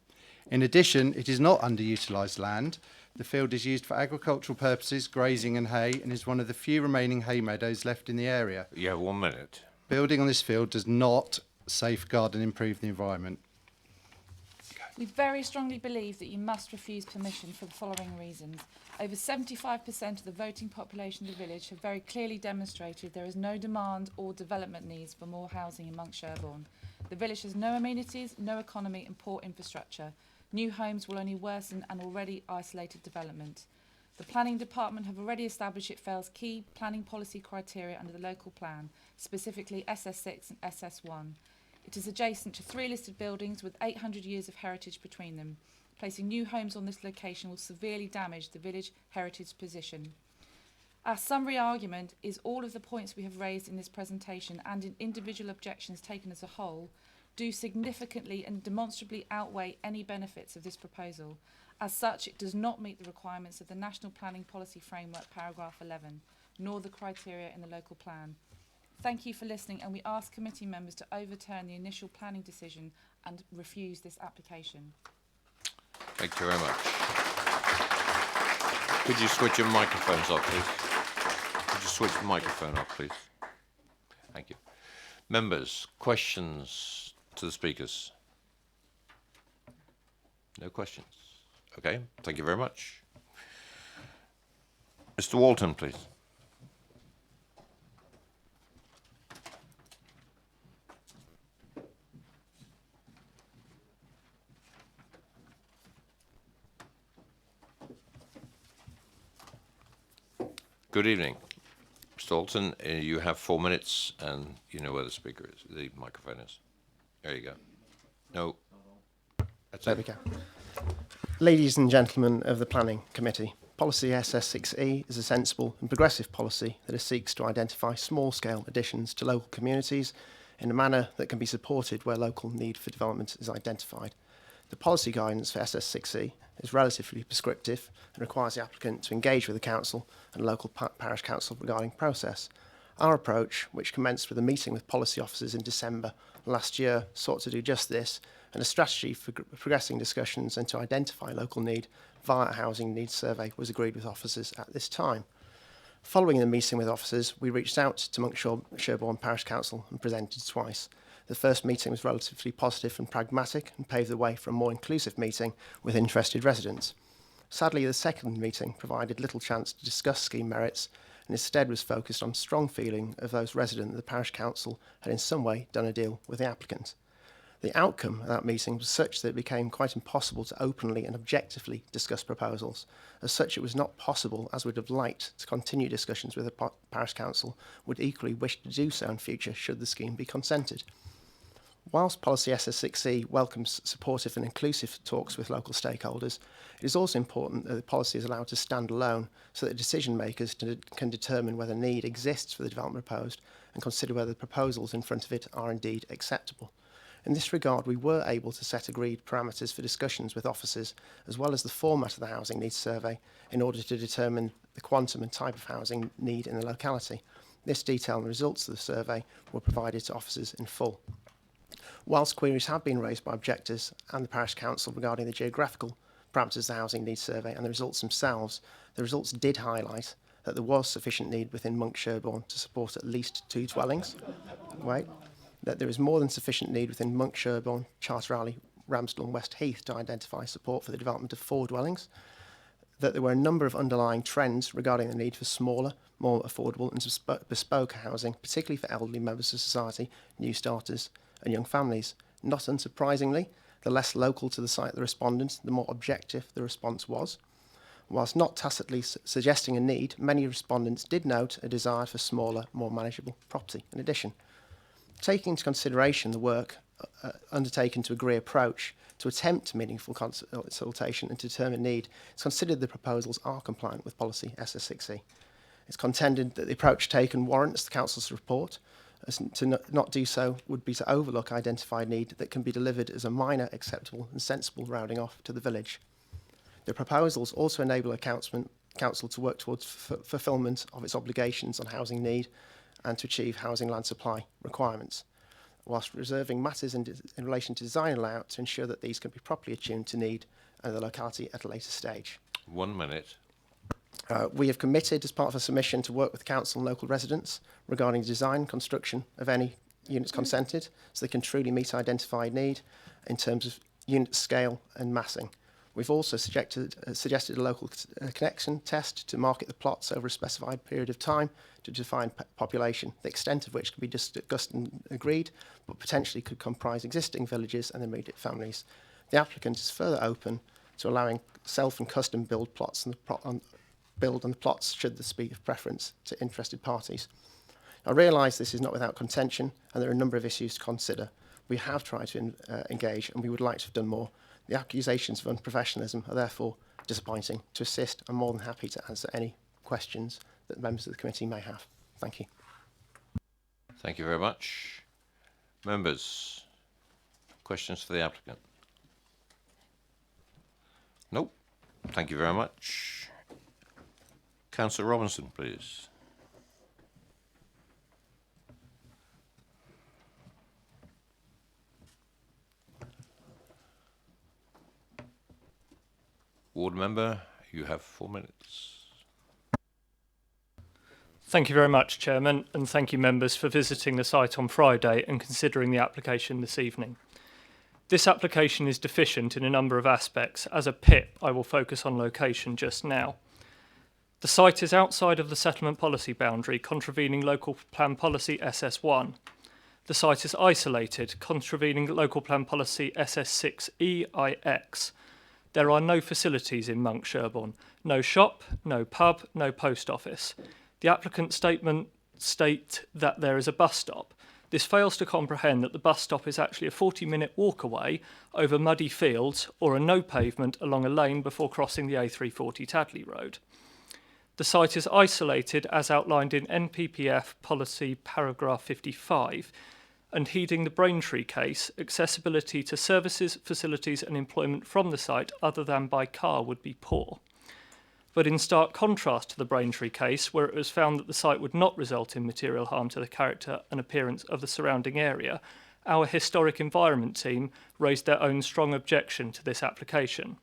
Speaker 22: In addition, it is not underutilised land. The field is used for agricultural purposes, grazing and hay, and is one of the few remaining hay meadows left in the area.
Speaker 1: You have 1 minute.
Speaker 22: Building on this field does not safeguard and improve the environment.
Speaker 10: We very strongly believe that you must refuse permission for the following reasons. Over 75% of the voting population of the village have very clearly demonstrated there is no demand or development needs for more housing in Monk Sherborne. The village has no amenities, no economy and poor infrastructure. New homes will only worsen an already isolated development. The planning department have already established it fails key planning policy criteria under the local plan, specifically SS6 and SS1. It is adjacent to 3 listed buildings with 800 years of heritage between them. Placing new homes on this location will severely damage the village heritage position. Our summary argument is all of the points we have raised in this presentation and in individual objections taken as a whole do significantly and demonstrably outweigh any benefits of this proposal. As such, it does not meet the requirements of the National Planning Policy Framework, paragraph 11, nor the criteria in the local plan. Thank you for listening, and we ask committee members to overturn the initial planning decision and refuse this application.
Speaker 1: Thank you very much. Could you switch your microphones off, please? Could you switch the microphone off, please? Thank you. Members, questions to the speakers? No questions. Okay, thank you very much. Mr. Walton, please. Good evening. Mr. Alton, you have 4 minutes, and you know where the speaker is, the microphone is. There you go. No. That's
Speaker 23: there we go. Ladies and gentlemen of the Planning Committee, Policy SS6E is a sensible and progressive policy that seeks to identify small-scale additions to local communities in a manner that can be supported where local need for development is identified. The policy guidance for SS6E is relatively prescriptive and requires the applicant to engage with the council and local parish council regarding process. Our approach, which commenced with a meeting with policy officers in December last year, sought to do just this, and a strategy for progressing discussions and to identify local need via a housing needs survey was agreed with officers at this time. Following the meeting with officers, we reached out to Monk Sherborne Parish Council and presented twice. The first meeting was relatively positive and pragmatic and paved the way for a more inclusive meeting with interested residents. Sadly, the second meeting provided little chance to discuss scheme merits and instead was focused on strong feeling of those residents that the parish council had in some way done a deal with the applicant. The outcome of that meeting was such that it became quite impossible to openly and objectively discuss proposals. As such, it was not possible, as we'd have liked, to continue discussions with the Parish Council, would equally wish to do so in future should the scheme be consented. Whilst Policy SS6E welcomes supportive and inclusive talks with local stakeholders, it is also important that the policy is allowed to stand alone so that decision makers can determine whether need exists for the development proposed and consider whether the proposals in front of it are indeed acceptable. In this regard, we were able to set agreed parameters for discussions with officers, as well as the format of the housing needs survey, in order to determine the quantum and type of housing need in the locality. This detail and results of the survey were provided to officers in full. Whilst queries have been raised by objectors and the Parish Council regarding the geographical parameters of the housing needs survey and the results themselves, the results did highlight that there was sufficient need within Monk Sherborne to support at least 2 dwellings. That there is more than sufficient need within Monk Sherborne, Charter Alley, Ramsdale and West Heath to identify support for the development of 4 dwellings. That there were a number of underlying trends regarding the need for smaller, more affordable and bespoke housing, particularly for elderly members of society, new starters and young families. Not unsurprisingly, the less local to the site the respondent, the more objective the response was. Whilst not tacitly suggesting a need, many respondents did note a desire for smaller, more manageable property. In addition, taking into consideration the work undertaken to agree approach to attempt meaningful consultation and to determine need, it's considered the proposals are compliant with policy SS6E. It's contended that the approach taken warrants the Council's report, as to not do so would be to overlook identified need that can be delivered as a minor, acceptable and sensible rounding off to the village. The proposals also enable a council to work towards fulfilment of its obligations on housing need and to achieve housing land supply requirements, whilst reserving matters in relation to design and layout to ensure that these can be properly attuned to need and the locality at a later stage.
Speaker 1: 1 minute.
Speaker 23: We have committed, as part of a submission, to work with council and local residents regarding design and construction of any units consented, so they can truly meet identified need in terms of unit scale and massing. We've also suggested a local connection test to market the plots over a specified period of time to define population, the extent of which can be discussed and agreed, but potentially could comprise existing villages and immediate families. The applicant is further open to allowing self and custom build plots and build on the plots should this be of preference to interested parties. I realise this is not without contention and there are a number of issues to consider. We have tried to engage and we would like to have done more. The accusations of unprofessionalism are therefore disappointing. To assist, I'm more than happy to answer any questions that members of the committee may have. Thank you.
Speaker 1: Thank you very much. Members, questions for the applicant? Nope. Thank you very much. Councillor Robinson, please. Ward member, you have 4 minutes.
Speaker 11: Thank you very much, Chairman, and thank you members for visiting the site on Friday and considering the application this evening. This application is deficient in a number of aspects. As a PIP, I will focus on location just now. The site is outside of the settlement policy boundary, contravening local plan policy SS1. The site is isolated, contravening local plan policy SS6EIX. There are no facilities in Monk Sherborne, no shop, no pub, no post office. The applicant's statement state that there is a bus stop. This fails to comprehend that the bus stop is actually a 40-minute walk away over muddy fields or a no pavement along a lane before crossing the A340 Tadley Road. The site is isolated as outlined in NPPF policy paragraph 55, and heeding the Braintree case, accessibility to services, facilities and employment from the site other than by car would be poor. But in stark contrast to the Braintree case, where it was found that the site would not result in material harm to the character and appearance of the surrounding area, our historic environment team raised their own strong objection to this application.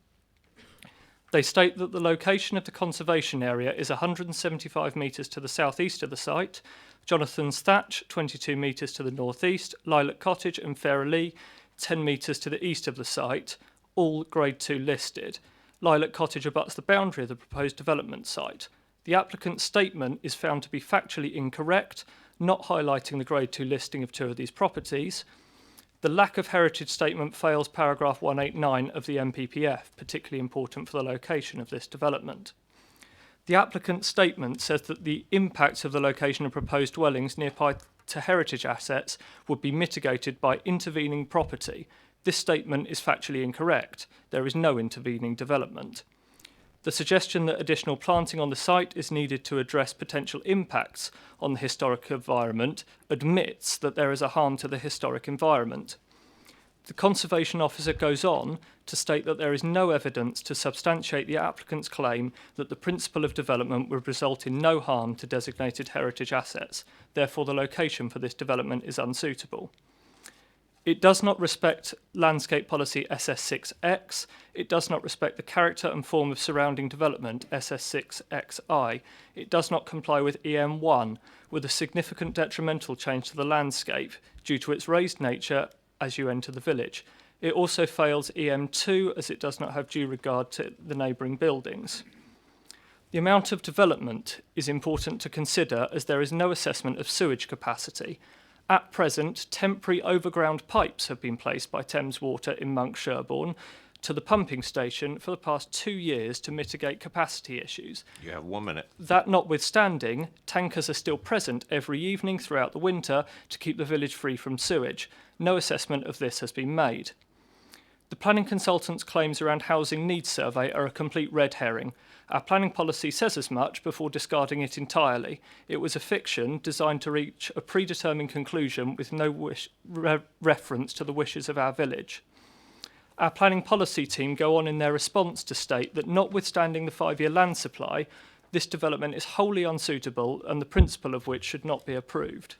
Speaker 11: They state that the location of the conservation area is 175 metres to the southeast of the site, Jonathan's Thatch 22 metres to the northeast, Lilac Cottage and Fairley 10 metres to the east of the site, all Grade 2 listed. Lilac Cottage abuts the boundary of the proposed development site. The applicant's statement is found to be factually incorrect, not highlighting the Grade 2 listing of 2 of these properties.
Speaker 5: The lack of heritage statement fails paragraph 189 of the MPPF, particularly important for the location of this development. The applicant's statement says that the impacts of the location of proposed dwellings nearby to heritage assets would be mitigated by intervening property. This statement is factually incorrect. There is no intervening development. The suggestion that additional planting on the site is needed to address potential impacts on the historic environment admits that there is a harm to the historic environment. The Conservation Officer goes on to state that there is no evidence to substantiate the applicant's claim that the principle of development would result in no harm to designated heritage assets. Therefore, the location for this development is unsuitable. It does not respect Landscape Policy SS6X. It does not respect the character and form of surrounding development SS6XI. It does not comply with EM1, with a significant detrimental change to the landscape due to its raised nature as you enter the village. It also fails EM2 as it does not have due regard to the neighbouring buildings. The amount of development is important to consider as there is no assessment of sewage capacity. At present, temporary overground pipes have been placed by Thames Water in Monk Sherborne to the pumping station for the past 2 years to mitigate capacity issues.
Speaker 1: You have 1 minute.
Speaker 5: That notwithstanding, tankers are still present every evening throughout the winter to keep the village free from sewage. No assessment of this has been made. The planning consultant's claims around housing needs survey are a complete red herring. Our planning policy says as much before discarding it entirely. It was a fiction designed to reach a predetermined conclusion with no reference to the wishes of our village. Our planning policy team go on in their response to state that notwithstanding the 5-year land supply, this development is wholly unsuitable and the principle of which should not be approved.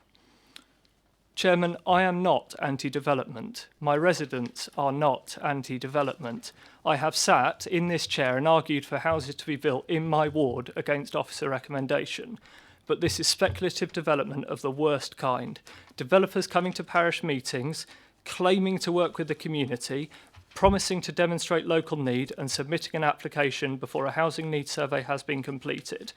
Speaker 5: Chairman, I am not anti-development. My residents are not anti-development. I have sat in this chair and argued for houses to be built in my ward against officer recommendation. But this is speculative development of the worst kind. Developers coming to parish meetings, claiming to work with the community, promising to demonstrate local need and submitting an application before a housing needs survey has been completed.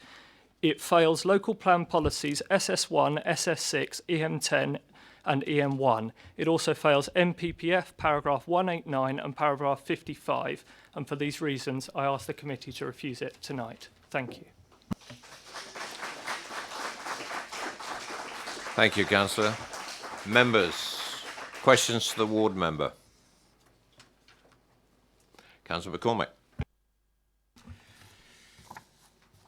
Speaker 5: It fails local plan policies SS1, SS6, EM10 and EM1. It also fails MPPF paragraph 189 and paragraph 55, and for these reasons I ask the committee to refuse it tonight. Thank you.
Speaker 1: Thank you, Councillor. Members, questions to the ward member. Councillor McCormick.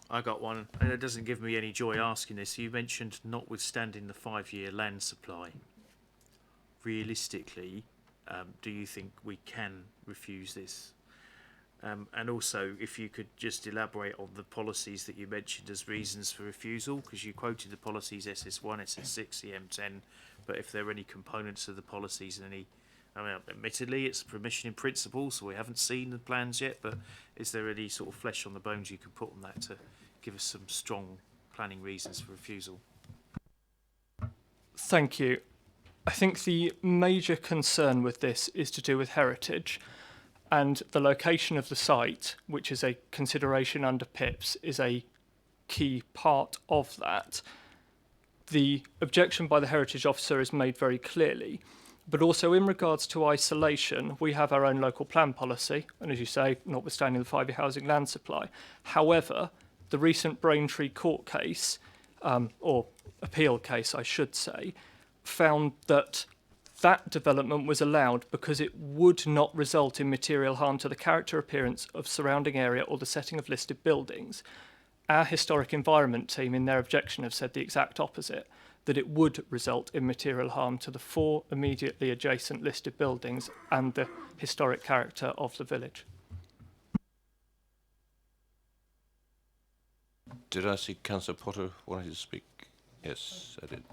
Speaker 15: I got one, and it doesn't give me any joy asking this. You mentioned notwithstanding the 5-year land supply. Realistically, do you think we can refuse this? And also, if you could just elaborate on the policies that you mentioned as reasons for refusal, because you quoted the policies SS1, SS6, EM10, but if there are any components of the policies and any, I mean, admittedly, it's permission in principle, so we haven't seen the plans yet, but is there any sort of flesh on the bones you could put on that to give us some strong planning reasons for refusal?
Speaker 5: Thank you. I think the major concern with this is to do with heritage, and the location of the site, which is a consideration under PIPs, is a key part of that. The objection by the heritage officer is made very clearly, but also in regards to isolation, we have our own local plan policy, and as you say, notwithstanding the 5-year housing land supply. However, the recent Braintree court case, or appeal case I should say, found that that development was allowed because it would not result in material harm to the character appearance of surrounding area or the setting of listed buildings. Our historic environment team in their objection have said the exact opposite, that it would result in material harm to the 4 immediately adjacent listed buildings and the historic character of the village.
Speaker 1: Did I see Councillor Potter wanted to speak? Yes, I did.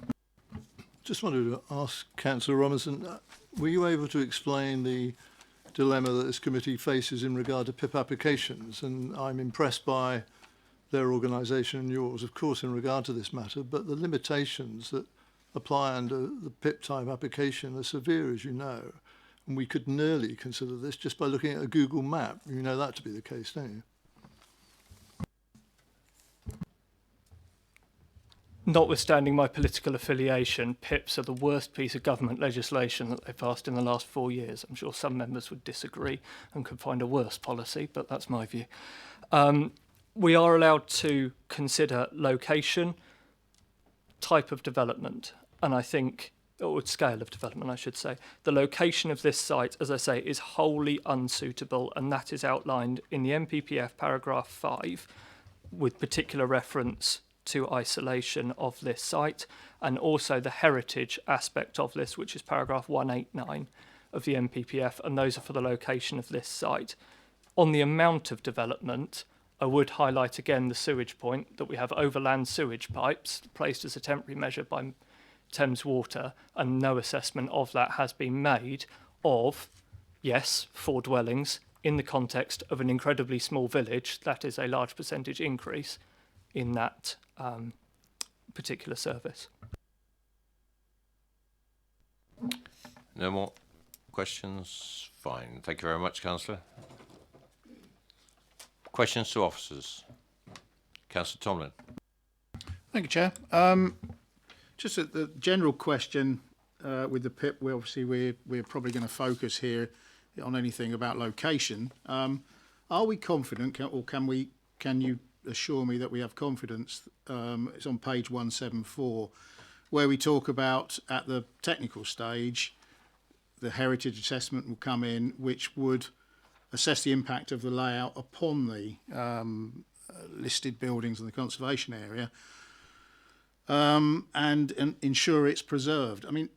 Speaker 8: Just wanted to ask Councillor Robinson, were you able to explain the dilemma that this committee faces in regard to PIP applications? And I'm impressed by their organisation and yours, of course, in regard to this matter, but the limitations that apply under the PIP type application are severe, as you know. And we could nearly consider this just by looking at a Google map. You know that to be the case, don't you?
Speaker 5: notwithstanding my political affiliation, PIPs are the worst piece of government legislation that they've passed in the last 4 years. I'm sure some members would disagree and could find a worse policy, but that's my view. We are allowed to consider location, type of development, and I think, or scale of development, I should say. The location of this site, as I say, is wholly unsuitable, and that is outlined in the MPPF paragraph 5, with particular reference to isolation of this site, and also the heritage aspect of this, which is paragraph 189 of the MPPF, and those are for the location of this site. On the amount of development, I would highlight again the sewage point, that we have overland sewage pipes placed as a temporary measure by Thames Water, and no assessment of that has been made of, yes, 4 dwellings in the context of an incredibly small village. That is a large percentage increase in that particular service.
Speaker 1: No more questions? Fine. Thank you very much, Councillor. Questions to officers? Councillor Tomlin.
Speaker 12: Thank you, Chair. Just the general question with the PIP, we're probably going to focus here on anything about location. Are we confident, can you assure me that we have confidence? It's on page 174, where we talk about at the technical stage, the heritage assessment will come in, which would assess the impact of the layout upon the listed buildings in the conservation area, and ensure it's preserved. I mean,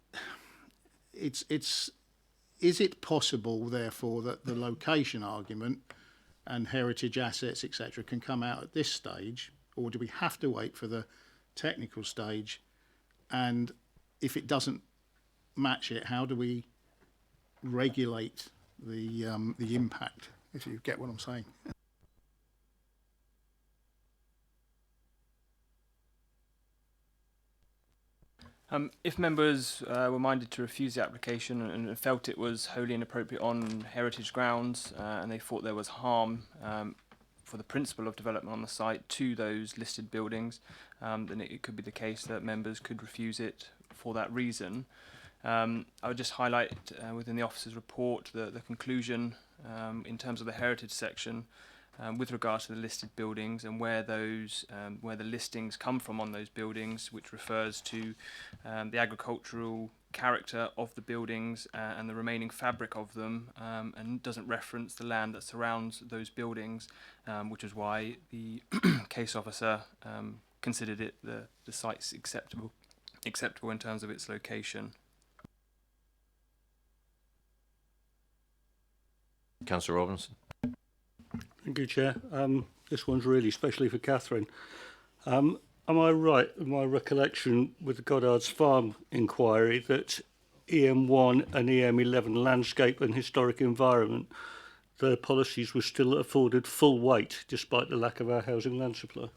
Speaker 12: is it possible, therefore, that the location argument and heritage assets, etc., can come out at this stage, or do we have to wait for the technical stage? And if it doesn't match it, how do we regulate the impact, if you get what I'm saying?
Speaker 14: If members were minded to refuse the application and felt it was wholly inappropriate on heritage grounds, and they thought there was harm for the principle of development on the site to those listed buildings, then it could be the case that members could refuse it for that reason. I would just highlight within the officer's report the conclusion in terms of the heritage section with regard to the listed buildings and where those where the listings come from on those buildings, which refers to the agricultural character of the buildings and the remaining fabric of them, and doesn't reference the land that surrounds those buildings, which is why the case officer considered it the site's acceptable in terms of its location.
Speaker 1: Councillor Robinson.
Speaker 11: Thank you, Chair. This one's really especially for Catherine. Am I right in my recollection with the Goddard's Farm inquiry that EM1 and EM11 landscape and historic environment, their policies were still afforded full weight despite the lack of our housing land supply?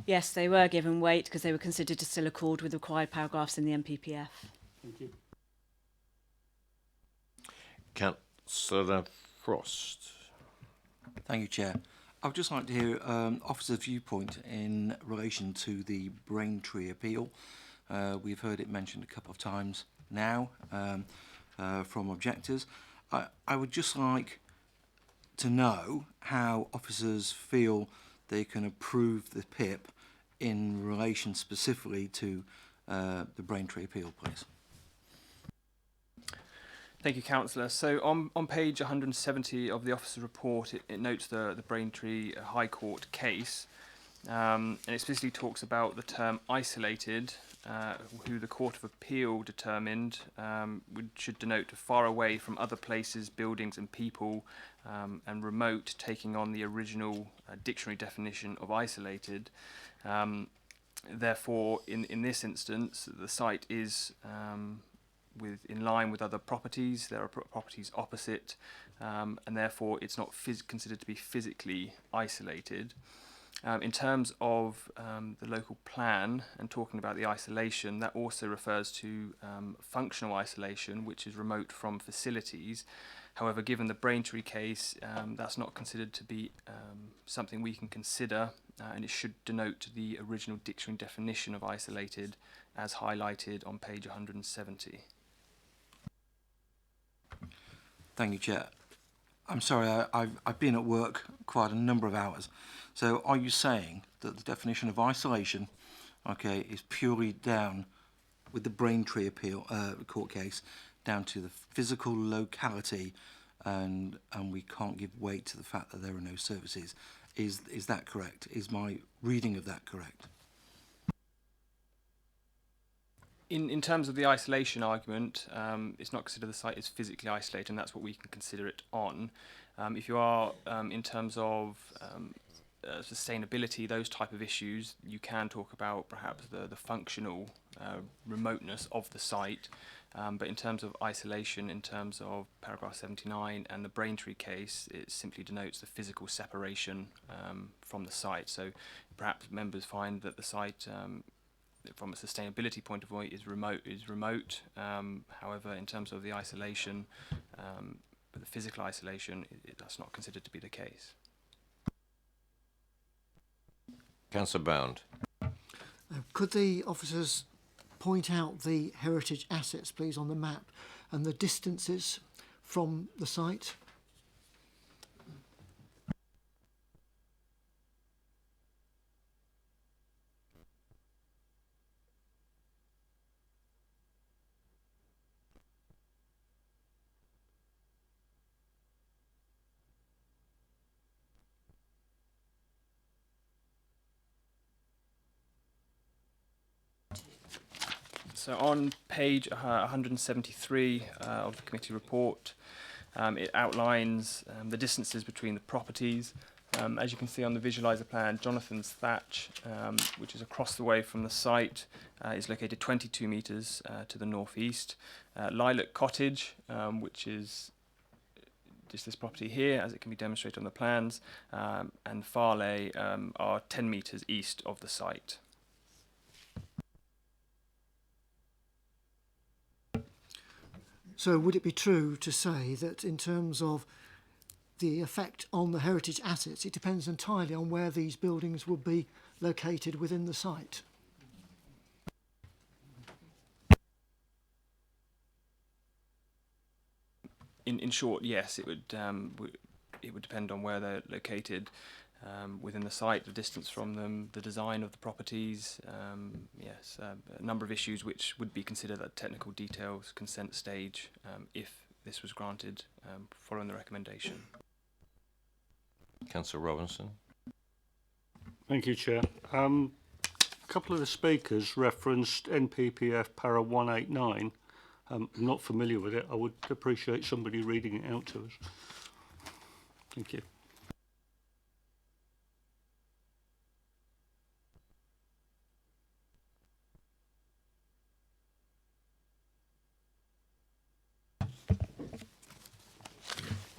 Speaker 3: Yes, they were given weight because they were considered to still accord with required paragraphs in the MPPF.
Speaker 11: Thank you.
Speaker 1: Councillor Frost.
Speaker 18: Thank you, Chair. I would just like to hear officer's viewpoint in relation to the Braintree appeal. We've heard it mentioned a couple of times now from objectors. I would just like to know how officers feel they can approve the PIP in relation specifically to the Braintree appeal, please.
Speaker 14: Thank you, Councillor. So on page 170 of the officer's report, it notes the Braintree High Court case, and it specifically talks about the term isolated, who the Court of Appeal determined should denote far away from other places, buildings and people, and remote, taking on the original dictionary definition of isolated. Therefore, in this instance, the site is in line with other properties. There are properties opposite, and therefore it's not considered to be physically isolated. In terms of the local plan and talking about the isolation, that also refers to functional isolation, which is remote from facilities. However, given the Braintree case, that's not considered to be something we can consider, and it should denote the original dictionary definition of isolated as highlighted on page 170.
Speaker 18: Thank you, Chair. I'm sorry, I've been at work quite a number of hours. So are you saying that the definition of isolation, okay, is purely down with the Braintree appeal court case down to the physical locality, and we can't give weight to the fact that there are no services? Is that correct? Is my reading of that correct?
Speaker 14: In terms of the isolation argument, it's not considered the site is physically isolated, and that's what we can consider it on. If you are, in terms of sustainability, those type of issues, you can talk about perhaps the functional remoteness of the site. But in terms of isolation, in terms of paragraph 79 and the Braintree case, it simply denotes the physical separation from the site. So perhaps members find that the site, from a sustainability point of view, is remote. However, in terms of the isolation, the physical isolation, that's not considered to be the case.
Speaker 1: Councillor Bound.
Speaker 6: Could the officers point out the heritage assets, please, on the map and the distances from the site?
Speaker 14: So on page 173 of the committee report, it outlines the distances between the properties. As you can see on the visualiser plan, Jonathan's Thatch, which is across the way from the site, is located 22 metres to the northeast. Lilac Cottage, which is just this property here, as it can be demonstrated on the plans, and Farley are 10 metres east of the site.
Speaker 6: So would it be true to say that in terms of the effect on the heritage assets, it depends entirely on where these buildings will be located within the site?
Speaker 14: In short, yes, it would depend on where they're located within the site, the distance from them, the design of the properties. Yes, a number of issues which would be considered at technical details consent stage if this was granted following the recommendation.
Speaker 1: Councillor Robinson.
Speaker 11: Thank you, Chair. A couple of the speakers referenced NPPF para 189. I'm not familiar with it. I would appreciate somebody reading it out to us. Thank you.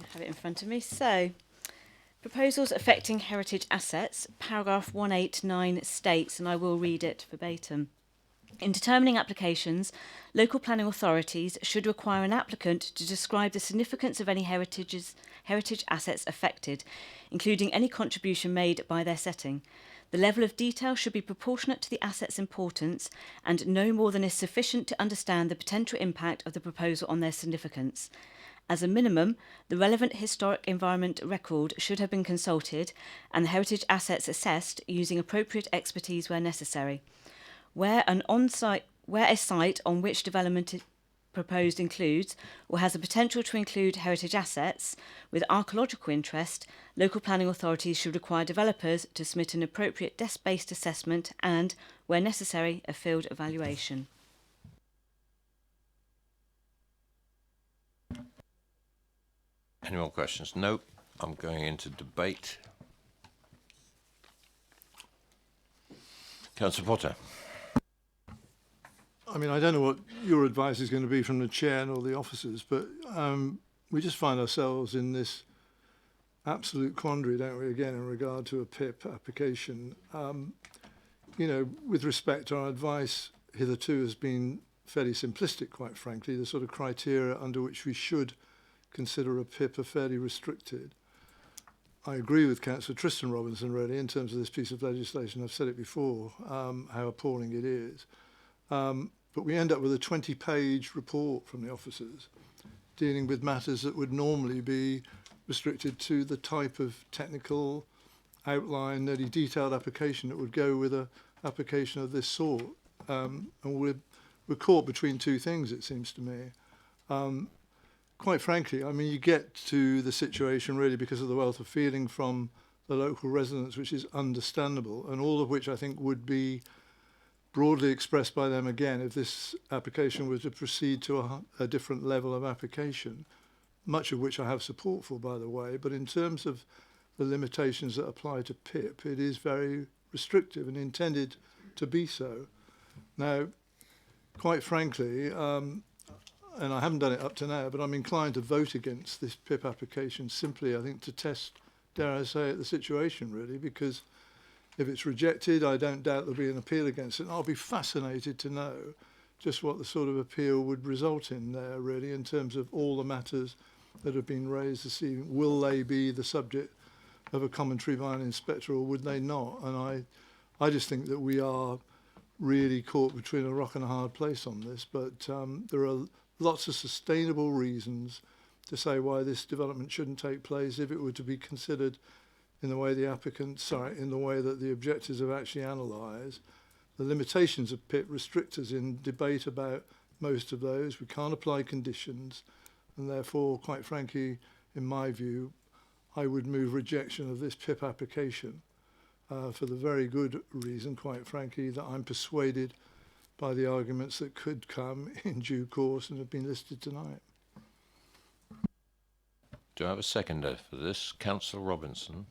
Speaker 3: I have it in front of me. So, proposals affecting heritage assets, paragraph 189 states, and I will read it verbatim. In determining applications, local planning authorities should require an applicant to describe the significance of any heritage assets affected, including any contribution made by their setting. The level of detail should be proportionate to the asset's importance and no more than is sufficient to understand the potential impact of the proposal on their significance. As a minimum, the relevant historic environment record should have been consulted and the heritage assets assessed using appropriate expertise where necessary. Where a site on which development proposed includes or has the potential to include heritage assets with archaeological interest, local planning authorities should require developers to submit an appropriate desk-based assessment and, where necessary, a field evaluation.
Speaker 1: Any more questions? No. I'm going into debate. Councillor Potter.
Speaker 8: I mean, I don't know what your advice is going to be from the chair and all the officers, but we just find ourselves in this absolute quandary, don't we, again, in regard to a PIP application. You know, with respect, our advice hitherto has been fairly simplistic, quite frankly. The sort of criteria under which we should consider a PIP are fairly restricted. I agree with Councillor Tristan Robinson, really, in terms of this piece of legislation. I've said it before, how appalling it is. But we end up with a 20-page report from the officers dealing with matters that would normally be restricted to the type of technical outline, nearly detailed application that would go with a application of this sort. And we're caught between two things, it seems to me. Quite frankly, I mean, you get to the situation really because of the wealth of feeling from the local residents, which is understandable, and all of which I think would be broadly expressed by them again if this application was to proceed to a different level of application, much of which I have support for, by the way. But in terms of the limitations that apply to PIP, it is very restrictive and intended to be so. Now, quite frankly, and I haven't done it up to now, but I'm inclined to vote against this PIP application simply, I think, to test, dare I say it, the situation, really, because if it's rejected, I don't doubt there'll be an appeal against it. And I'll be fascinated to know just what the sort of appeal would result in there, really, in terms of all the matters that have been raised this evening. Will they be the subject of a commentary by an inspector, or would they not? And I just think that we are really caught between a rock and a hard place on this. But there are lots of sustainable reasons to say why this development shouldn't take place if it were to be considered in the way the applicants, in the way that the objectors have actually analysed. The limitations of PIP restrict us in debate about most of those. We can't apply conditions, and therefore, quite frankly, in my view, I would move rejection of this PIP application for the very good reason, quite frankly, that I'm persuaded by the arguments that could come in due course and have been listed tonight.
Speaker 1: Do I have a seconder for this? Councillor Robinson.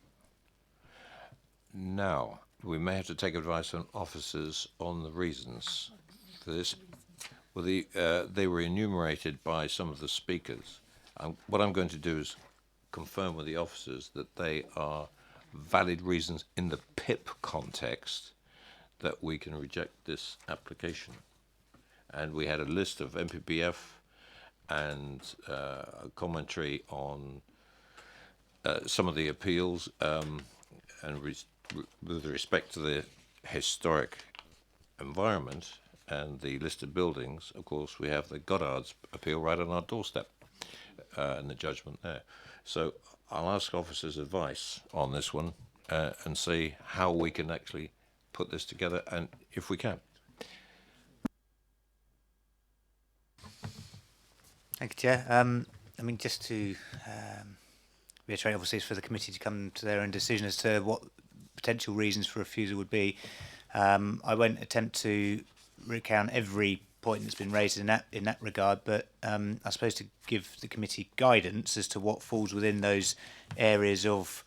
Speaker 1: Now, we may have to take advice from officers on the reasons for this. Well, they were enumerated by some of the speakers. What I'm going to do is confirm with the officers that they are valid reasons in the PIP context that we can reject this application. And we had a list of MPPF and a commentary on some of the appeals, and with respect to the historic environment and the listed buildings, of course, we have the Goddard's appeal right on our doorstep and the judgment there. So I'll ask officers' advice on this one and see how we can actually put this together, and if we can.
Speaker 13: Thank you, Chair. I mean, just to reiterate, obviously, it's for the committee to come to their own decision as to what potential reasons for refusal would be. I won't attempt to recount every point that's been raised in that regard, but I suppose to give the committee guidance as to what falls within those areas of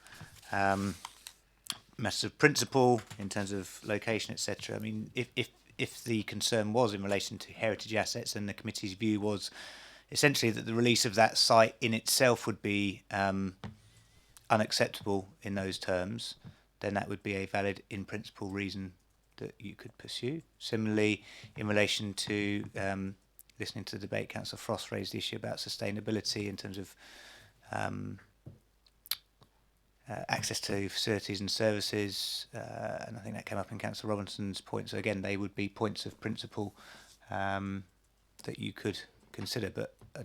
Speaker 13: matters of principle in terms of location, etc. I mean, if the concern was in relation to heritage assets, and the committee's view was essentially that the release of that site in itself would be unacceptable in those terms, then that would be a valid in principle reason that you could pursue. Similarly, in relation to listening to the debate, Councillor Frost raised the issue about sustainability in terms of access to facilities and services, and I think that came up in Councillor Robinson's point. So again, they would be points of principle that you could consider. But I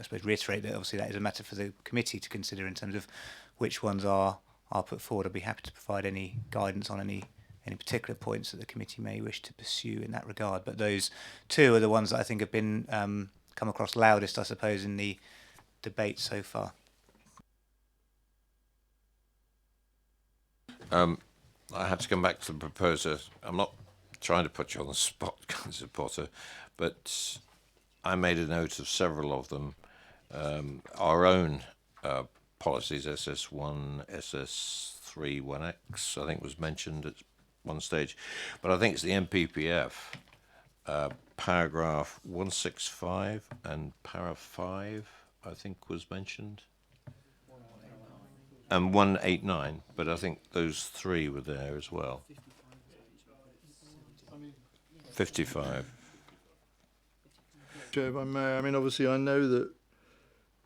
Speaker 13: suppose reiterate that obviously that is a matter for the committee to consider in terms of which ones are put forward. I'd be happy to provide any guidance on any particular points that the committee may wish to pursue in that regard. But those two are the ones that I think have been come across loudest, I suppose, in the debate so far.
Speaker 1: I have to come back to the proposer. I'm not trying to put you on the spot, Councillor Potter, but I made a note of several of them. Our own policies, SS1, SS3, 1X, I think was mentioned at one stage, but I think it's the MPPF, paragraph 165 and para 5, I think was mentioned. and 189, but I think those three were there as well. 55.
Speaker 8: Chair, if I may, I mean, obviously I know that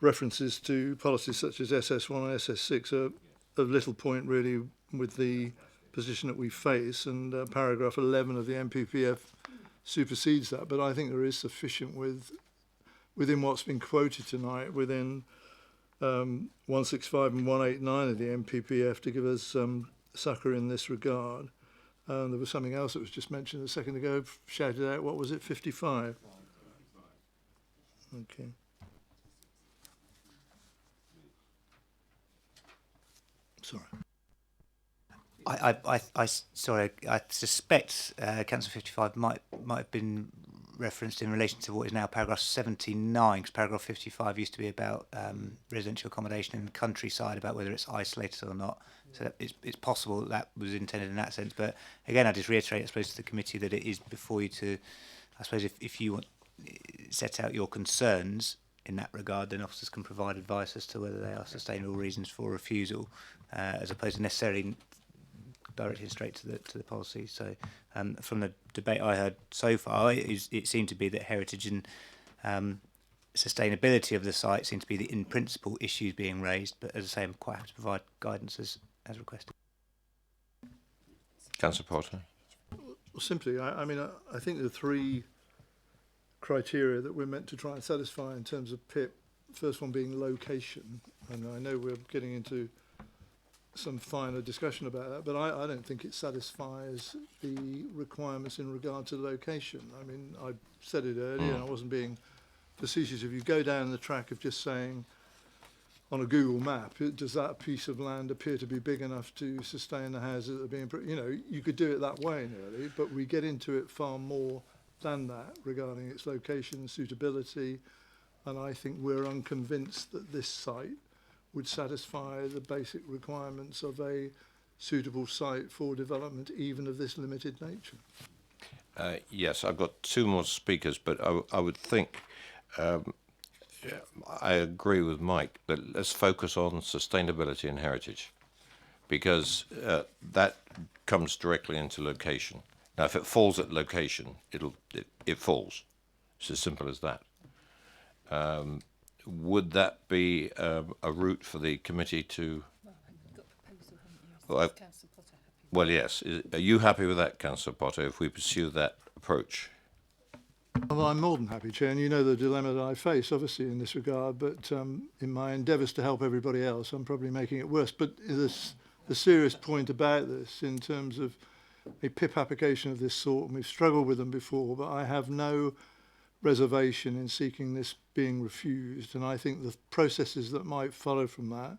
Speaker 8: references to policies such as SS1 and SS6 are of little point really with the position that we face, and paragraph 11 of the MPPF supersedes that, but I think there is sufficient within what's been quoted tonight, within 165 and 189 of the MPPF to give us succour in this regard. There was something else that was just mentioned a second ago, shouted out, what was it, 55? Okay. Sorry.
Speaker 13: Sorry, I suspect Council 55 might have been referenced in relation to what is now paragraph 79, because paragraph 55 used to be about residential accommodation in the countryside, about whether it's isolated or not. So it's possible that was intended in that sense. But again, I just reiterate, I suppose, to the committee that it is before you to, I suppose, if you want set out your concerns in that regard, then officers can provide advice as to whether they are sustainable reasons for refusal, as opposed to necessarily directing straight to the policy. So from the debate I heard so far, it seemed to be that heritage and sustainability of the site seem to be the in principle issues being raised, but as I say, I'm quite happy to provide guidance as requested.
Speaker 1: Councillor Potter.
Speaker 8: Well, simply, I mean, I think the three criteria that we're meant to try and satisfy in terms of PIP, first one being location, and I know we're getting into some finer discussion about that, but I don't think it satisfies the requirements in regard to location. I mean, I said it earlier, and I wasn't being facetious. If you go down the track of just saying on a Google map, does that piece of land appear to be big enough to sustain the houses that are being, you know, you could do it that way nearly, but we get into it far more than that regarding its location, suitability, and I think we're unconvinced that this site would satisfy the basic requirements of a suitable site for development, even of this limited nature.
Speaker 1: Yes, I've got two more speakers, but I would think, I agree with Mike, that let's focus on sustainability and heritage, because that comes directly into location. Now, if it falls at location, it falls. It's as simple as that. Would that be a route for the committee to? Well, yes. Are you happy with that, Councillor Potter, if we pursue that approach?
Speaker 8: Well, I'm more than happy, Chair, and you know the dilemma that I face, obviously, in this regard, but in my endeavours to help everybody else, I'm probably making it worse. But the serious point about this, in terms of a PIP application of this sort, and we've struggled with them before, but I have no reservation in seeking this being refused, and I think the processes that might follow from that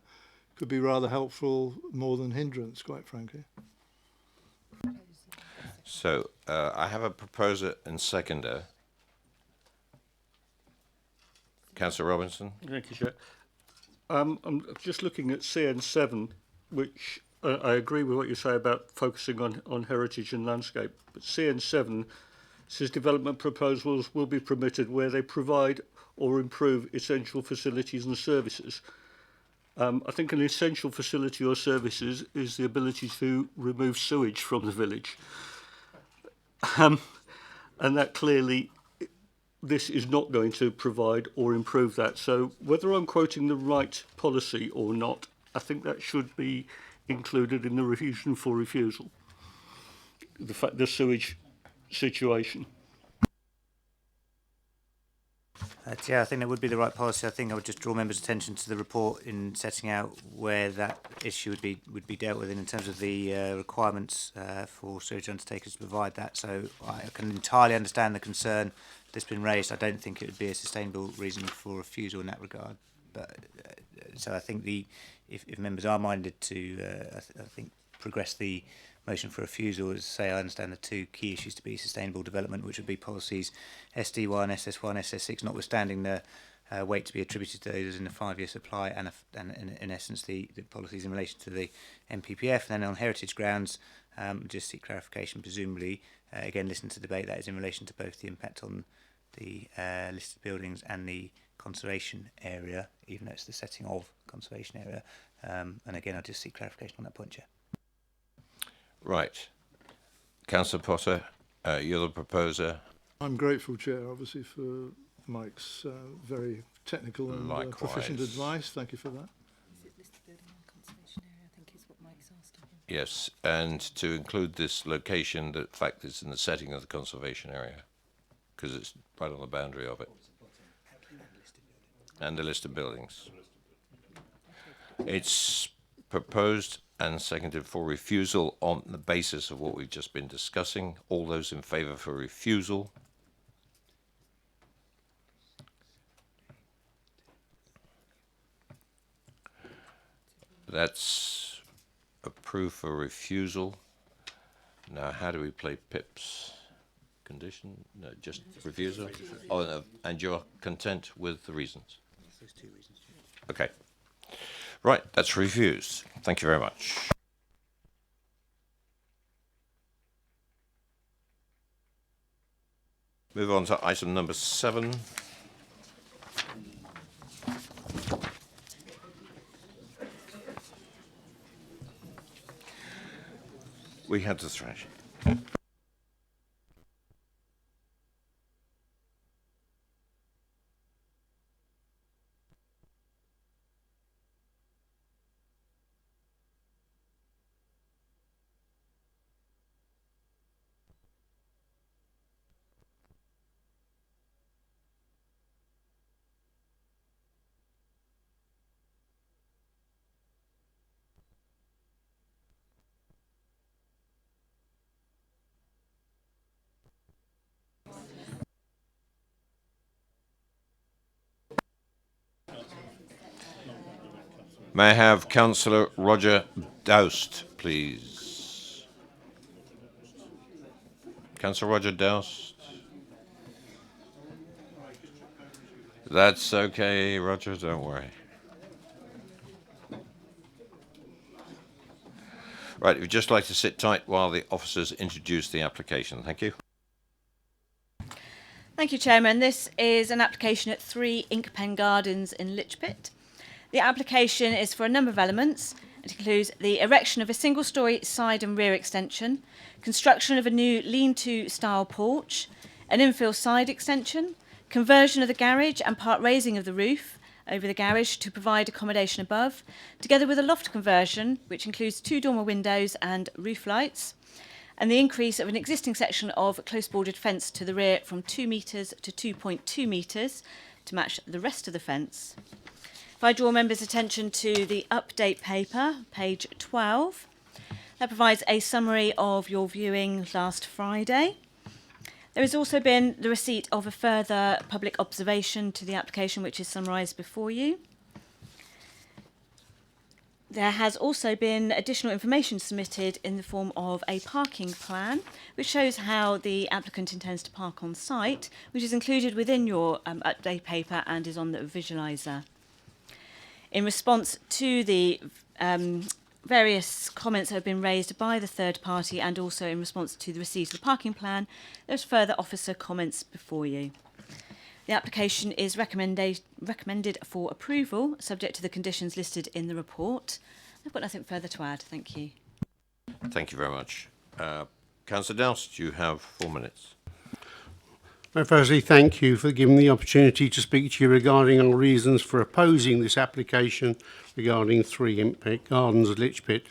Speaker 8: could be rather helpful more than hindrance, quite frankly.
Speaker 1: So I have a proposer and seconder. Councillor Robinson.
Speaker 11: Thank you, Chair. I'm just looking at CN7, which I agree with what you say about focusing on heritage and landscape, but CN7 says development proposals will be permitted where they provide or improve essential facilities and services. I think an essential facility or services is the ability to remove sewage from the village. And that clearly, this is not going to provide or improve that. So whether I'm quoting the right policy or not, I think that should be included in the revision for refusal. The sewage situation.
Speaker 13: Yeah, I think that would be the right policy. I think I would just draw members' attention to the report in setting out where that issue would be dealt with in terms of the requirements for sewage undertakers to provide that. So I can entirely understand the concern that's been raised. I don't think it would be a sustainable reason for refusal in that regard. But so I think if members are minded to, I think, progress the motion for refusal, as say, I understand the two key issues to be sustainable development, which would be policies SD1, SS1, SS6, notwithstanding the weight to be attributed to those in the 5-year supply, and in essence the policies in relation to the MPPF. And then on heritage grounds, just seek clarification, presumably, again, listen to debate, that is in relation to both the impact on the listed buildings and the conservation area, even though it's the setting of conservation area, And again, I just seek clarification on that point, Chair.
Speaker 1: Right. Councillor Potter, you're the proposer.
Speaker 8: I'm grateful, Chair, obviously, for Mike's very technical and proficient advice. Thank you for that.
Speaker 1: Yes, and to include this location, the fact it's in the setting of the conservation area, because it's right on the boundary of it. And the list of buildings. It's proposed and seconded for refusal on the basis of what we've just been discussing. All those in favour for refusal? That's approved for refusal. Now, how do we play PIP's condition? No, just refusal? Oh, no, and you're content with the reasons? Okay. Right, that's refused. Thank you very much. Move on to item number 7. We had to thrash it. May I have Councillor Roger Doust, please? Councillor Roger Doust? That's okay, Roger, don't worry. Right, we'd just like to sit tight while the officers introduce the application. Thank you.
Speaker 3: Thank you, Chairman. This is an application at 3 Inkpen Gardens in Lichpit. The application is for a number of elements. It includes the erection of a single-storey side and rear extension, construction of a new lean-to style porch, an infill side extension, conversion of the garage and part raising of the roof over the garage to provide accommodation above, together with a loft conversion, which includes 2 dormer windows and roof lights, and the increase of an existing section of close-bordered fence to the rear from 2 metres to 2.2 metres to match the rest of the fence. If I draw members' attention to the update paper, page 12, that provides a summary of your viewing last Friday. There has also been the receipt of a further public observation to the application, which is summarised before you. There has also been additional information submitted in the form of a parking plan, which shows how the applicant intends to park on site, which is included within your update paper and is on the visualiser. In response to the various comments that have been raised by the third party and also in response to the receipt of the parking plan, there's further officer comments before you. The application is recommended for approval, subject to the conditions listed in the report. I've got nothing further to add. Thank you.
Speaker 1: Thank you very much. Councillor Doust, you have 4 minutes.
Speaker 16: Firstly, thank you for giving me the opportunity to speak to you regarding our reasons for opposing this application regarding 3 Inkpen Gardens at Lichpit.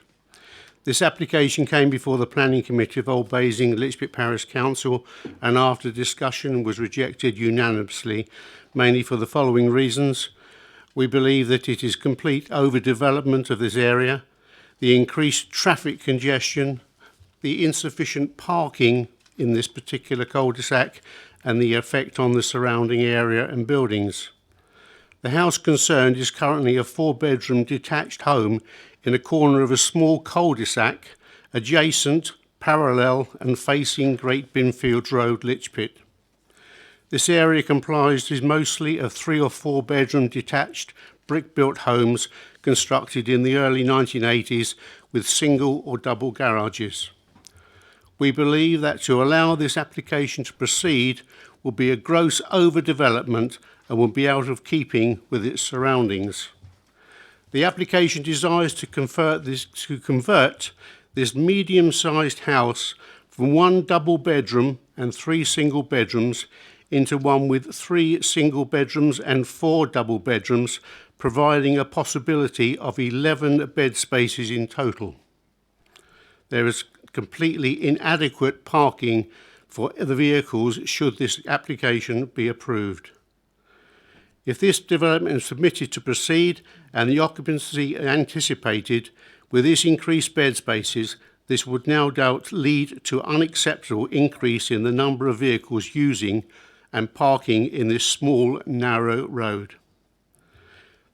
Speaker 16: This application came before the Planning Committee of Old Basing, Lichpit Parish Council, and after discussion was rejected unanimously, mainly for the following reasons. We believe that it is complete overdevelopment of this area, the increased traffic congestion, the insufficient parking in this particular cul-de-sac, and the effect on the surrounding area and buildings. The house concerned is currently a 4-bedroom detached home in a corner of a small cul-de-sac, adjacent, parallel and facing Great Binfield Road, Lichpit. This area comprised mostly of 3 or 4 bedroom detached brick-built homes constructed in the early 1980s with single or double garages. We believe that to allow this application to proceed will be a gross overdevelopment and will be out of keeping with its surroundings. The application desires to convert this medium-sized house from one double bedroom and 3 single bedrooms into one with 3 single bedrooms and 4 double bedrooms, providing a possibility of 11 bed spaces in total. There is completely inadequate parking for the vehicles should this application be approved. If this development is permitted to proceed and the occupancy anticipated with this increased bed spaces, this would no doubt lead to unacceptable increase in the number of vehicles using and parking in this small, narrow road.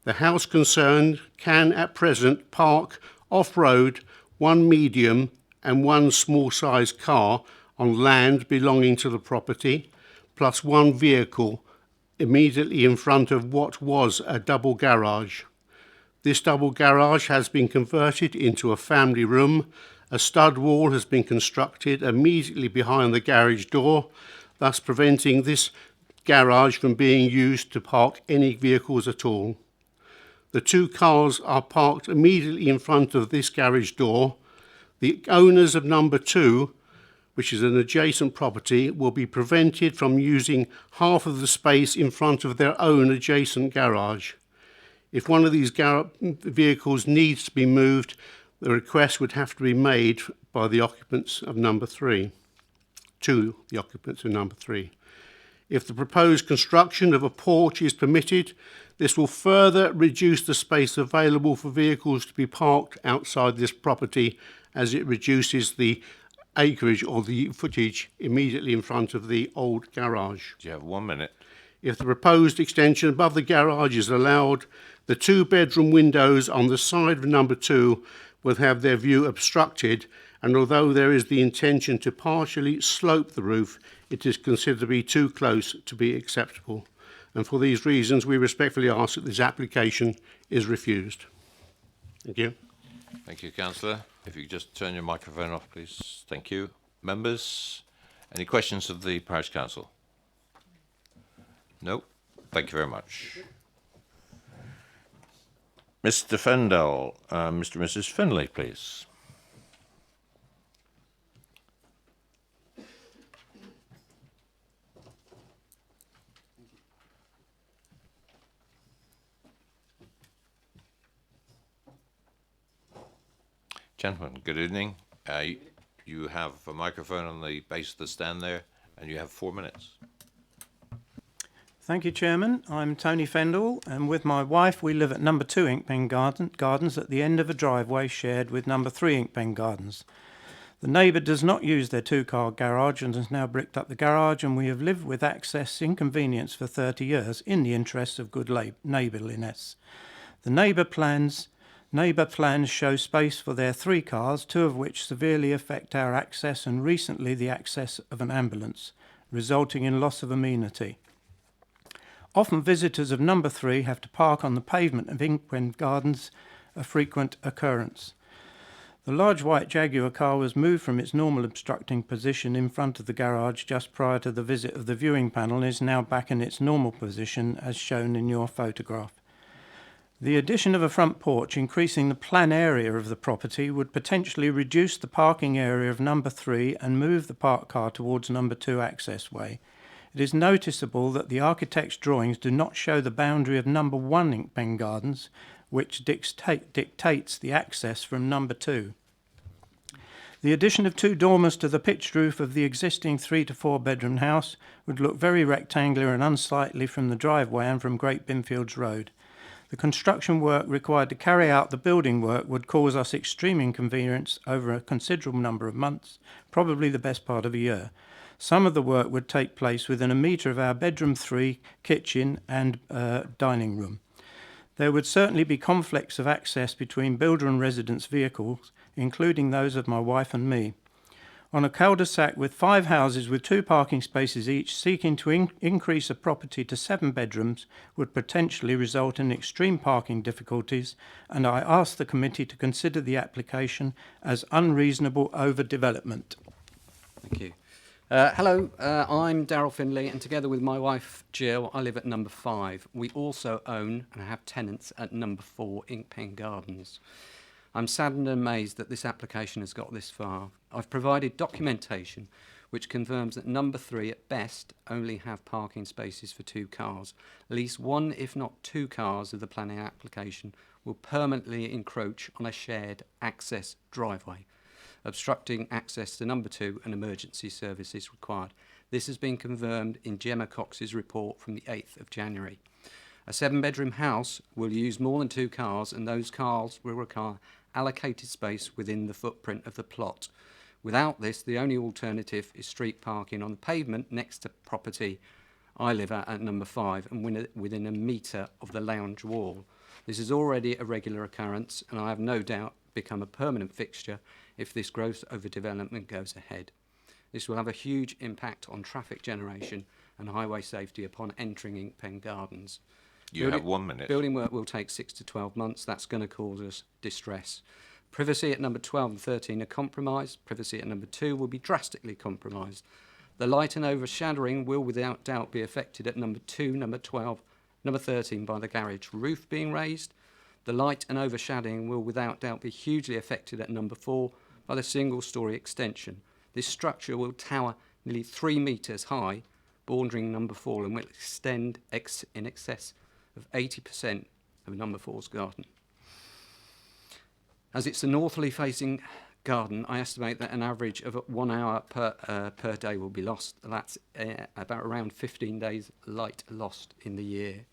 Speaker 16: The house concerned can at present park off-road 1 medium and 1 small-sized car on land belonging to the property, plus 1 vehicle immediately in front of what was a double garage. This double garage has been converted into a family room. A stud wall has been constructed immediately behind the garage door, thus preventing this garage from being used to park any vehicles at all. The 2 cars are parked immediately in front of this garage door. The owners of number 2, which is an adjacent property, will be prevented from using half of the space in front of their own adjacent garage. If one of these vehicles needs to be moved, the request would have to be made by the occupants of number 3, to the occupants of number 3. If the proposed construction of a porch is permitted, this will further reduce the space available for vehicles to be parked outside this property, as it reduces the acreage or the footage immediately in front of the old garage.
Speaker 1: You have 1 minute.
Speaker 16: If the proposed extension above the garage is allowed, the 2-bedroom windows on the side of number 2 will have their view obstructed, and although there is the intention to partially slope the roof, it is considered to be too close to be acceptable. And for these reasons, we respectfully ask that this application is refused. Thank you.
Speaker 1: Thank you, Councillor. If you could just turn your microphone off, please. Thank you. Members, any questions of the Parish Council? No? Thank you very much. Mr. Fendell, Mr. and Mrs. Finlay, please. Gentlemen, good evening. You have a microphone on the base of the stand there, and you have 4 minutes.
Speaker 19: Thank you, Chairman. I'm Tony Fendall, and with my wife we live at number 2 Inkpen Gardens at the end of a driveway shared with number 3 Inkpen Gardens. The neighbour does not use their 2-car garage and has now bricked up the garage, and we have lived with access inconvenience for 30 years in the interests of good neighbourliness. The neighbour plans show space for their 3 cars, 2 of which severely affect our access and recently the access of an ambulance, resulting in loss of amenity. Often visitors of number 3 have to park on the pavement of Inkpen Gardens, a frequent occurrence. The large white Jaguar car was moved from its normal obstructing position in front of the garage just prior to the visit of the viewing panel and is now back in its normal position as shown in your photograph. The addition of a front porch increasing the plan area of the property would potentially reduce the parking area of number 3 and move the parked car towards number 2 access way. It is noticeable that the architect's drawings do not show the boundary of number 1 Inkpen Gardens, which dictates the access from number 2. The addition of 2 dormers to the pitched roof of the existing 3 to 4 bedroom house would look very rectangular and unsightly from the driveway and from Great Binfields Road. The construction work required to carry out the building work would cause us extreme inconvenience over a considerable number of months, probably the best part of a year. Some of the work would take place within a metre of our bedroom 3, kitchen and dining room. There would certainly be conflicts of access between builder and residents' vehicles, including those of my wife and me. On a cul-de-sac with 5 houses with 2 parking spaces each, seeking to increase a property to 7 bedrooms would potentially result in extreme parking difficulties, and I ask the committee to consider the application as unreasonable overdevelopment.
Speaker 20: Thank you.
Speaker 2: Hello, I'm Daryl Finley, and together with my wife Jill, I live at number 5. We also own and have tenants at number 4 Inkpen Gardens. I'm saddened and amazed that this application has got this far. I've provided documentation which confirms that number 3 at best only have parking spaces for 2 cars. At least 1, if not 2 cars of the planning application will permanently encroach on a shared access driveway, obstructing access to number 2 and emergency services required. This has been confirmed in Gemma Cox's report from the 8th of January. A 7-bedroom house will use more than 2 cars, and those cars will require allocated space within the footprint of the plot. Without this, the only alternative is street parking on the pavement next to property I live at number 5 and within a metre of the lounge wall. This is already a regular occurrence, and I have no doubt become a permanent fixture if this gross overdevelopment goes ahead. This will have a huge impact on traffic generation and highway safety upon entering Inkpen Gardens.
Speaker 1: You have 1 minute.
Speaker 2: Building work will take 6 to 12 months. That's going to cause us distress. Privacy at number 12 and 13 are compromised. Privacy at number 2 will be drastically compromised. The light and overshadowing will without doubt be affected at number 2, number 12, number 13 by the garage roof being raised. The light and overshadowing will without doubt be hugely affected at number 4 by the single-storey extension. This structure will tower nearly 3 metres high, bordering number 4, and will extend in excess of 80% of number 4's garden. As it's a northerly facing garden, I estimate that an average of 1 hour per day will be lost. That's about around 15 days light lost in the year.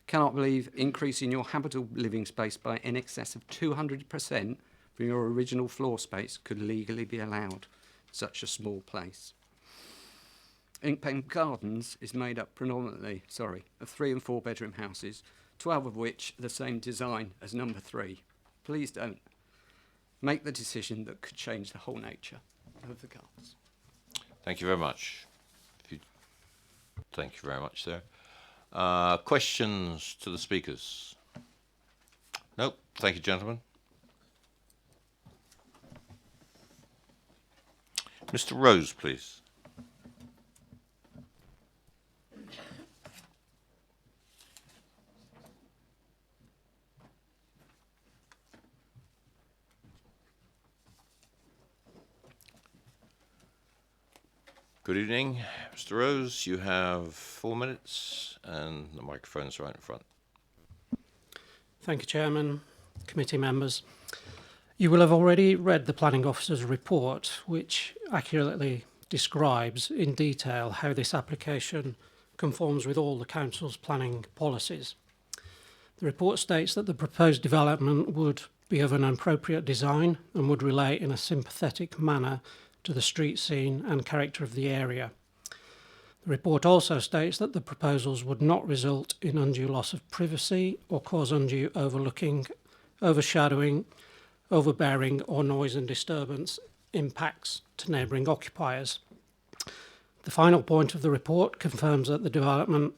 Speaker 2: Cannot believe increasing your habitable living space by in excess of 200% from your original floor space could legally be allowed in such a small place. Inkpen Gardens is made up predominantly, of 3 and 4 bedroom houses, 12 of which are the same design as number 3. Please don't make the decision that could change the whole nature of the gardens.
Speaker 1: Thank you very much. Thank you very much, sir. Questions to the speakers? Nope. Thank you, gentlemen. Mr. Rose, please. Good evening, Mr. Rose. You have 4 minutes, and the microphone's right in front.
Speaker 20: Thank you, Chairman, committee members. You will have already read the Planning Officer's report, which accurately describes in detail how this application conforms with all the Council's planning policies. The report states that the proposed development would be of an appropriate design and would relate in a sympathetic manner to the street scene and character of the area. The report also states that the proposals would not result in undue loss of privacy or cause undue overlooking, overshadowing, overbearing or noise and disturbance impacts to neighbouring occupiers. The final point of the report confirms that the development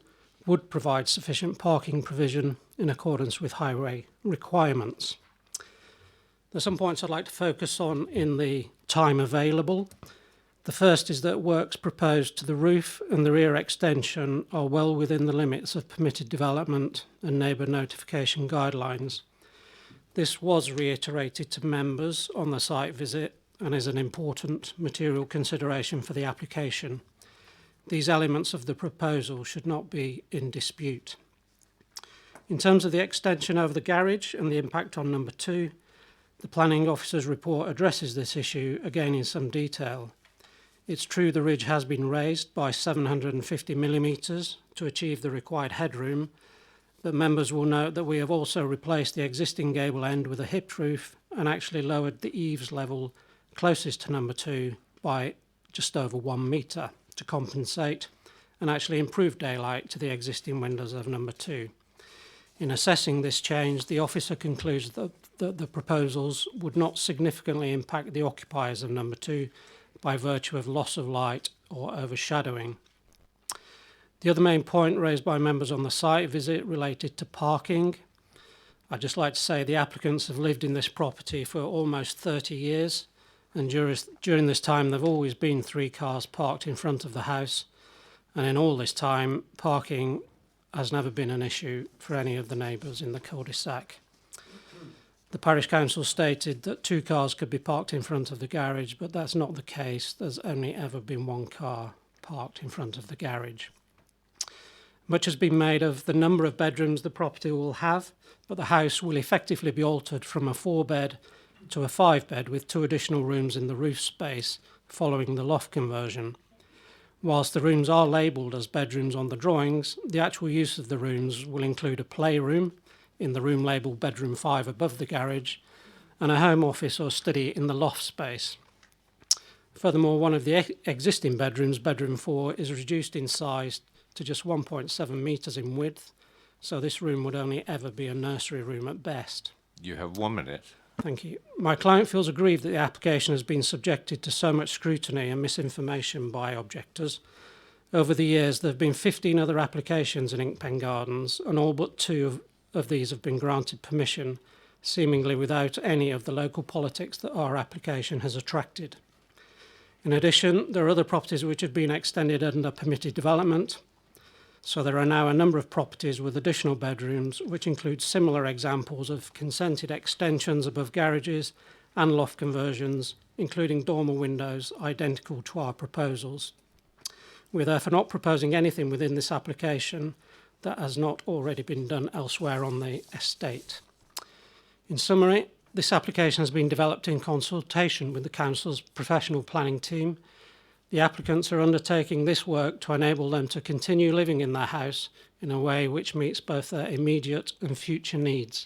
Speaker 20: would provide sufficient parking provision in accordance with highway requirements. There's some points I'd like to focus on in the time available. The first is that works proposed to the roof and the rear extension are well within the limits of permitted development and neighbour notification guidelines. This was reiterated to members on the site visit and is an important material consideration for the application. These elements of the proposal should not be in dispute. In terms of the extension over the garage and the impact on number 2, the Planning Officer's report addresses this issue again in some detail. It's true the ridge has been raised by 750 millimetres to achieve the required headroom, but members will note that we have also replaced the existing gable end with a hipped roof and actually lowered the eaves level closest to number 2 by just over 1 metre to compensate and actually improve daylight to the existing windows of number 2. In assessing this change, the officer concludes that the proposals would not significantly impact the occupiers of number 2 by virtue of loss of light or overshadowing. The other main point raised by members on the site visit related to parking. I'd just like to say the applicants have lived in this property for almost 30 years and during this time there have always been 3 cars parked in front of the house, and in all this time parking has never been an issue for any of the neighbours in the cul-de-sac. The parish council stated that 2 cars could be parked in front of the garage, but that's not the case. There's only ever been 1 car parked in front of the garage. Much has been made of the number of bedrooms the property will have, but the house will effectively be altered from a 4-bed to a 5-bed with 2 additional rooms in the roof space following the loft conversion. Whilst the rooms are labelled as bedrooms on the drawings, the actual use of the rooms will include a playroom in the room labelled bedroom 5 above the garage and a home office or study in the loft space. Furthermore, one of the existing bedrooms, bedroom 4, is reduced in size to just 1.7 metres in width, so this room would only ever be a nursery room at best.
Speaker 1: You have 1 minute.
Speaker 20: Thank you. My client feels aggrieved that the application has been subjected to so much scrutiny and misinformation by objectors. Over the years, there have been 15 other applications in Inkpen Gardens, and all but 2 of these have been granted permission, seemingly without any of the local politics that our application has attracted. In addition, there are other properties which have been extended under permitted development, so there are now a number of properties with additional bedrooms, which include similar examples of consented extensions above garages and loft conversions, including dormer windows identical to our proposals. We're therefore not proposing anything within this application that has not already been done elsewhere on the estate. In summary, this application has been developed in consultation with the Council's professional planning team. The applicants are undertaking this work to enable them to continue living in their house in a way which meets both their immediate and future needs.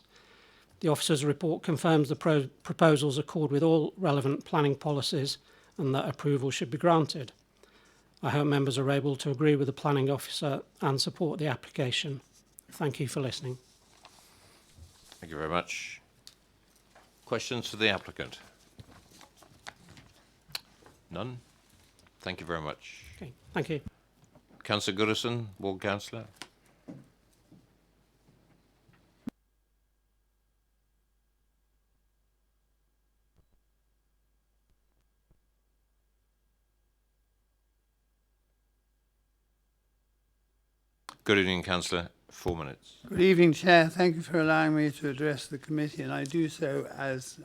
Speaker 20: The officer's report confirms the proposals accord with all relevant planning policies and that approval should be granted. I hope members are able to agree with the planning officer and support the application. Thank you for listening.
Speaker 1: Thank you very much. Questions for the applicant? None? Thank you very much.
Speaker 20: Okay, thank you.
Speaker 1: Councillor Goodison, Ward Councillor. Good evening, Councillor. 4 minutes.
Speaker 4: Good evening, Chair. Thank you for allowing me to address the committee, and I do so as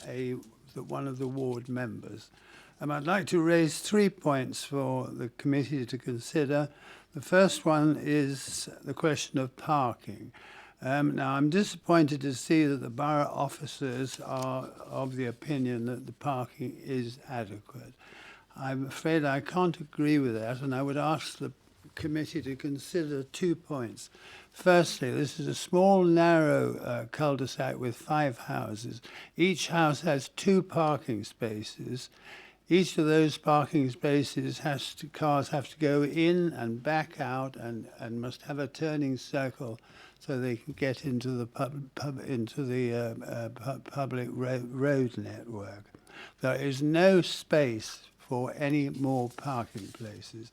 Speaker 4: one of the ward members. I'd like to raise 3 points for the committee to consider. The first one is the question of parking. Now, I'm disappointed to see that the borough officers are of the opinion that the parking is adequate. I'm afraid I can't agree with that, and I would ask the committee to consider 2 points. Firstly, this is a small, narrow cul-de-sac with 5 houses. Each house has 2 parking spaces. Each of those parking spaces cars have to go in and back out and must have a turning circle so they can get into the public road network. There is no space for any more parking places.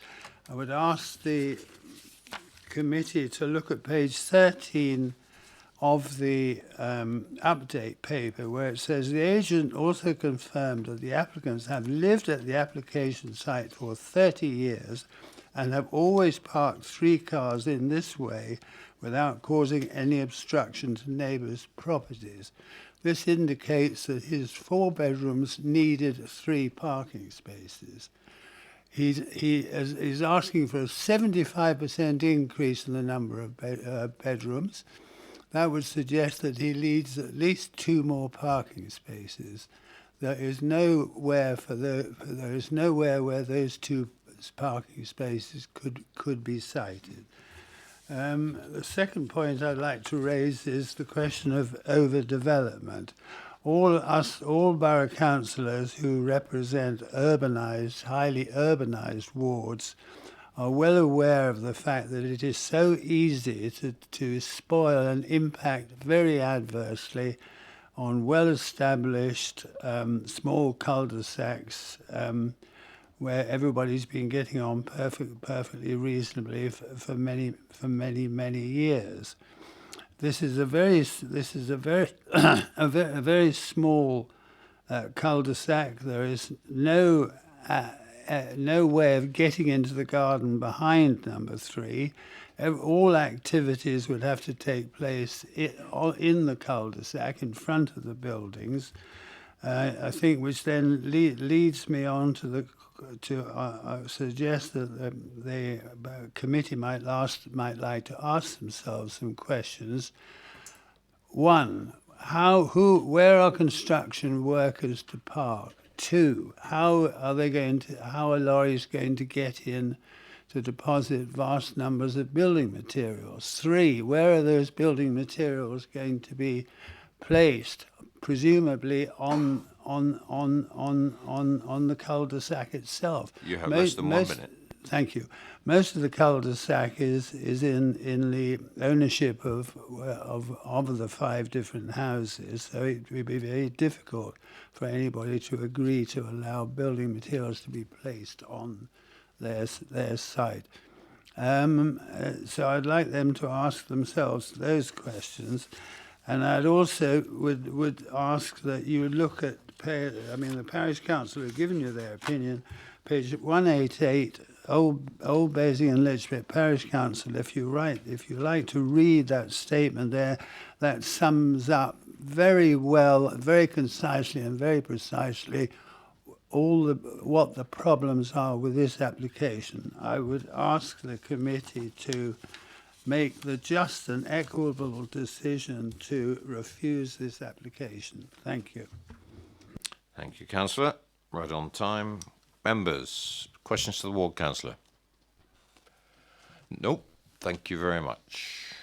Speaker 4: I would ask the committee to look at page 13 of the update paper, where it says the agent also confirmed that the applicants have lived at the application site for 30 years and have always parked 3 cars in this way without causing any obstruction to neighbours' properties. This indicates that his 4 bedrooms needed 3 parking spaces. He is asking for a 75% increase in the number of bedrooms. That would suggest that he needs at least 2 more parking spaces. There is nowhere where those 2 parking spaces could be cited. The second point I'd like to raise is the question of overdevelopment. All borough councillors who represent urbanised, highly urbanised wards are well aware of the fact that it is so easy to spoil and impact very adversely on well-established small cul-de-sacs where everybody's been getting on perfectly reasonably for many years. This is a very a very small cul-de-sac. There is no way of getting into the garden behind number 3. All activities would have to take place in the cul-de-sac in front of the buildings. I think, which then leads me on to suggest that the committee might like to ask themselves some questions. One, where are construction workers to park? 2, how are lorries going to get in to deposit vast numbers of building materials? 3, where are those building materials going to be placed? Presumably on the cul-de-sac itself.
Speaker 1: You have less than 1 minute.
Speaker 4: Thank you. Most of the cul-de-sac is in the ownership of the 5 different houses, so it would be very difficult for anybody to agree to allow building materials to be placed on their site. So I'd like them to ask themselves those questions. And I'd also would ask that you look at, the Parish Council have given you their opinion, page 188, Old Basing and Lichfield Parish Council. If you like to read that statement there, that sums up very well, very concisely and very precisely what the problems are with this application. I would ask the committee to make the just and equitable decision to refuse this application. Thank you.
Speaker 1: Thank you, Councillor. Right on time. Members, questions to the Ward Councillor? Nope. Thank you very much.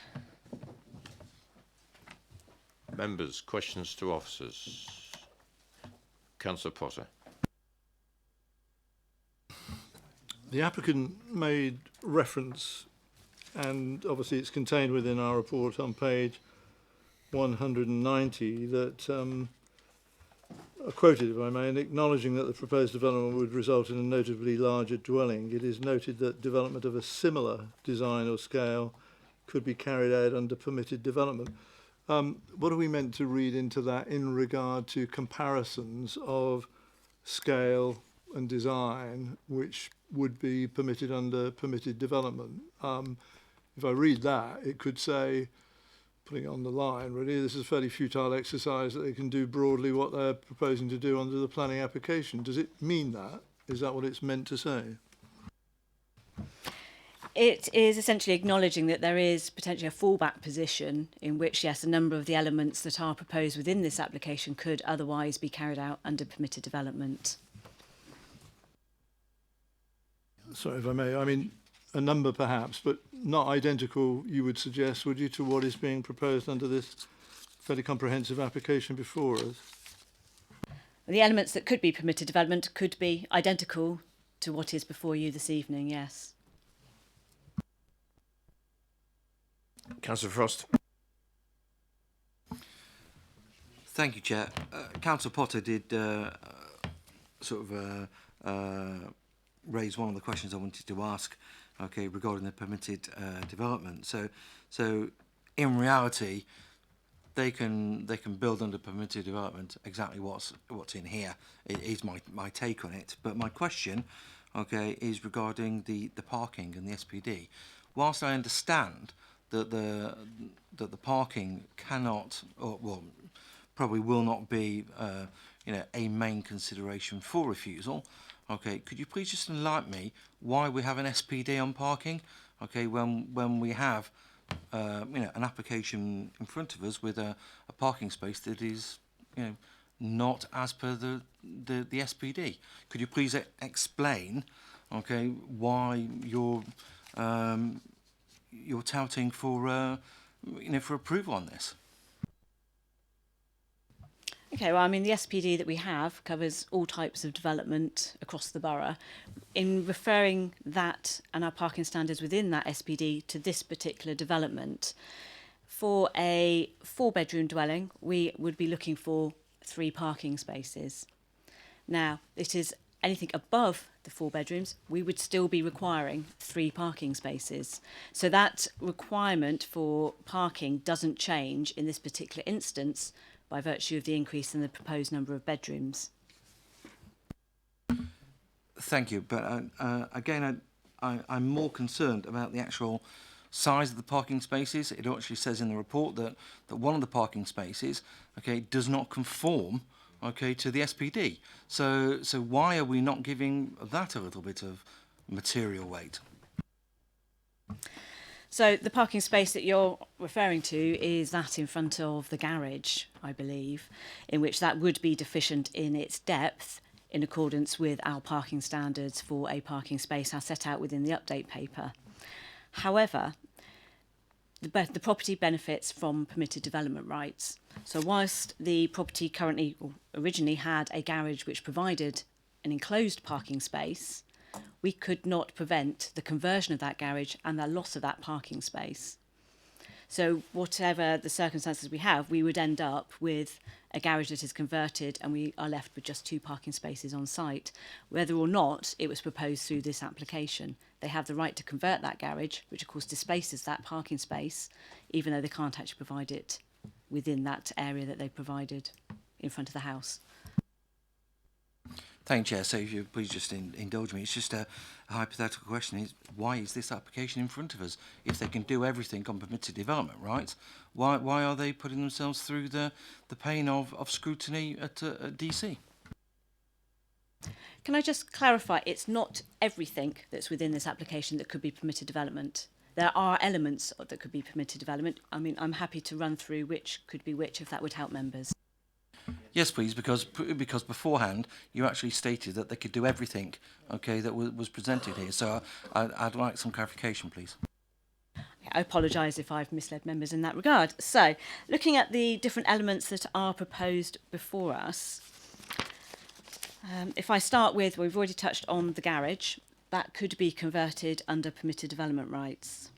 Speaker 1: Members, questions to officers? Councillor Potter.
Speaker 8: The applicant made reference, and obviously it's contained within our report on page 190, that quoted, if I may, in acknowledging that the proposed development would result in a notably larger dwelling, it is noted that development of a similar design or scale could be carried out under permitted development. What are we meant to read into that in regard to comparisons of scale and design which would be permitted under permitted development? If I read that, it could say, putting it on the line, really, this is a fairly futile exercise that they can do broadly what they're proposing to do under the planning application. Does it mean that? Is that what it's meant to say?
Speaker 3: It is essentially acknowledging that there is potentially a fallback position in which, yes, a number of the elements that are proposed within this application could otherwise be carried out under permitted development.
Speaker 8: Sorry, if I may, I mean, a number perhaps, but not identical, you would suggest, would you, to what is being proposed under this fairly comprehensive application before us?
Speaker 3: The elements that could be permitted development could be identical to what is before you this evening, yes.
Speaker 1: Councillor Frost.
Speaker 7: Thank you, Chair. Councillor Potter did raise one of the questions I wanted to ask, okay, regarding the permitted development. So in reality, they can build under permitted development exactly what's in here. It is my take on it. But my question, okay, is regarding the parking and the SPD. Whilst I understand that the parking cannot, or well, probably will not be, a main consideration for refusal. Okay, could you please just enlighten me why we have an SPD on parking? Okay, when we have, an application in front of us with a parking space that is, not as per the SPD. Could you please explain, okay, why you're touting for, for approval on this?
Speaker 3: Okay, well, I mean, the SPD that we have covers all types of development across the borough. In referring that and our parking standards within that SPD to this particular development, for a 4-bedroom dwelling, we would be looking for 3 parking spaces. Now, it is anything above the 4 bedrooms, we would still be requiring 3 parking spaces. So that requirement for parking doesn't change in this particular instance, by virtue of the increase in the proposed number of bedrooms.
Speaker 7: Thank you, but again, I'm more concerned about the actual size of the parking spaces. It actually says in the report that one of the parking spaces, okay, does not conform, okay, to the SPD. So why are we not giving that a little bit of material weight?
Speaker 3: So the parking space that you're referring to is that in front of the garage, I believe, in which that would be deficient in its depth in accordance with our parking standards for a parking space as set out within the update paper. However, the property benefits from permitted development rights. So whilst the property currently, or originally, had a garage which provided an enclosed parking space, we could not prevent the conversion of that garage and the loss of that parking space. So whatever the circumstances we have, we would end up with a garage that is converted and we are left with just 2 parking spaces on site, whether or not it was proposed through this application. They have the right to convert that garage, which of course displaces that parking space, even though they can't actually provide it within that area that they provided in front of the house.
Speaker 7: Thank you, Chair. So if you please just indulge me, it's just a hypothetical question. Is why is this application in front of us? If they can do everything on permitted development rights, why are they putting themselves through the pain of scrutiny at DC?
Speaker 3: Can I just clarify, it's not everything that's within this application that could be permitted development. There are elements that could be permitted development. I mean, I'm happy to run through which could be which if that would help members.
Speaker 7: Yes, please, because beforehand you actually stated that they could do everything, okay, that was presented here. So I'd like some clarification, please.
Speaker 3: I apologise if I've misled members in that regard. So, looking at the different elements that are proposed before us, if I start with, we've already touched on the garage, that could be converted under permitted development rights.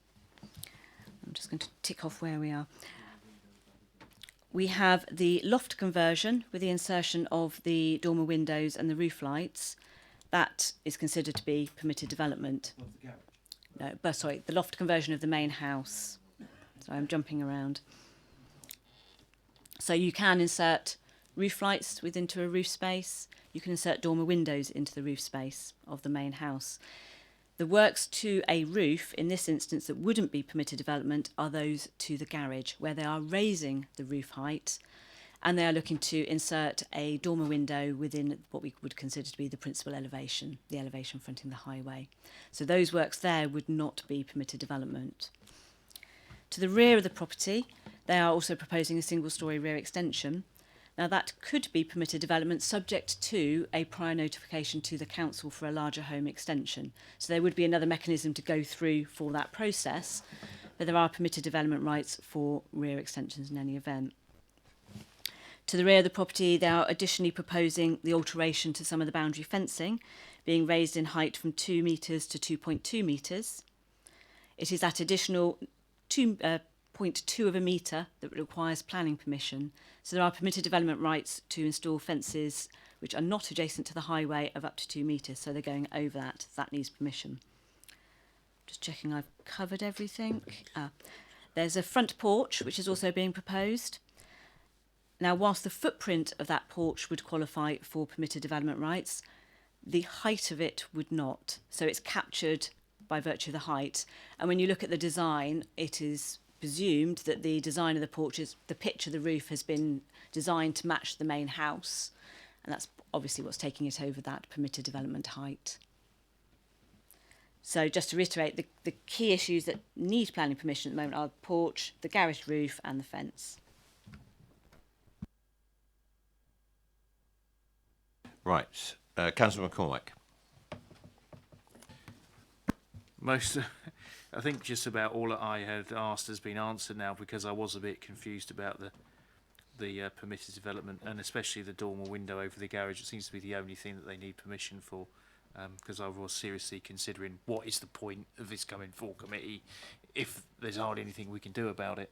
Speaker 3: I'm just going to tick off where we are. We have the loft conversion with the insertion of the dormer windows and the roof lights. That is considered to be permitted development. No, but sorry, the loft conversion of the main house. So I'm jumping around. So you can insert roof lights into a roof space. You can insert dormer windows into the roof space of the main house. The works to a roof, in this instance, that wouldn't be permitted development are those to the garage, where they are raising the roof height and they are looking to insert a dormer window within what we would consider to be the principal elevation, the elevation fronting the highway. So those works there would not be permitted development. To the rear of the property, they are also proposing a single-storey rear extension. Now that could be permitted development subject to a prior notification to the council for a larger home extension. So there would be another mechanism to go through for that process, but there are permitted development rights for rear extensions in any event. To the rear of the property, they are additionally proposing the alteration to some of the boundary fencing, being raised in height from 2 metres to 2.2 metres. It is that additional 0.2 of a metre that requires planning permission. So there are permitted development rights to install fences which are not adjacent to the highway of up to 2 metres. So they're going over that. That needs permission. Just checking I've covered everything. There's a front porch which is also being proposed. Now, whilst the footprint of that porch would qualify for permitted development rights, the height of it would not. So it's captured by virtue of the height. And when you look at the design, it is presumed that the design of the porch is, the pitch of the roof has been designed to match the main house. And that's obviously what's taking it over that permitted development height. So just to reiterate, the key issues that need planning permission at the moment are the porch, the garage roof and the fence.
Speaker 1: Right. Councillor McCormack.
Speaker 15: I think just about all that I had asked has been answered now, because I was a bit confused about the permitted development, and especially the dormer window over the garage. It seems to be the only thing that they need permission for, because I was seriously considering what is the point of this coming for committee if there's hardly anything we can do about it.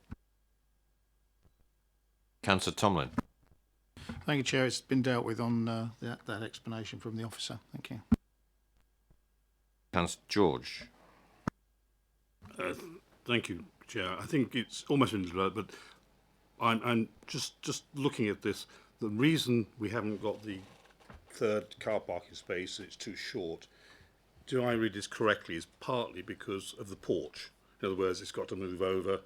Speaker 1: Councillor Tomlin.
Speaker 12: Thank you, Chair. It's been dealt with on that explanation from the officer. Thank you.
Speaker 1: Councillor George.
Speaker 9: Thank you, Chair. I think it's almost been developed, but I'm just looking at this. The reason we haven't got the third car parking space, it's too short. Do I read this correctly? Is partly because of the porch. In other words, it's got to move over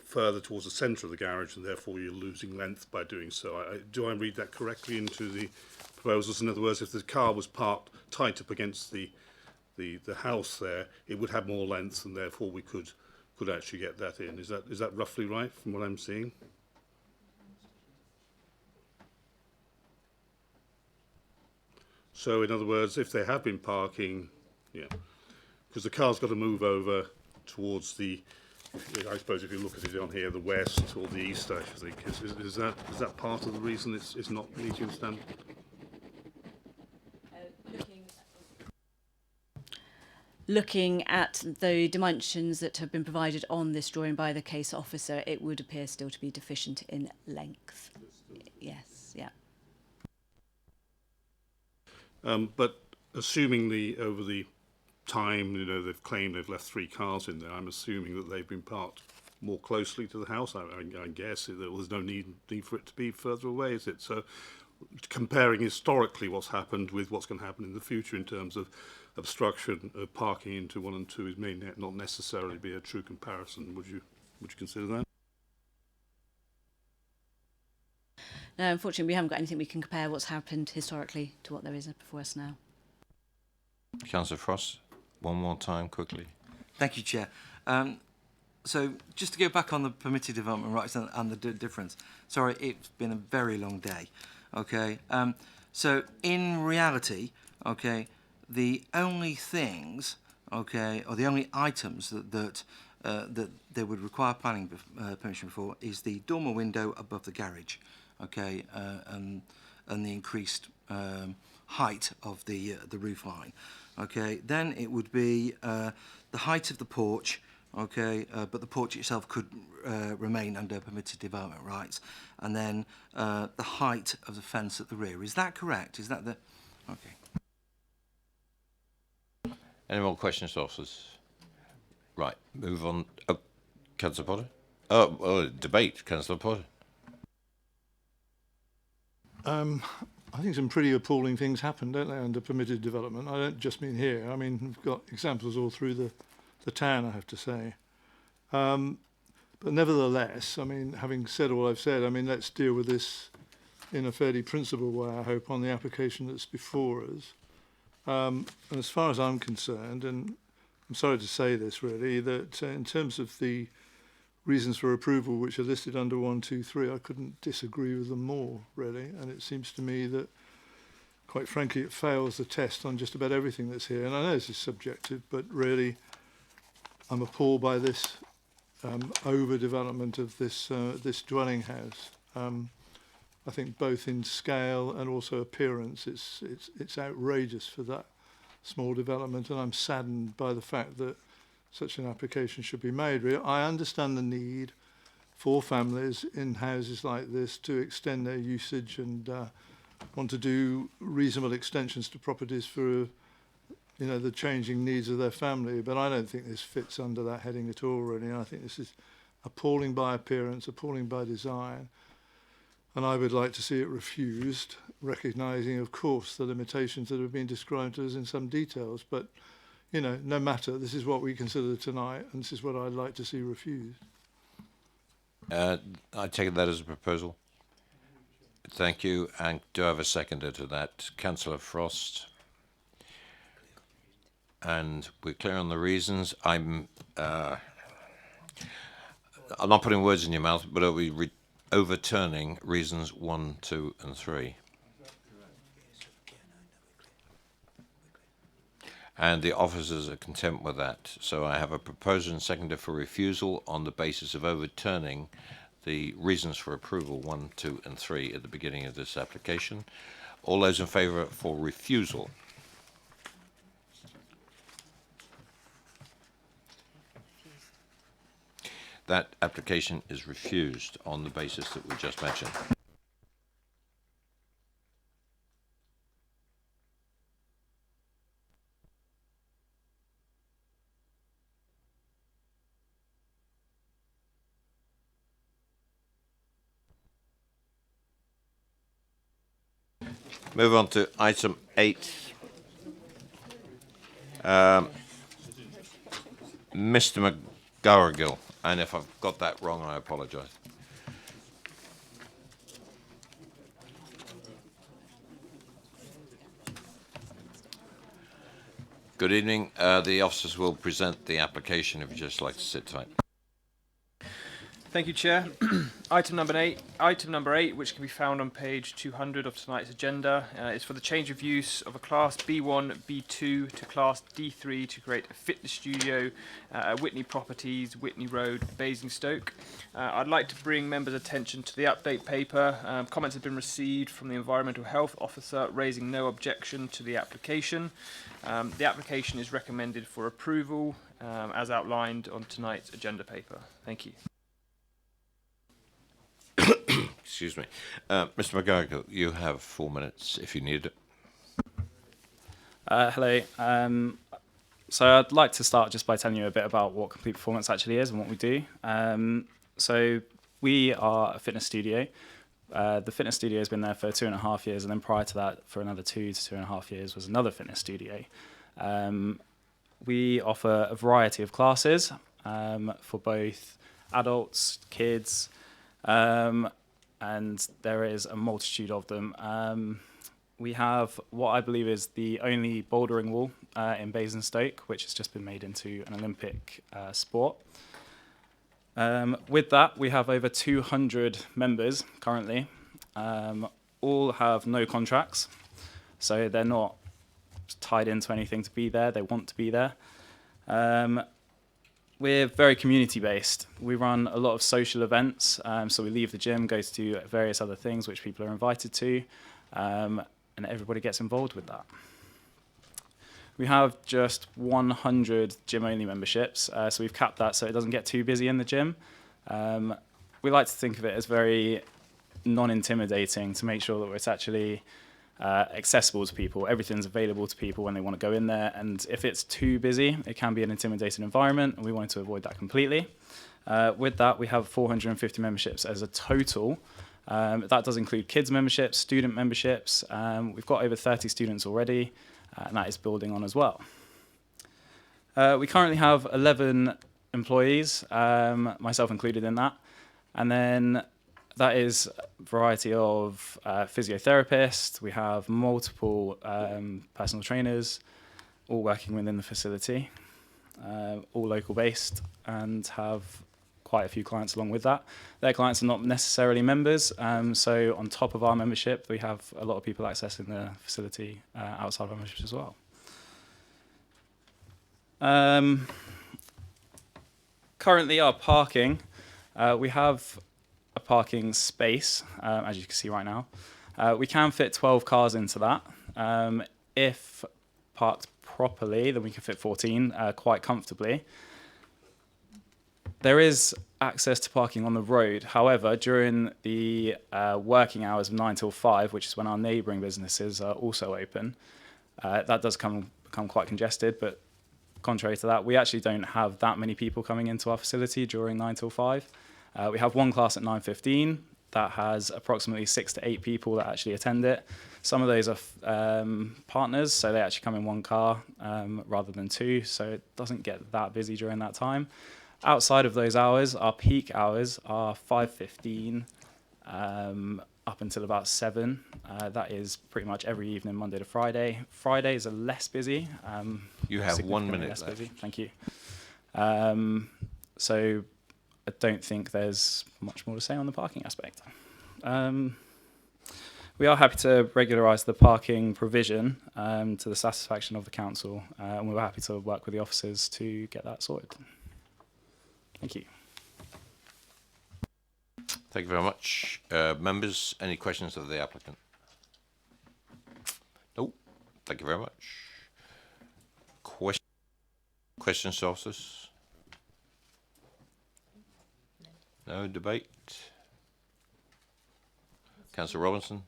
Speaker 9: further towards the centre of the garage, and therefore you're losing length by doing so. Do I read that correctly into the proposals? In other words, if the car was parked tight up against the house there, it would have more length, and therefore we could actually get that in. Is that roughly right from what I'm seeing? So in other words, if they have been parking, yeah, because the car's got to move over towards the, I suppose if you look at it on here, the west or the east, I think. Is that part of the reason it's not meeting standard?
Speaker 3: Looking at the dimensions that have been provided on this drawing by the case officer, it would appear still to be deficient in length. Yes, yeah.
Speaker 9: But assuming over the time, they've claimed they've left 3 cars in there, I'm assuming that they've been parked more closely to the house. I guess there's no need for it to be further away, is it? So comparing historically what's happened with what's going to happen in the future in terms of obstruction of parking into 1 and 2 may not necessarily be a true comparison. Would you consider that?
Speaker 3: No, unfortunately, we haven't got anything we can compare what's happened historically to what there is before us now.
Speaker 1: Councillor Frost, one more time, quickly.
Speaker 7: Thank you, Chair. So just to go back on the permitted development rights and the difference. Sorry, it's been a very long day. Okay. So in reality, okay, the only things, okay, or the only items that they would require planning permission for is the dormer window above the garage, okay, and the increased height of the roof line, okay. Then it would be the height of the porch, okay, but the porch itself could remain under permitted development rights, and then the height of the fence at the rear. Is that correct? Is that the okay?
Speaker 1: Any more questions, officers? Right, move on. Oh, Councillor Potter? Oh, debate, Councillor Potter.
Speaker 8: I think some pretty appalling things happen, don't they, under permitted development? I don't just mean here. I mean, we've got examples all through the town, I have to say. But nevertheless, I mean, having said all I've said, I mean, let's deal with this in a fairly principled way, I hope, on the application that's before us. And as far as I'm concerned, and I'm sorry to say this really, that in terms of the reasons for approval which are listed under 1, 2, 3, I couldn't disagree with them more, really. And it seems to me that, quite frankly, it fails the test on just about everything that's here. And I know this is subjective, but really, I'm appalled by this overdevelopment of this this dwelling house. I think both in scale and also appearance, it's outrageous for that small development, and I'm saddened by the fact that such an application should be made. I understand the need for families in houses like this to extend their usage and want to do reasonable extensions to properties for the changing needs of their family, but I don't think this fits under that heading at all, really. I think this is appalling by appearance, appalling by design, and I would like to see it refused, recognising, of course, the limitations that have been described to us in some details. But, no matter, this is what we consider tonight, and this is what I'd like to see refused.
Speaker 1: I take that as a proposal. Thank you. And do I have a seconder to that? Councillor Frost. And we're clear on the reasons. I'm not putting words in your mouth, but are we overturning reasons 1, 2, and 3? And the officers are content with that. So I have a proposer and seconder for refusal on the basis of overturning the reasons for approval 1, 2, and 3 at the beginning of this application. All those in favour for refusal? That application is refused on the basis that we just mentioned. Move on to item 8. Mr. McGarrigle, and if I've got that wrong, I apologise. Good evening. The officers will present the application if you'd just like to sit tight.
Speaker 14: Thank you, Chair. Item number eight, which can be found on page 200 of tonight's agenda, is for the change of use of a Class B1, B2 to Class D3 to create a fitness studio at Whitney Properties, Whitney Road, Basingstoke. I'd like to bring members' attention to the update paper. Comments have been received from the Environmental Health Officer raising no objection to the application. The application is recommended for approval as outlined on tonight's agenda paper. Thank you.
Speaker 1: Excuse me. Mr. McGarrigle, you have 4 minutes if you need it.
Speaker 17: Hello. So I'd like to start just by telling you a bit about what Complete Performance actually is and what we do. So we are a fitness studio. The fitness studio has been there for 2.5 years, and then prior to that, for another 2 to 2.5 years, was another fitness studio. We offer a variety of classes for both adults, kids, and there is a multitude of them. We have what I believe is the only bouldering wall in Basingstoke, which has just been made into an Olympic sport. With that, we have over 200 members currently. All have no contracts, so they're not tied into anything to be there. They want to be there. We're very community-based. We run a lot of social events, so we leave the gym, go to do various other things which people are invited to, and everybody gets involved with that. We have just 100 gym-only memberships, so we've capped that so it doesn't get too busy in the gym. We like to think of it as very non-intimidating to make sure that it's actually accessible to people. Everything's available to people when they want to go in there, and if it's too busy, it can be an intimidating environment, and we wanted to avoid that completely. With that, we have 450 memberships as a total. That does include kids memberships, student memberships. We've got over 30 students already, and that is building on as well. We currently have 11 employees, myself included in that, and then that is a variety of physiotherapists. We have multiple personal trainers, all working within the facility, all local based, and have quite a few clients along with that. Their clients are not necessarily members, so on top of our membership, we have a lot of people accessing the facility outside of our membership as well. Currently, our parking, we have a parking space, as you can see right now. We can fit 12 cars into that. If parked properly, then we can fit 14 quite comfortably. There is access to parking on the road. However, during the working hours of 9 till 5, which is when our neighbouring businesses are also open, that does become quite congested, but contrary to that, we actually don't have that many people coming into our facility during 9 till 5. We have one class at 9:15 that has approximately 6 to 8 people that actually attend it. Some of those are partners, so they actually come in one car rather than two, so it doesn't get that busy during that time. Outside of those hours, our peak hours are 5:15 up until about 7. That is pretty much every evening, Monday to Friday. Fridays are less busy.
Speaker 1: You have 1 minute
Speaker 17: less
Speaker 1: left.
Speaker 17: busy. Thank you. So I don't think there's much more to say on the parking aspect. We are happy to regularise the parking provision to the satisfaction of the council, and we're happy to work with the officers to get that sorted. Thank you.
Speaker 1: Thank you very much. Members, any questions of the applicant? No. Thank you very much. Questions to officers? No debate? Councillor Robinson?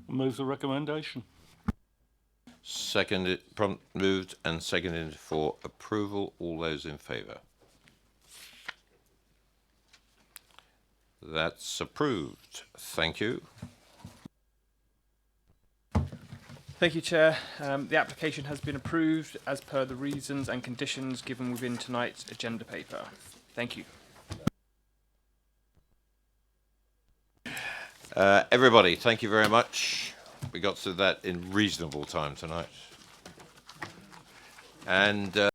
Speaker 11: Move the recommendation.
Speaker 1: Seconded, moved and seconded for approval. All those in favour? That's approved. Thank you.
Speaker 14: Thank you, Chair. The application has been approved as per the reasons and conditions given within tonight's agenda paper. Thank you.
Speaker 1: Everybody, thank you very much. We got through that in reasonable time tonight. And